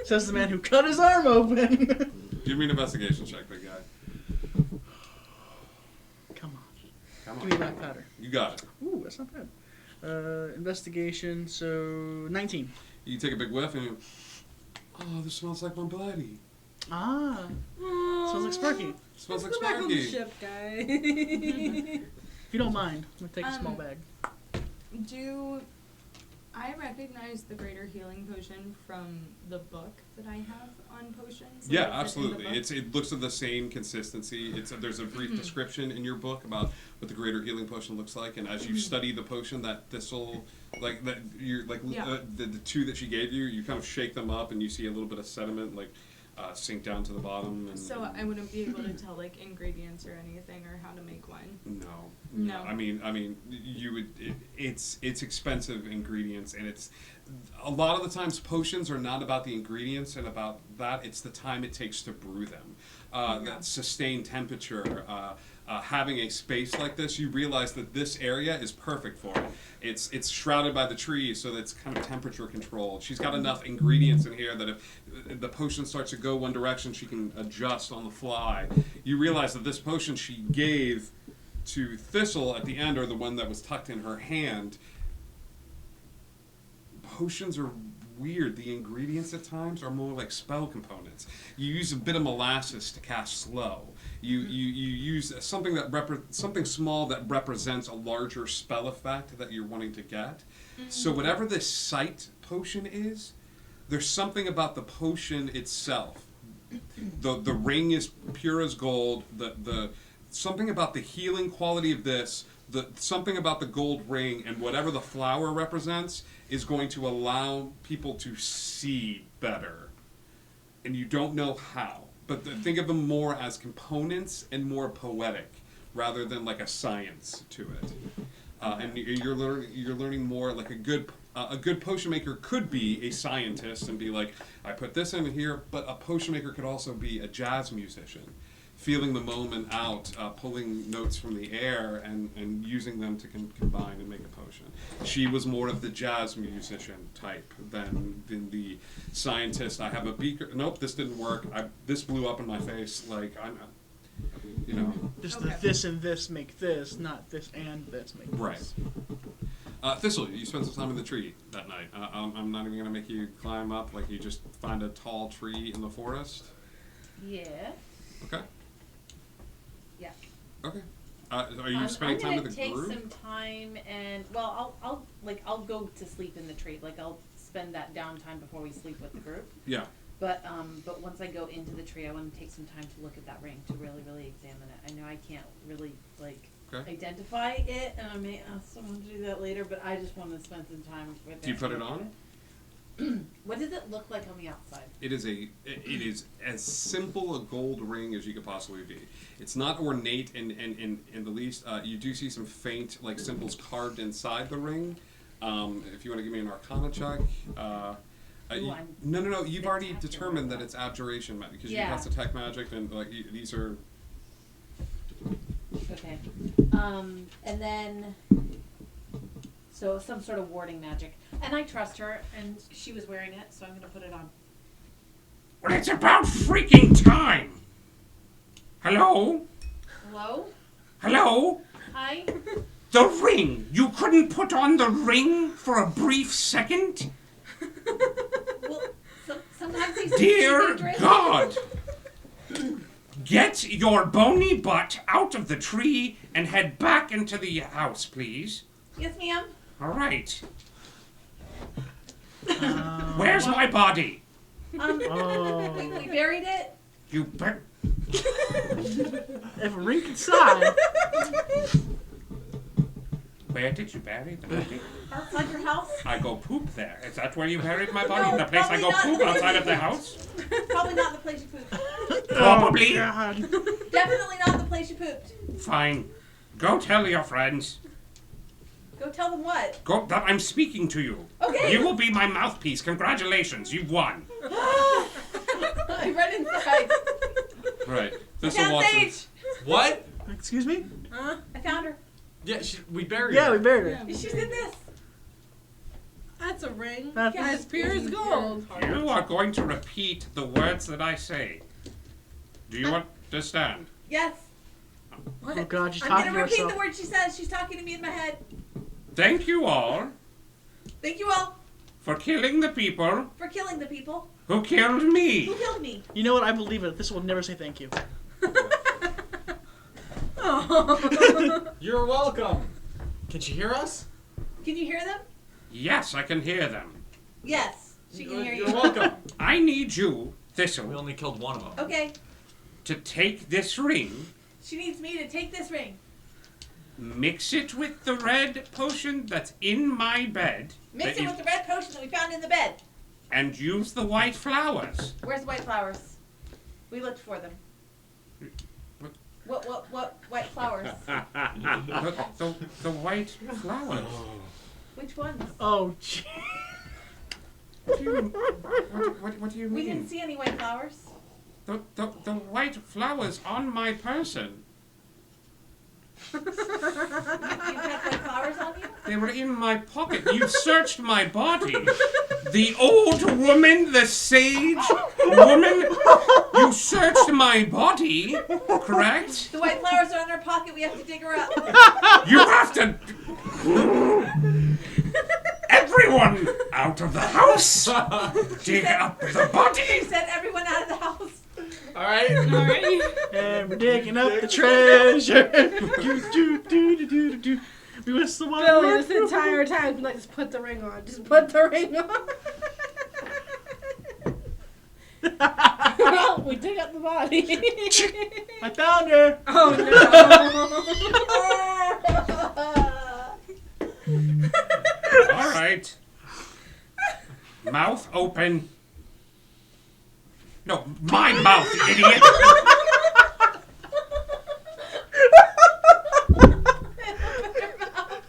Says the man who cut his arm open. Give me an investigation check, big guy. Come on. Come on. Give me black powder. You got it. Ooh, that's not bad. Investigation, so 19. You take a big whiff and you, oh, this smells like my bloody. Ah. Smells like Sparky. Smells like Go back on the Sparky. ship, guy. If you don't mind, I'm going to take a small bag. Do I recognize the greater healing potion from the book that I have on potions? Yeah, Like, is it in the absolutely. book? It looks of the same consistency. There's a brief description in your book about what the greater healing potion looks like, and as you study the potion, that thistle, like that, you're like the two that she gave you, you kind of shake them up, and you see a little bit of sediment like sink down to the bottom. And, So I wouldn't be able to tell like ingredients or anything or how to make one. No. I mean, you would. It's expensive ingredients, and it's a lot of the times potions are not about the ingredients and about that. It's the time it takes to brew them. That sustained temperature. Having a space like this, you realize that this area is perfect for it. It's shrouded by the trees, so it's kind of temperature controlled. She's got enough ingredients in here that if the potion starts to go one direction, she can adjust on the fly. You realize that this potion she gave to Thistle at the end, or the one that was tucked in her hand, potions are weird. The ingredients at times are more like spell components. You use a bit of molasses to cast slow. You use something something small that represents a larger spell effect that you're wanting to get. So whatever this sight potion is, there's something about the potion itself. The ring is pure as gold. The something about the healing quality of this something about the gold ring and whatever the flower represents is going to allow people to see better, and you don't know how. But think of them more as components and more poetic, rather than like a science to it. And you're learning more like a good potion maker could be a scientist and be like, I put this in here, but a potion maker could also be a jazz musician, feeling the moment out, pulling notes from the air and using them to combine and make a potion. She was more of the jazz musician type than the scientist. I have a beaker. Nope, this didn't work. This blew up in my face. Like I'm, you know. Just the this and this make this, not this and this make this. Right. Thistle, you spent some time in the tree that night. I'm not even going to make you climb up. Like, you just find a tall tree in the forest? Yeah. Okay. Yeah. Okay. Are you spending time with the I'm group? gonna take some time and, well, I'll go to sleep in the tree. Like, I'll spend that downtime before we sleep with the group. Yeah. But once I go into the tree, I want to take some time to look at that ring, to really, really examine it. I know I can't really, like, identify it, and I may ask someone to do that later, but I just want to spend some time with it. Do you put it on? What does it look like on the outside? It is as simple a gold ring as you could possibly be. It's not ornate in the least. You do see some faint like symbols carved inside the ring. If you want to give me an Arcana check. No. You've already determined that it's abjuration magic because you have detect magic and like these are. Okay. And then, so some sort of warding magic. And I trust her, and she was wearing it, so I'm going to put it on. Well, it's about freaking time! Hello? Hello? Hello? Hi? The ring! You couldn't put on the ring for a brief second? Well, sometimes these Dear things are God! Get your bony butt out of the tree and head back into the house, please. Yes, ma'am. All right. Where's my body? We buried it. You bet. If a ring could sigh. Where did you bury the body? Outside your house. I go poop there. Is that where you buried my body? No, The place I go probably poop not. outside of the house? Probably not the place you pooped. Probably. Definitely not the place you pooped. Fine. Go tell your friends. Go tell them what? Go that I'm speaking to you. Okay. You will be my mouthpiece. Congratulations. You've won. I run inside. Right. I found Sage. What? Excuse me? I found her. Yeah, we buried Yeah, her. we buried her. She's in this. That's a ring. That's- As pure as gold. You are going to repeat the words that I say. Do you understand? Yes. Oh God, she's I'm talking gonna to repeat herself. the words she says. She's talking to me in my head. Thank you all Thank you all for killing the people for killing the people who killed me. who killed me. You know what? I believe it. This will never say thank you. You're welcome. Can she hear us? Can you hear them? Yes, I can hear them. Yes. She can hear you. You're welcome. I need you, We Thistle, only killed one of them. Okay. to take this ring, She needs me to take this ring. mix it with the red potion that's in my bed, Mix that it you- with the red potion that we found in the bed. and use the white flowers. Where's the white flowers? We looked for them. What white flowers? the white flowers. Which ones? Oh, gee. What do you mean? We didn't see any white flowers. The white flowers on my person. You had white flowers on you? They were in my pocket. You searched my body. The old woman, the sage woman, you searched my body, correct? The white flowers are in her pocket. We have to dig her up. You have to... Everyone out of the house! Dig up the body! She said everyone out of the house. Alright. And we're digging up the treasure. Do. We was the one. Billy, this entire time, be like, just put the ring on. Just put the ring on. We dig up the body. I found her. Oh right. Mouth open. No, my mouth, idiot.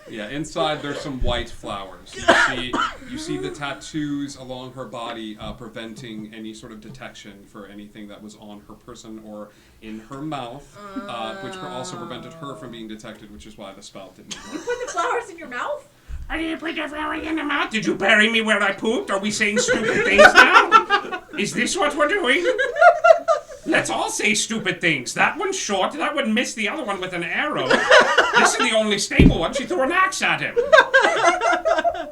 Yeah, inside there's some white flowers. You see the tattoos along her body preventing any sort of detection for anything that was on her person or in her mouth, which also prevented her from being detected, which is why the spell didn't work. You put the flowers in your mouth? I didn't put the flower in the mouth. Did you bury me where I pooped? Are we saying stupid things now? Is this what we're doing? Let's all say stupid things. That one's short. That one missed the other one with an arrow. This is the only stable one. She threw an axe at him.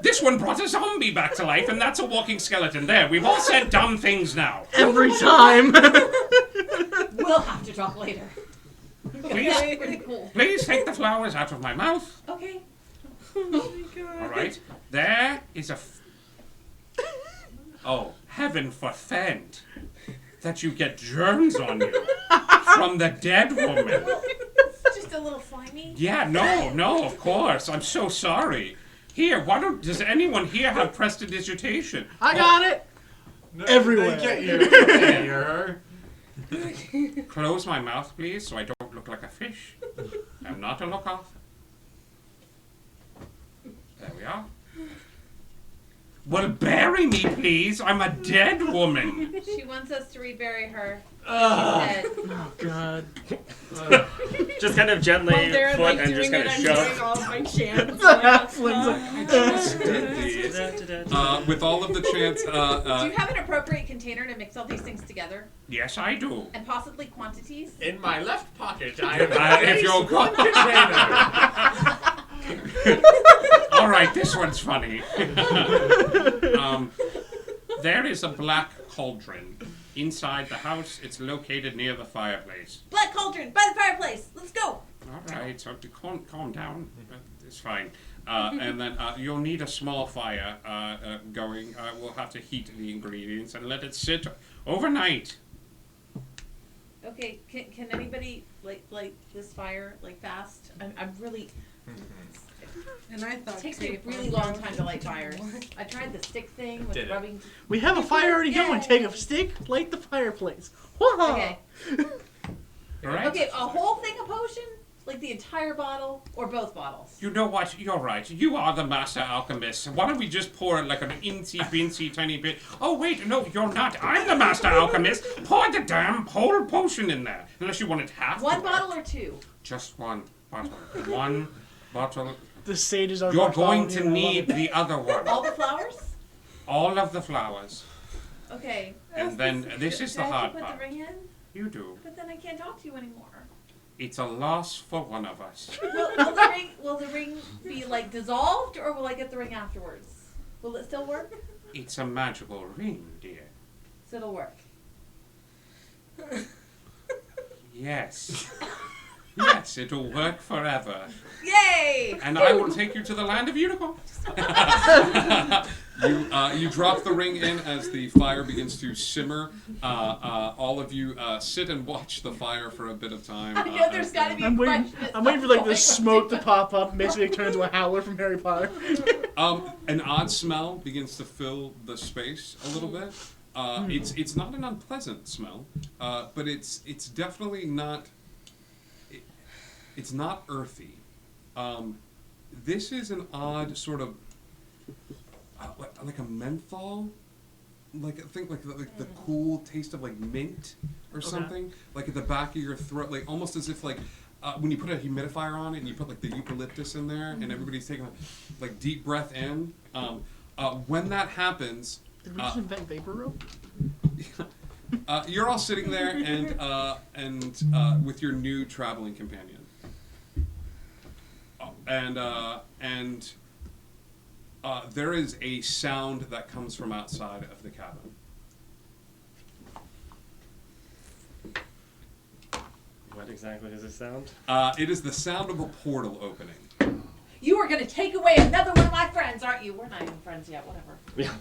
This one brought a zombie back to life, and that's a walking skeleton. There, we've all said dumb things now. Every time. We'll have to talk later. Please, That's pretty cool. please take the flowers out of my mouth. Okay. Oh my god. All right. There is a... Oh, heaven forfend that you get germs on you from the dead woman. Just a little slimy. Yeah, no, of course. I'm so sorry. Here, does anyone here have prestidigitation? I got it. Everywhere. Close my mouth, please, so I don't look like a fish. I'm not a look-off. There we are. Well, bury me, please. I'm a dead woman. She wants us to rebury her. Oh, God. Just kind of gently While they're foot like and doing just kind it, of I'm shove. doing all of my chants. I just did these. With all of the chants, Do you have an appropriate container to mix all these things together? Yes, I do. And possibly quantities? In my left pocket, I If have you'll one container. All right, this one's funny. There is a black cauldron inside the house. It's located near the fireplace. Black cauldron by the fireplace. Let's go. All right, so calm down. It's fine. And then you'll need a small fire going. We'll have to heat the ingredients and let it sit overnight. Okay, can anybody light this fire fast? I'm really. And I thought It takes me a really long time to light fires. I tried the stick thing with Did it. rubbing. We have a fire already going. Take a stick, light the fireplace. Whoa. Okay. All right. Okay, a whole thing of potion, like the entire bottle, or both bottles. You know what? You're right. You are the master alchemist. Why don't we just pour like an incy-bincy tiny bit? Oh, wait, no, you're not. I'm the master alchemist. Pour the damn whole potion in there. Unless you want it half. One bottle or two? Just one bottle. One bottle. The sages are. You're going to need the other one. All the flowers? All of the flowers. Okay. And then this is the Do I have hard to put part. the ring in? You do. But then I can't talk to you anymore. It's a loss for one of us. Will the ring be dissolved, or will I get the ring afterwards? Will it still work? It's a magical ring, dear. So it'll work. Yes. Yes, it'll work forever. Yay! And I will take you to the land of unicorns. You drop the ring in as the fire begins to simmer. All of you sit and watch the fire for a bit of time. I know there's got to be. I'm waiting for the smoke to pop up, basically turn into a howler from Harry Potter. An odd smell begins to fill the space a little bit. It's not an unpleasant smell, but it's definitely not. It's not earthy. This is an odd sort of like a menthol, think like the cool taste of mint or something, like at the back of your throat, almost as if when you put a humidifier on it and you put the eucalyptus in there and everybody's taking a deep breath in. When that happens, did we just invent vapor rope? You're all sitting there and with your new traveling companion. And there is a sound that comes from outside of the cabin. What exactly does it sound? It is the sound of a portal opening. You are going to take away another one of my friends, aren't you? We're not even friends yet, whatever. Yeah,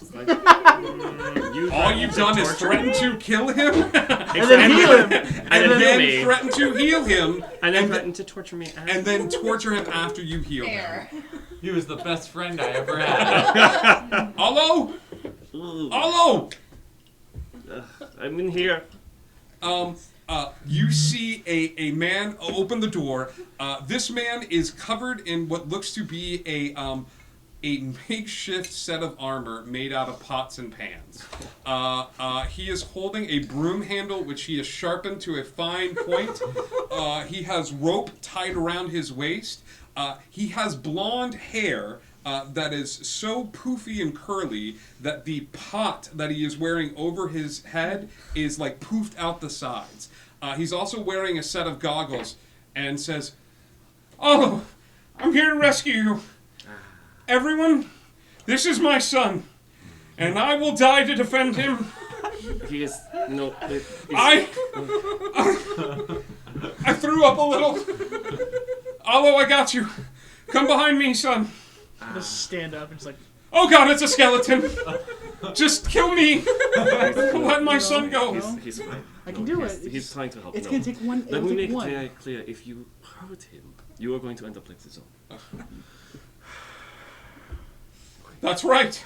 all you've done is threaten to kill him, and then heal him, and then threaten to heal him, and then threaten to torture me, and then torture him after you heal Fair. him. He was the best friend I ever had. Allo? Allo? I'm in here. You see a man open the door. This man is covered in what looks to be a makeshift set of armor made out of pots and pans. He is holding a broom handle which he has sharpened to a fine point. He has rope tied around his waist. He has blonde hair that is so poofy and curly that the pot that he is wearing over his head is like poofed out the sides. He's also wearing a set of goggles and says, "Oh, I'm here to rescue you. Everyone, this is my son, and I will die to defend him." He is no. I threw up a little. Allo, I got you. Come behind me, son. Just stand up and just like. Oh God, it's a skeleton. Just kill me. Let my son go. He's fine. I can do it. He's trying to help. It's gonna take one. Let It'll me take make one. it clear. If you hurt him, you are going to end up like the zone. That's right.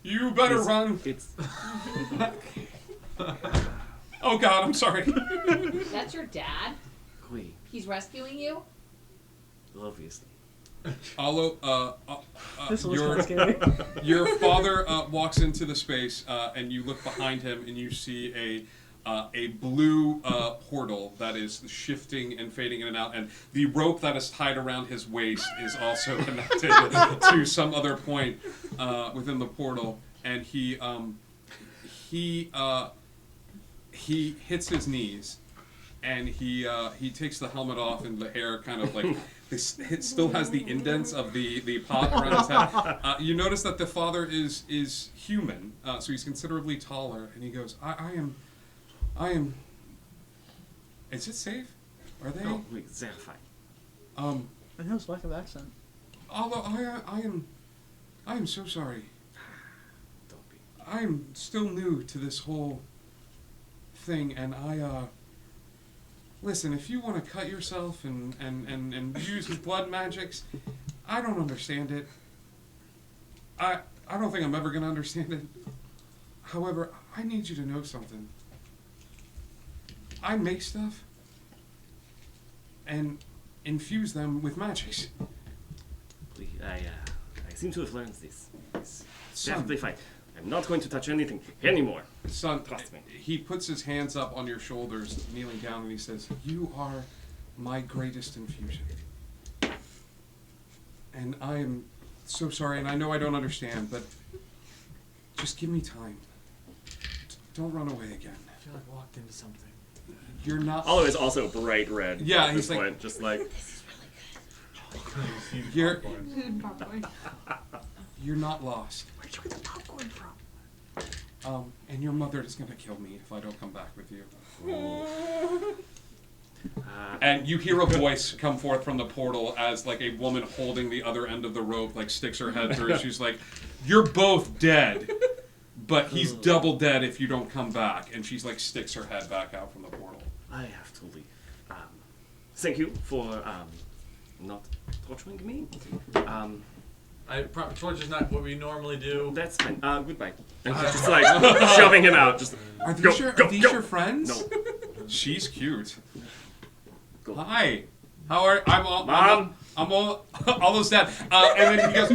You better run. It's. Oh God, I'm sorry. That's your dad? Oui, He's rescuing you? obviously. Allo, This was kinda scary. your father walks into the space, and you look behind him, and you see a blue portal that is shifting and fading in and out, and the rope that is tied around his waist is also connected to some other point within the portal, and he hits his knees, and he takes the helmet off, and the hair kind of like. It still has the indents of the pot around his head. You notice that the father is human, so he's considerably taller, and he goes, I am. Is it safe? Are they? Oh, wait, they're fine. I know it's lack of accent. Although I am so sorry. Don't be. I am still new to this whole thing, and listen, if you want to cut yourself and use blood magics, I don't understand it. I don't think I'm ever going to understand it. However, I need you to know something. I make stuff and infuse them with magics. Please, I seem to have learned this. It's Son. definitely fine. I'm not going to touch anything anymore. Son, Trust me. He puts his hands up on your shoulders, kneeling down, and he says, "You are my greatest infusion. And I am so sorry, and I know I don't understand, but just give me time. Don't run away again." I feel like I walked into something. You're not... Allo is also bright red. Yeah, at he's this like... point, just like... You're... Popcorn. You're not lost. Where'd you get the popcorn from? And your mother is going to kill me if I don't come back with you. And you hear a voice come forth from the portal as like a woman holding the other end of the rope like sticks her head through. She's like, "You're both dead, but he's double dead if you don't come back." And she's like sticks her head back out from the portal. I have to leave. Thank you for not torturing me. Torture is not what we normally do. That's fine. Goodbye. And just like shoving him out. Just Are these, go, your, go, are these go. your friends? No. She's cute. Go. Hi. How are Mom. I'm almost dead. And then he goes,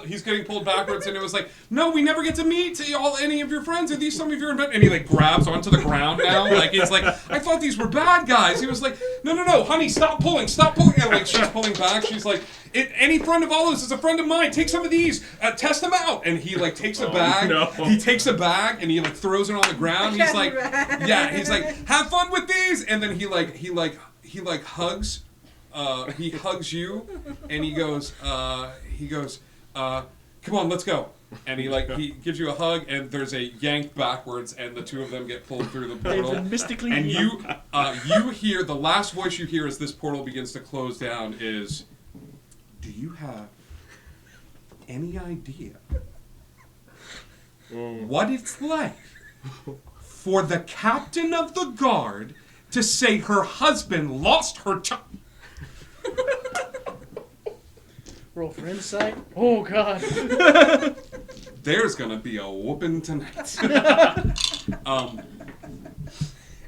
he's getting pulled backwards, and it was like, "No, we never get to meet any of your friends. Are these some of your?" And he like grabs onto the ground now, like it's like, "I thought these were bad guys." He was like, "No, honey, stop pulling. And like she's pulling back. She's like, "Any friend of Allo's is a friend of mine. Take some of these. Test them out." And he like takes a bag. No. He takes a bag and he like throws it on the ground. He's like, yeah. He's like, "Have fun with these." And then he hugs. He hugs you, and he goes, "Come on, let's go." And he gives you a hug, and there's a yank backwards, and the two of them get pulled through the portal. They've been mystically And yanked. you hear the last voice you hear as this portal begins to close down is, "Do you have any idea what it's like for the captain of the guard to say her husband lost her child?" Roll for insight. Oh god. There's gonna be a whooping tonight.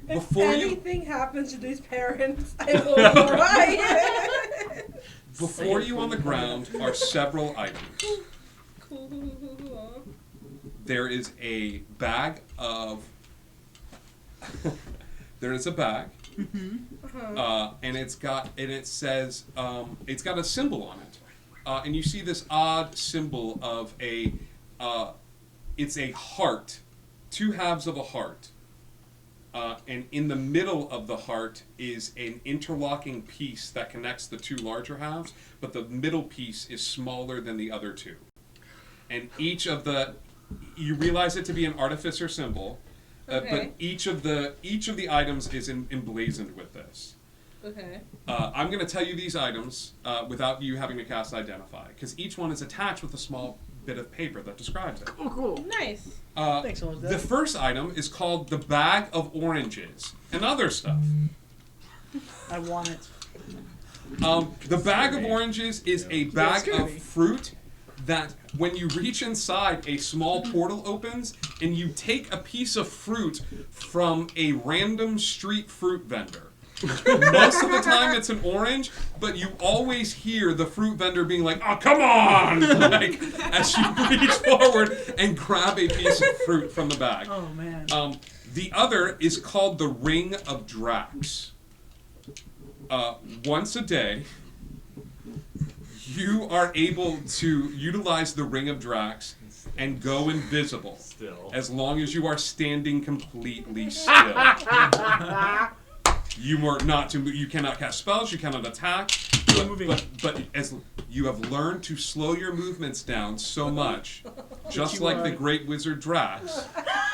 If Before you anything happens to these parents, I will cry. before you on the ground are several items. There is a bag of. There is a bag, and it says it's got a symbol on it, and you see this odd symbol of a. It's a heart, two halves of a heart, and in the middle of the heart is an interlocking piece that connects the two larger halves, but the middle piece is smaller than the other two, and each of the. You realize it to be an artificer symbol, but each of the items is emblazoned with this. Okay. I'm going to tell you these items without you having to cast Identify, because each one is attached with a small bit of paper that describes it. Cool. Nice. Thanks, Elizabeth. The first item is called the Bag of Oranges and other stuff. I want it. The Bag of Oranges is a bag of fruit that when you reach inside, a small portal opens and you take a piece of fruit from a random street fruit vendor. Most of the time it's an orange, but you always hear the fruit vendor being like, "Oh, come on!" like, as you reach forward and grab a piece of fruit from the bag. Oh, man. The other is called the Ring of Drax. Once a day, you are able to utilize the Ring of Drax and go invisible as long as you are standing completely still. You cannot cast spells, you cannot attack, but as you have learned to slow your movements down so much, just like the great wizard Drax,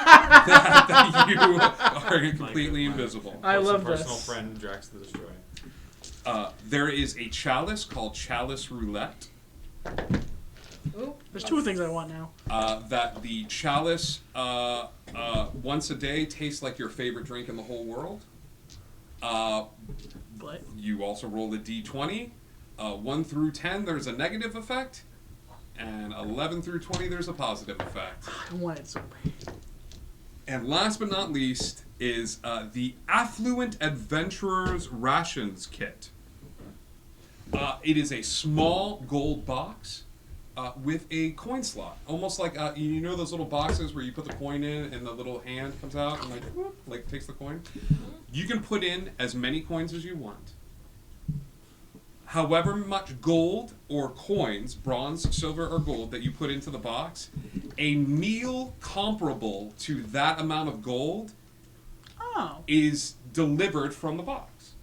that you are completely invisible. I love this. Personal friend Drax the Destroyer. There is a chalice called Chalice Roulette. There's two things I want now. That the chalice once a day tastes like your favorite drink in the whole world. But you also roll a d20. 1 through 10, there's a negative effect. And 11 through 20, there's a positive effect. I want it so bad. And last but not least is the Affluent Adventurer's Rations Kit. It is a small gold box with a coin slot. Almost like, you know those little boxes where you put the coin in and the little hand comes out and like takes the coin? You can put in as many coins as you want. However much gold or coins, bronze, silver, or gold, that you put into the box, a meal comparable to that amount of gold is delivered from the box.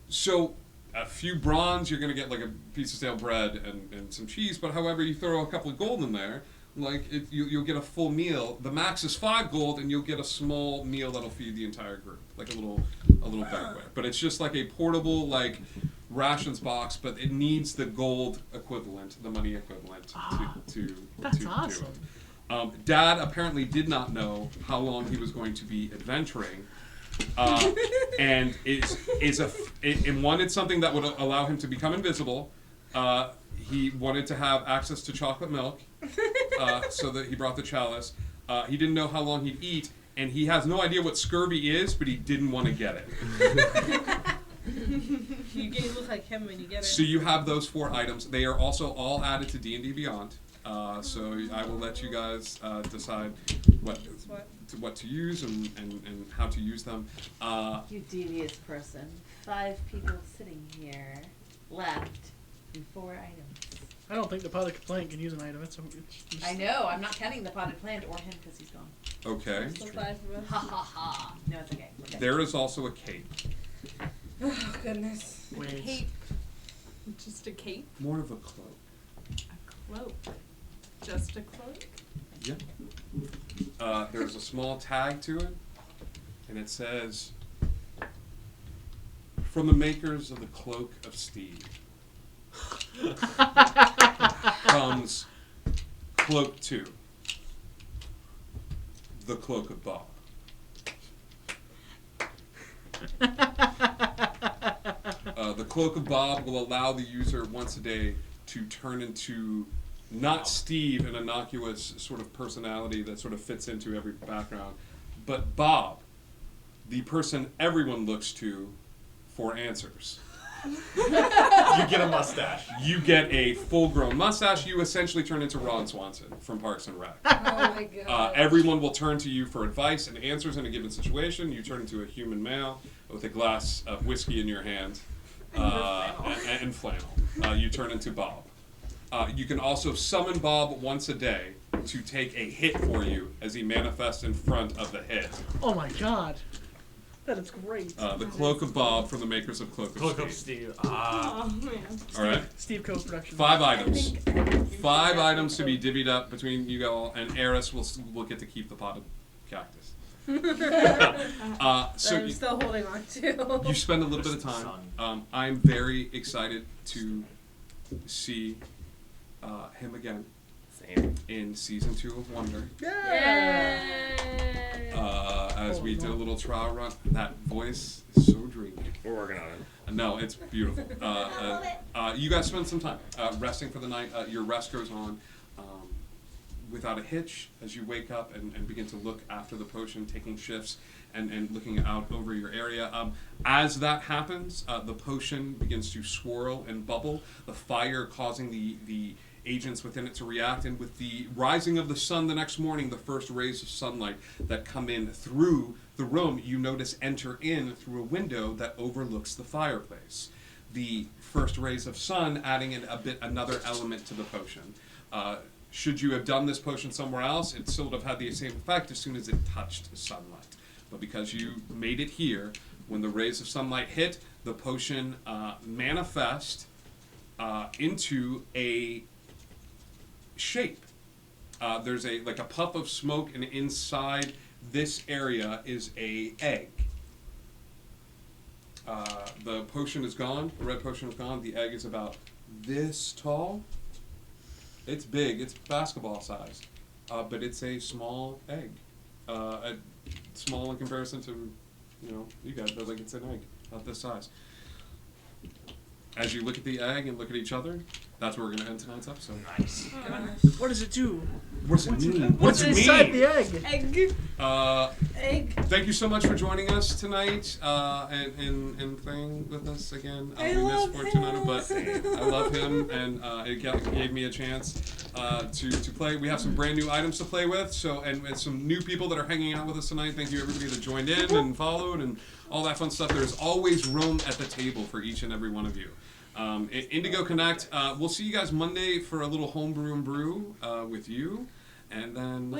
So a few bronze, you're going to get like a piece of stale bread and some cheese, but however you throw a couple of gold in there, like you'll get a full meal. The max is 5 gold, and you'll get a small meal that'll feed the entire group, like a little banquet. But it's just like a portable like rations box, but it needs the gold equivalent, the money equivalent to awesome. do it. Dad apparently did not know how long he was going to be adventuring, and wanted something that would allow him to become invisible. He wanted to have access to chocolate milk, so that he brought the chalice. He didn't know how long he'd eat, and he has no idea what scurvy is, but he didn't want to get it. You look like him when you get it. So you have those 4 items. They are also all added to D&D Beyond. So I will let you guys decide what to use and how to use them. You devious person. 5 people sitting here left and 4 items. I don't think the potted plant can use an item. It's just... I know. I'm not counting the potted plant or him because he's gone. Okay. Still 5 of us. Ha ha ha. No, it's okay. We're good. There is also a cape. Oh, goodness. Wait. Cape. Just a cape? More of a cloak. A cloak. Just a cloak? Yeah. There's a small tag to it, and it says, "From the makers of the Cloak of Steve comes Cloak 2, the Cloak of Bob." The Cloak of Bob will allow the user once a day to turn into not Steve, an innocuous sort of personality that sort of fits into every background, but Bob, the person everyone looks to for answers. You get a mustache. You get a full-grown mustache. You essentially turn into Ron Swanson from Parks and Rec. Oh my god. Everyone will turn to you for advice and answers in a given situation. You turn into a human male with a glass of whiskey in your hand and flannel. You turn into Bob. You can also summon Bob once a day to take a hit for you as he manifests in front of the hit. Oh my god. That is great. The Cloak of Bob from the makers of Cloak of Cloak Steve. of Steve. Oh man. All right. Steve Co-Production. 5 items. 5 items to be divvied up between you all, and Eris will get to keep the potted cactus. So I'm still holding on to. you spend a little bit of time. I'm very excited to see him again. Same. In season 2 of Wonder. As we did a little trial run, that voice is so dreamy. We're working on it. No, it's beautiful. You guys spend some time resting for the night. Your rest goes on without a hitch as you wake up and begin to look after the potion, taking shifts and looking out over your area. As that happens, the potion begins to swirl and bubble, the fire causing the agents within it to react, and with the rising of the sun the next morning, the first rays of sunlight that come in through the room, you notice enter in through a window that overlooks the fireplace. The first rays of sun adding in another element to the potion. Should you have done this potion somewhere else, it still would have had the same effect as soon as it touched sunlight. But because you made it here, when the rays of sunlight hit, the potion manifest into a shape. There's a puff of smoke, and inside this area is a egg. The potion is gone. The red potion is gone. The egg is about this tall. It's big. It's basketball sized, but it's a small egg. Small in comparison to, you guys. But it's an egg about this size. As you look at the egg and look at each other, that's where we're going to end tonight's episode. Nice. What does it do? What's it mean? What's inside the egg? Egg. Thank you so much for joining us tonight and playing with us again. I We love miss Fortunato, him. but I love him, and it gave me a chance to play. We have some brand new items to play with, and some new people that are hanging out with us tonight. Thank you everybody that joined in and followed and all that fun stuff. There's always room at the table for each and every one of you. Indigo Connect, we'll see you guys Monday for a little homebrew and brew with you, and then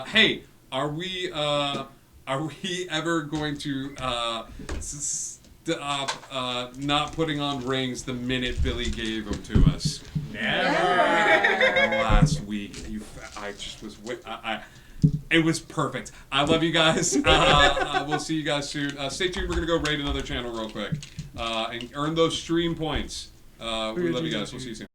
hey, are we ever going to stop not putting on rings the minute Billy gave them to us? Never. Last week, I just was. It was perfect. I love you guys. We'll see you guys soon. Stay tuned. We're going to go raid another channel real quick and earn those stream points. We love you guys. We'll see you soon.